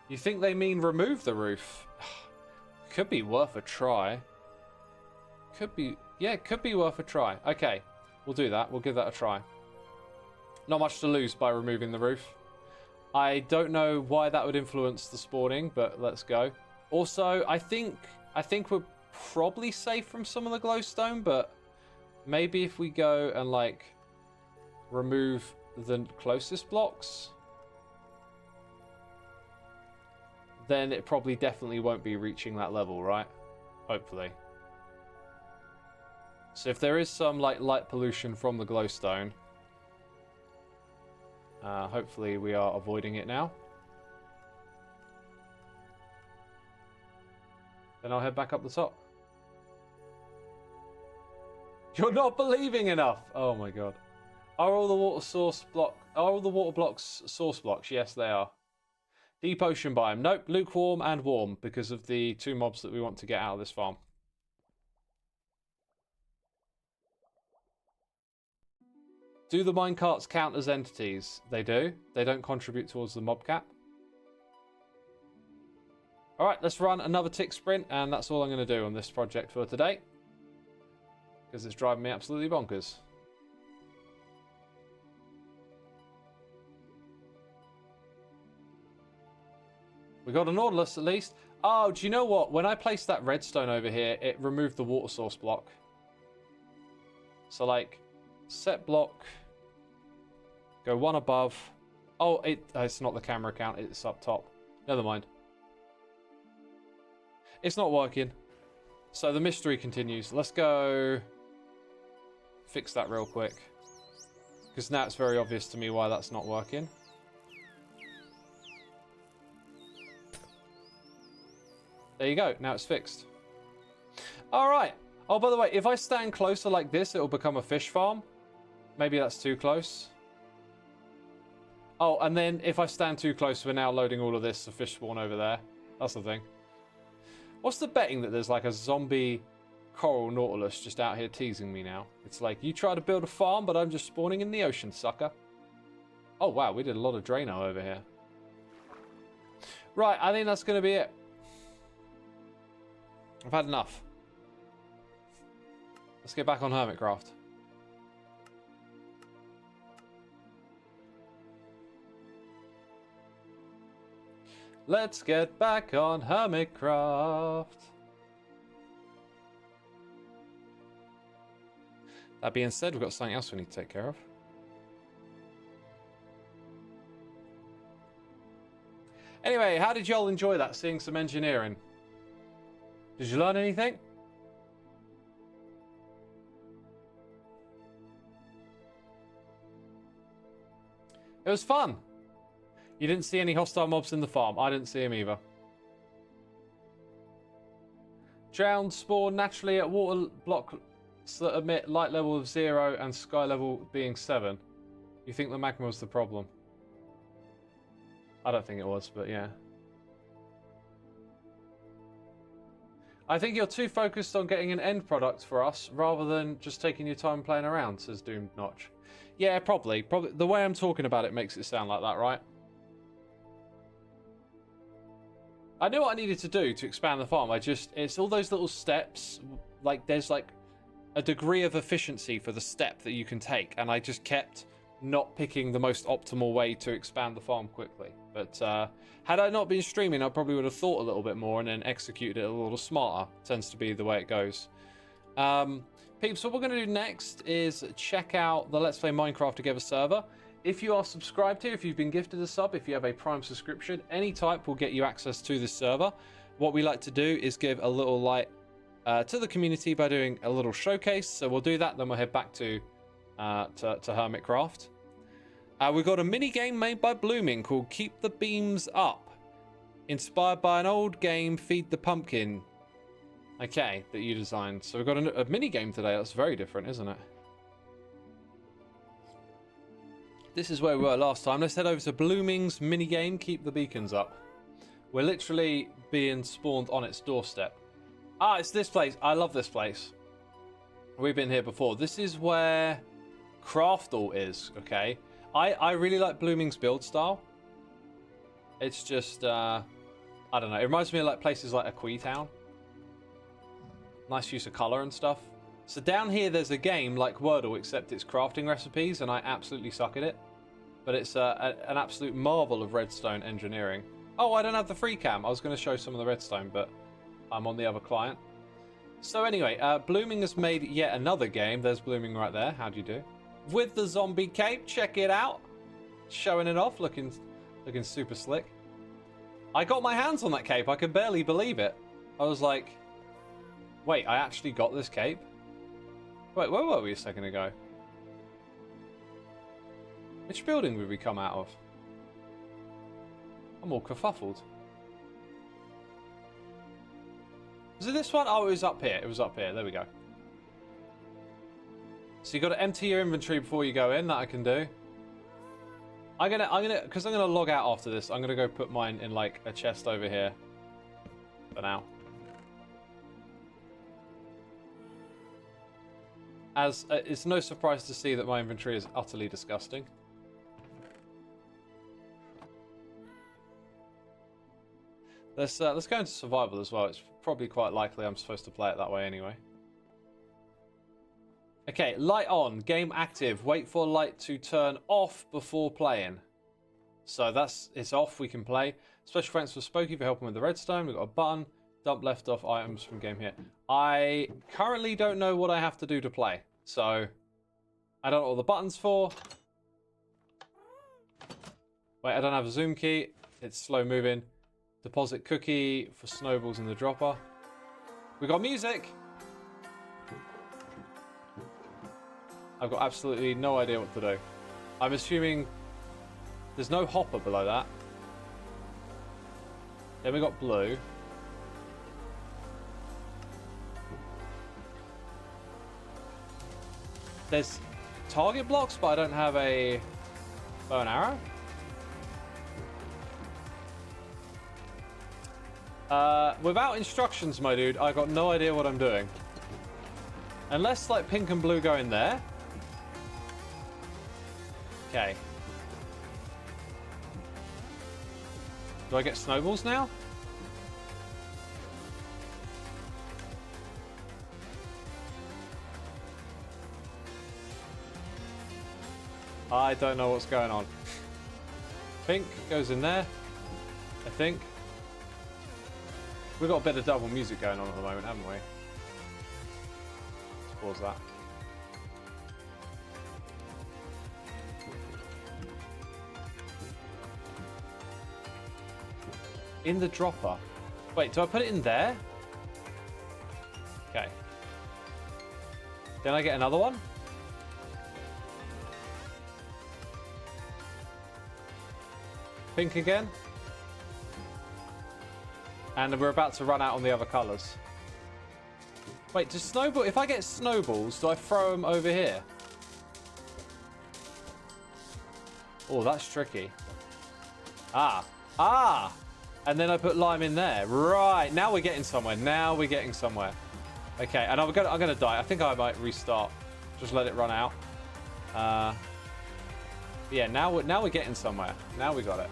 You think they mean remove the roof? Could be worth a try. Could be... Yeah, could be worth a try. Okay, we'll do that. We'll give that a try. Not much to lose by removing the roof. I don't know why that would influence the spawning, but let's go. Also, I think we're probably safe from some of the glowstone, but maybe if we go and, like, remove the closest blocks... then it probably definitely won't be reaching that level, right? Hopefully. So if there is some like light pollution from the glowstone, hopefully we are avoiding it now. Then I'll head back up the top. You're not believing enough! Oh my god. Are all the water blocks source blocks? Yes, they are. Deep ocean biome. Nope, lukewarm and warm because of the 2 mobs that we want to get out of this farm. Do the minecarts count as entities? They do. They don't contribute towards the mob cap. Alright, let's run another tick sprint, and that's all I'm going to do on this project for today. Because it's driving me absolutely bonkers. We got a nautilus at least. Oh, do you know what? When I placed that redstone over here, it removed the water source block. So, like, set block. Go 1 above. Oh, it's not the camera count. It's up top. Never mind. It's not working. So the mystery continues. Let's go fix that real quick. Because now it's very obvious to me why that's not working. There you go. Now it's fixed. All right. Oh, by the way, if I stand closer like this, it'll become a fish farm. Maybe that's too close. Oh, and then if I stand too close, we're now loading all of this to fish spawn over there. That's the thing. What's the betting that there's like a zombie coral nautilus just out here teasing me now? It's like, you try to build a farm, but I'm just spawning in the ocean, sucker. Oh, wow. We did a lot of Drano over here. Right. I think that's going to be it. I've had enough. Let's get back on Hermitcraft. Let's get back on Hermitcraft. That being said, we've got something else we need to take care of. Anyway, how did y'all enjoy that, seeing some engineering? Did you learn anything? It was fun. You didn't see any hostile mobs in the farm. I didn't see them either. Drowned spawn naturally at water blocks that emit light level of 0 and sky level being 7. You think the magma was the problem? I don't think it was, but yeah. I think you're too focused on getting an end product for us rather than just taking your time playing around, says Doomed Notch. Yeah, probably. The way I'm talking about it makes it sound like that, right? I knew what I needed to do to expand the farm. It's all those little steps. Like, there's like a degree of efficiency for the step that you can take. And I just kept not picking the most optimal way to expand the farm quickly. But had I not been streaming, I probably would have thought a little bit more and then executed it a little smarter. Tends to be the way it goes. Peeps, what we're going to do next is check out the Let's Play Minecraft Together server. If you are subscribed here, if you've been gifted a sub, if you have a Prime subscription, any type will get you access to this server. What we like to do is give a little light to the community by doing a little showcase. So we'll do that, then we'll head back to Hermitcraft. We've got a mini game made by Blooming called Keep the Beams Up, inspired by an old game, Feed the Pumpkin. Okay, that you designed. So we've got a mini game today. That's very different, isn't it? This is where we were last time. Let's head over to Blooming's mini game, Keep the Beacons Up. We're literally being spawned on its doorstep. Ah, it's this place. I love this place. We've been here before. This is where Craftal is, okay? I really like Blooming's build style. It's just, I don't know. It reminds me of like places like Aqui Town. Nice use of color and stuff. So down here there's a game like Wordle, except it's crafting recipes, and I absolutely suck at it. But it's an absolute marvel of redstone engineering. Oh, I don't have the free cam. I was going to show some of the redstone, but I'm on the other client. So anyway, Blooming has made yet another game. There's Blooming right there. How do you do? With the zombie cape. Check it out. Showing it off. Looking super slick. I got my hands on that cape. I could barely believe it. I was like, wait, I actually got this cape? Wait, where were we a second ago? Which building did we come out of? I'm all kerfuffled. Was it this one? Oh, it was up here. It was up here. There we go. So you got to empty your inventory before you go in. That I can do. Because I'm gonna log out after this. I'm gonna go put mine in like a chest over here. For now. As it's no surprise to see that my inventory is utterly disgusting. Let's go into survival as well. It's probably quite likely I'm supposed to play it that way anyway. Okay, light on, game active. Wait for light to turn off before playing. So it's off, we can play. Special thanks for Spokey for helping with the redstone. We've got a button. Dump left off items from game here. I currently don't know what I have to do to play. So, I don't know what the button's for. Wait, I don't have a zoom key. It's slow moving. Deposit cookie for snowballs in the dropper. We got music. I've got absolutely no idea what to do. I'm assuming there's no hopper below that. Then we got blue. There's target blocks, but I don't have a bow and arrow. Without instructions, my dude, I got no idea what I'm doing. Unless, like, pink and blue go in there. Okay. Do I get snowballs now? I don't know what's going on. Pink goes in there, I think. We've got a bit of double music going on at the moment, haven't we? Let's pause that. In the dropper. Wait, do I put it in there? Okay. Then I get another one? Pink again. And we're about to run out on the other colours. Wait, does snowball... If I get snowballs, do I throw them over here? Oh, that's tricky. Ah. Ah! And then I put lime in there. Right, now we're getting somewhere. Now we're getting somewhere. Okay, and I'm gonna die. I think I might restart. Just let it run out. Yeah, now we're getting somewhere. Now we got it.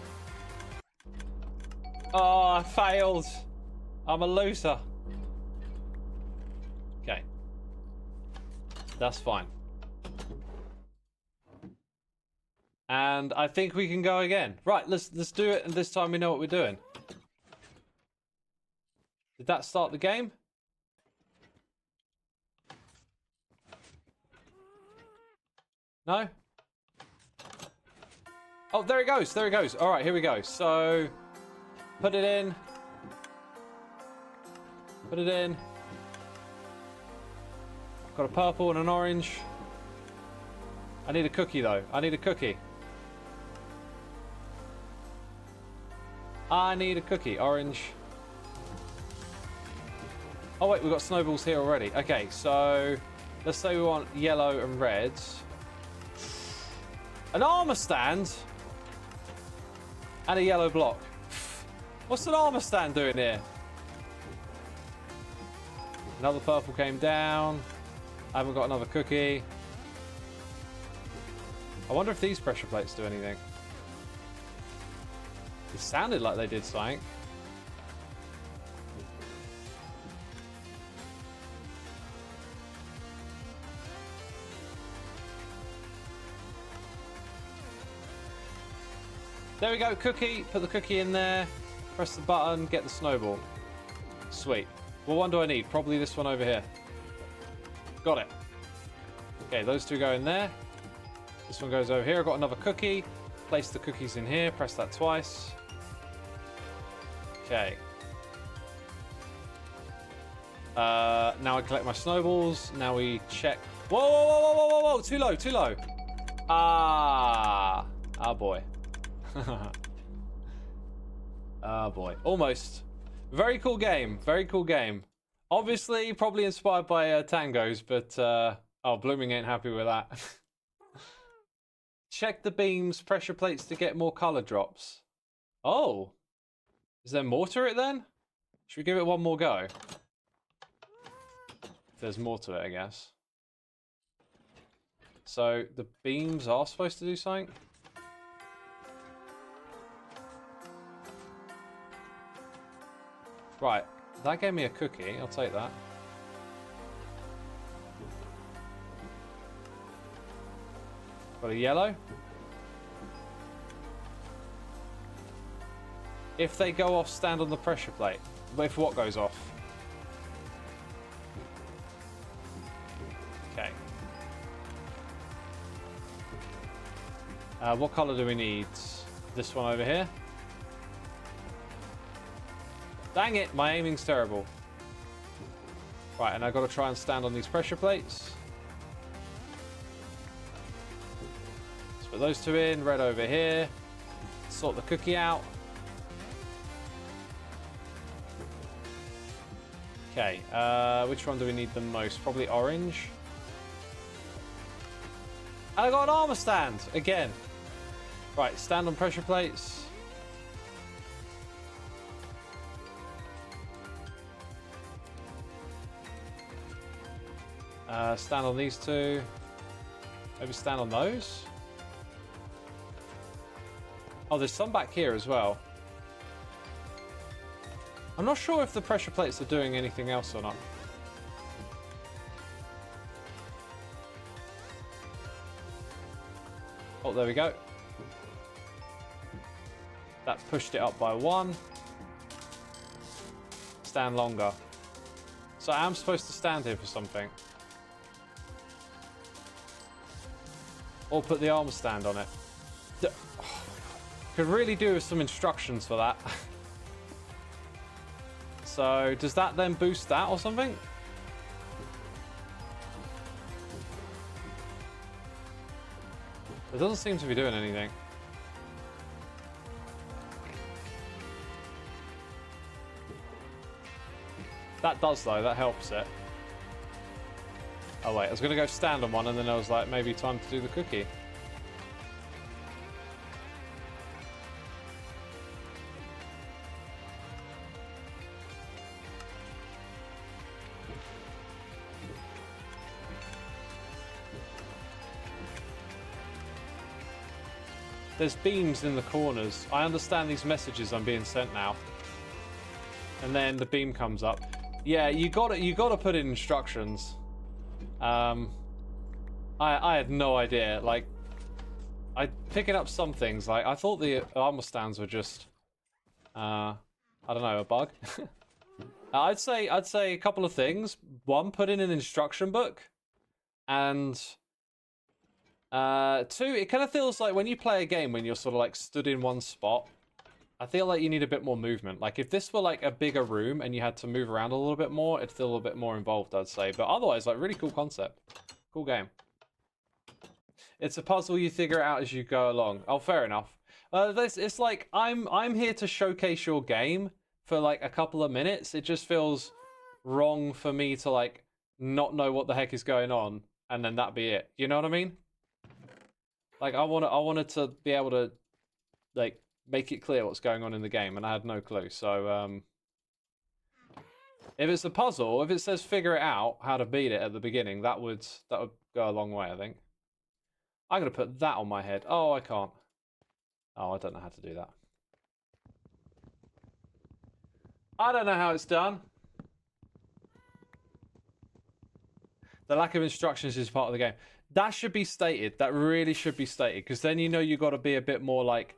Oh, I failed. I'm a loser. Okay. That's fine. And I think we can go again. Right, let's do it, and this time we know what we're doing. Did that start the game? No? Oh, there it goes. There it goes. All right, here we go. So, put it in. Put it in. Got a purple and an orange. I need a cookie, though. I need a cookie. I need a cookie. Orange. Oh, wait. We've got snowballs here already. Okay, so let's say we want yellow and red. An armor stand? And a yellow block. What's an armor stand doing here? Another purple came down. I haven't got another cookie. I wonder if these pressure plates do anything. It sounded like they did something. There we go, cookie. Put the cookie in there. Press the button, get the snowball. Sweet. What one do I need? Probably this one over here. Got it. Okay, those two go in there. This one goes over here. I've got another cookie. Place the cookies in here. Press that twice. Okay. Now I collect my snowballs. Now we check. Whoa, whoa, whoa, whoa, whoa, whoa, whoa. Too low, too low. Ah. Ah, boy. Oh boy, almost. Very cool game, very cool game. Obviously, probably inspired by tangos, but oh, Blooming ain't happy with that. Check the beams, pressure plates to get more color drops. Oh, is there more to it then? Should we give it one more go? If there's more to it, I guess. So the beams are supposed to do something. Right, that gave me a cookie. I'll take that. Got a yellow. If they go off, stand on the pressure plate. But if what goes off? Okay. What color do we need? This one over here. Dang it, my aiming's terrible. Right, and I've got to try and stand on these pressure plates. Let's put those two in, red over here. Sort the cookie out. Okay, which one do we need the most? Probably orange. And I got an armor stand, again. Right, stand on pressure plates. Stand on these two. Maybe stand on those. Oh, there's some back here as well. I'm not sure if the pressure plates are doing anything else or not. Oh, there we go. That pushed it up by one. stand longer. So I am supposed to stand here for something. Or put the arm stand on it. Could really do with some instructions for that. So, does that then boost that or something? It doesn't seem to be doing anything. That does though, that helps it. Oh wait, I was gonna go stand on one and then I was like, maybe time to do the cookie. There's beams in the corners. I understand these messages I'm being sent now. And then the beam comes up. Yeah, you gotta put in instructions. I had no idea. Like, picking up some things. Like, I thought the armor stands were just, I don't know, a bug. I'd say a couple of things. One, put in an instruction book, and two, it kind of feels like when you play a game when you're sort of like stood in one spot, I feel like you need a bit more movement. Like if this were like a bigger room and you had to move around a little bit more, it'd feel a little bit more involved, I'd say. But otherwise, like really cool concept. Cool game. It's a puzzle, you figure it out as you go along. Oh, fair enough. It's like I'm here to showcase your game for like a couple of minutes. It just feels wrong for me to like not know what the heck is going on and then that be it. You know what I mean? Like I wanted to be able to like make it clear what's going on in the game, and I had no clue. So if it's a puzzle, if it says figure it out how to beat it at the beginning, that would go a long way, I think. I'm gonna put that on my head. Oh, I can't. Oh, I don't know how to do that. I don't know how it's done. The lack of instructions is part of the game. That should be stated. That really should be stated, because then you know you got to be a bit more like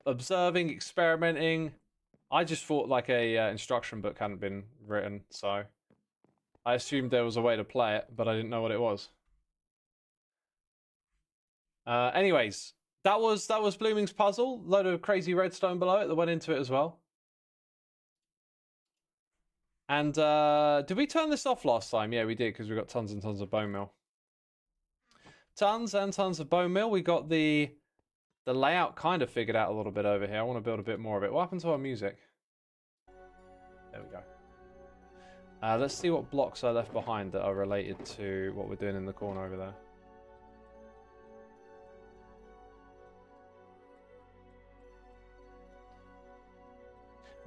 observing, experimenting. I just thought like a instruction book hadn't been written, so I assumed there was a way to play it, but I didn't know what it was. Anyways, that was Blooming's puzzle. Load of crazy redstone below it that went into it as well. And did we turn this off last time? Yeah, we did, because we got tons and tons of bone meal. Tons and tons of bone meal. We got the layout kind of figured out a little bit over here. I want to build a bit more of it. What happened to our music? There we go. Let's see what blocks I left behind that are related to what we're doing in the corner over there.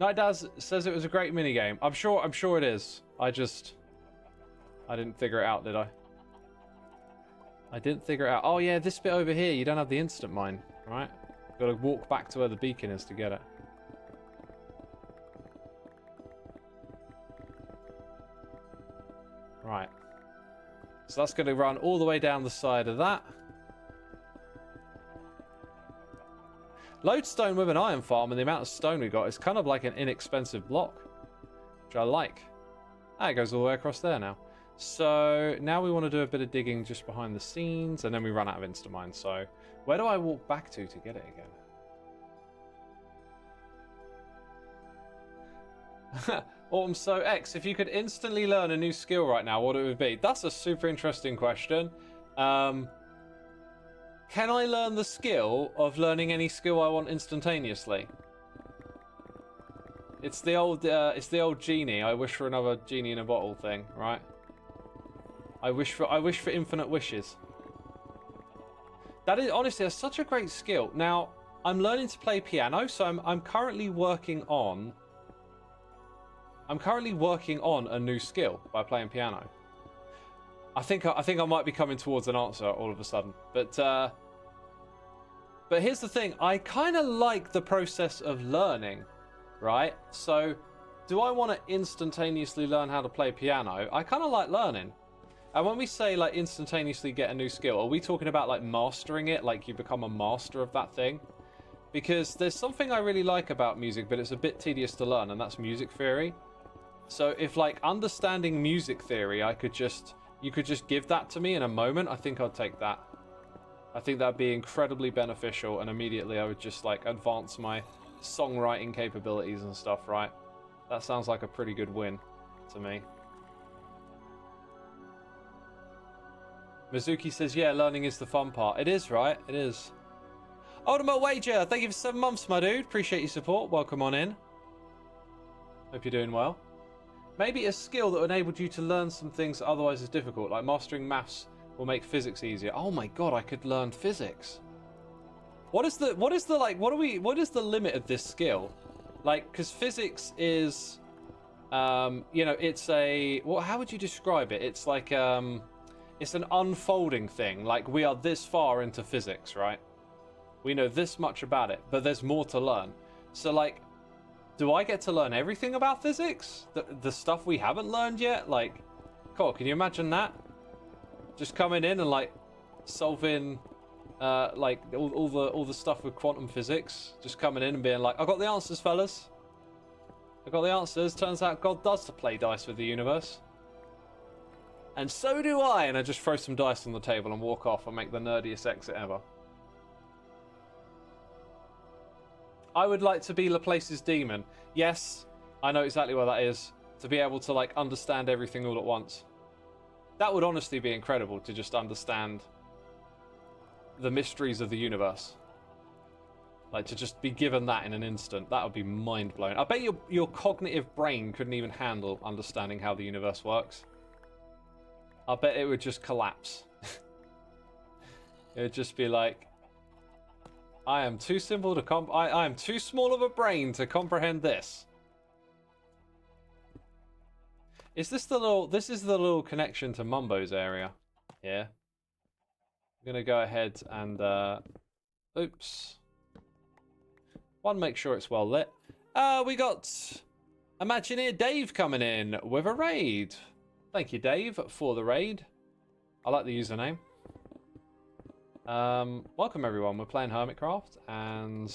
Night Daz says it was a great minigame. I'm sure it is. I didn't figure it out, did I? I didn't figure it out. Oh yeah, this bit over here, you don't have the instant mine, right? Got to walk back to where the beacon is to get it. Right. So that's going to run all the way down the side of that. Lodestone with an iron farm and the amount of stone we got is kind of like an inexpensive block, which I like. Ah, it goes all the way across there now. So now we want to do a bit of digging just behind the scenes, and then we run out of Instamine. So where do I walk back to get it again? Autumn, so X, if you could instantly learn a new skill right now, what it would be? That's a super interesting question. Can I learn the skill of learning any skill I want instantaneously? It's the old genie. I wish for another genie in a bottle thing, right? I wish for infinite wishes. That is honestly, that's such a great skill. Now I'm learning to play piano, so I'm currently working on. I'm currently working on a new skill by playing piano. I think I might be coming towards an answer all of a sudden, but here's the thing: I kind of like the process of learning, right? So, do I want to instantaneously learn how to play piano? I kind of like learning. And when we say like instantaneously get a new skill, are we talking about like mastering it, like you become a master of that thing? because there's something I really like about music, but it's a bit tedious to learn, and that's music theory. So if, like, understanding music theory, you could just give that to me in a moment, I think I'd take that. I think that'd be incredibly beneficial, and immediately I would just, like, advance my songwriting capabilities and stuff, right? That sounds like a pretty good win to me. Mizuki says, yeah, learning is the fun part. It is, right? It is. Ultimate Wager, thank you for 7 months, my dude. Appreciate your support. Welcome on in. Hope you're doing well. Maybe a skill that enabled you to learn some things that otherwise is difficult, like mastering maths will make physics easier. Oh my god, I could learn physics. What is the limit of this skill? Like, because physics is, you know, it's a, how would you describe it? It's like, it's an unfolding thing. Like, we are this far into physics, right? We know this much about it, but there's more to learn. So, like, do I get to learn everything about physics? The stuff we haven't learned yet? Like, cool, can you imagine that? Just coming in and, like, solving, like, all the stuff with quantum physics. Just coming in and being like, I got the answers, fellas. I got the answers. Turns out God does play dice with the universe. And so do I. And I just throw some dice on the table and walk off and make the nerdiest exit ever. I would like to be Laplace's demon. Yes, I know exactly what that is. To be able to, like, understand everything all at once. That would honestly be incredible, to just understand the mysteries of the universe. Like, to just be given that in an instant. That would be mind-blowing. I bet your cognitive brain couldn't even handle understanding how the universe works. I bet it would just collapse. It would just be like, I am too simple to I am too small of a brain to comprehend this. Is this the little, this is the little connection to Mumbo's area? Yeah. I'm gonna go ahead and, oops. One, make sure it's well lit. We got Imagineer Dave coming in with a raid. Thank you, Dave, for the raid. I like the username. Welcome everyone, we're playing Hermitcraft and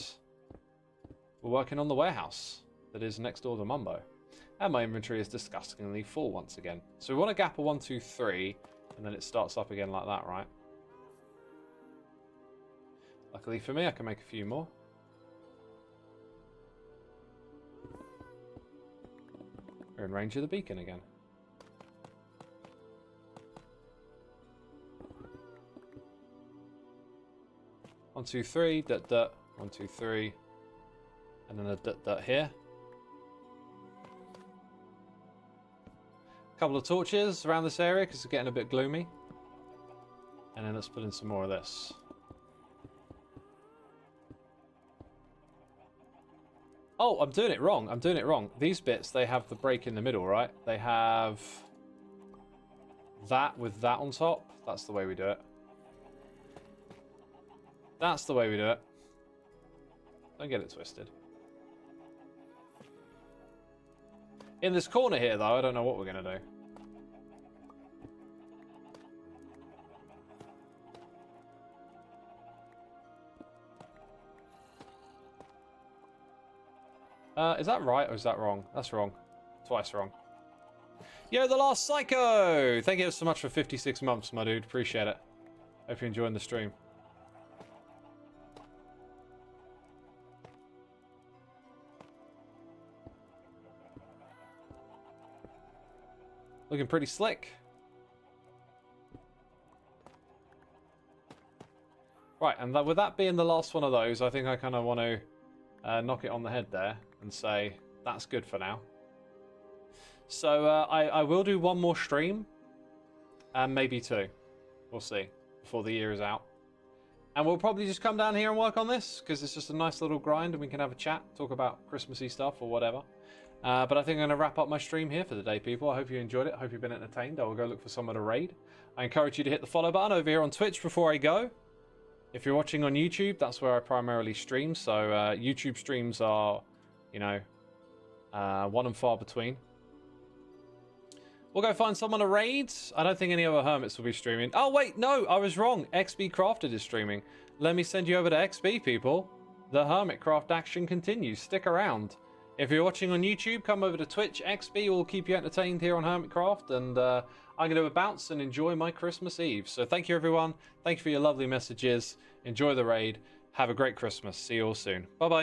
we're working on the warehouse that is next door to Mumbo. And my inventory is disgustingly full once again. So we want a gap of 1, 2, 3 and then it starts up again like that, right? Luckily for me, I can make a few more. We're in range of the beacon again. 1, 2, 3, dot dot, 1, 2, 3, and then a dot dot here. A couple of torches around this area because it's getting a bit gloomy. And then let's put in some more of this. Oh, I'm doing it wrong. I'm doing it wrong. These bits, they have the break in the middle, right? They have that with that on top. That's the way we do it. That's the way we do it. Don't get it twisted. In this corner here, though, I don't know what we're going to do. Is that right or is that wrong? That's wrong. Twice wrong. Yo, the last Psycho! Thank you so much for 56 months, my dude. Appreciate it. Hope you're enjoying the stream. Looking pretty slick. Right, and with that being the last one of those, I think I kind of want to knock it on the head there and say that's good for now. So I will do one more stream, and maybe 2. We'll see, before the year is out. And we'll probably just come down here and work on this, because it's just a nice little grind, and we can have a chat, talk about Christmassy stuff or whatever. But I think I'm going to wrap up my stream here for the day, people. I hope you enjoyed it. I hope you've been entertained. I will go look for someone to raid. I encourage you to hit the follow button over here on Twitch before I go. If you're watching on YouTube, that's where I primarily stream. So YouTube streams are, you know, one and far between. We'll go find someone to raid. I don't think any other hermits will be streaming. Oh, wait, no, I was wrong. XB Crafted is streaming. Let me send you over to XB, people. the Hermitcraft action continues. Stick around. If you're watching on YouTube, come over to Twitch. XB will keep you entertained here on Hermitcraft, and I'm going to bounce and enjoy my Christmas Eve. So thank you, everyone. Thank you for your lovely messages. Enjoy the raid. Have a great Christmas. See you all soon. Bye-bye.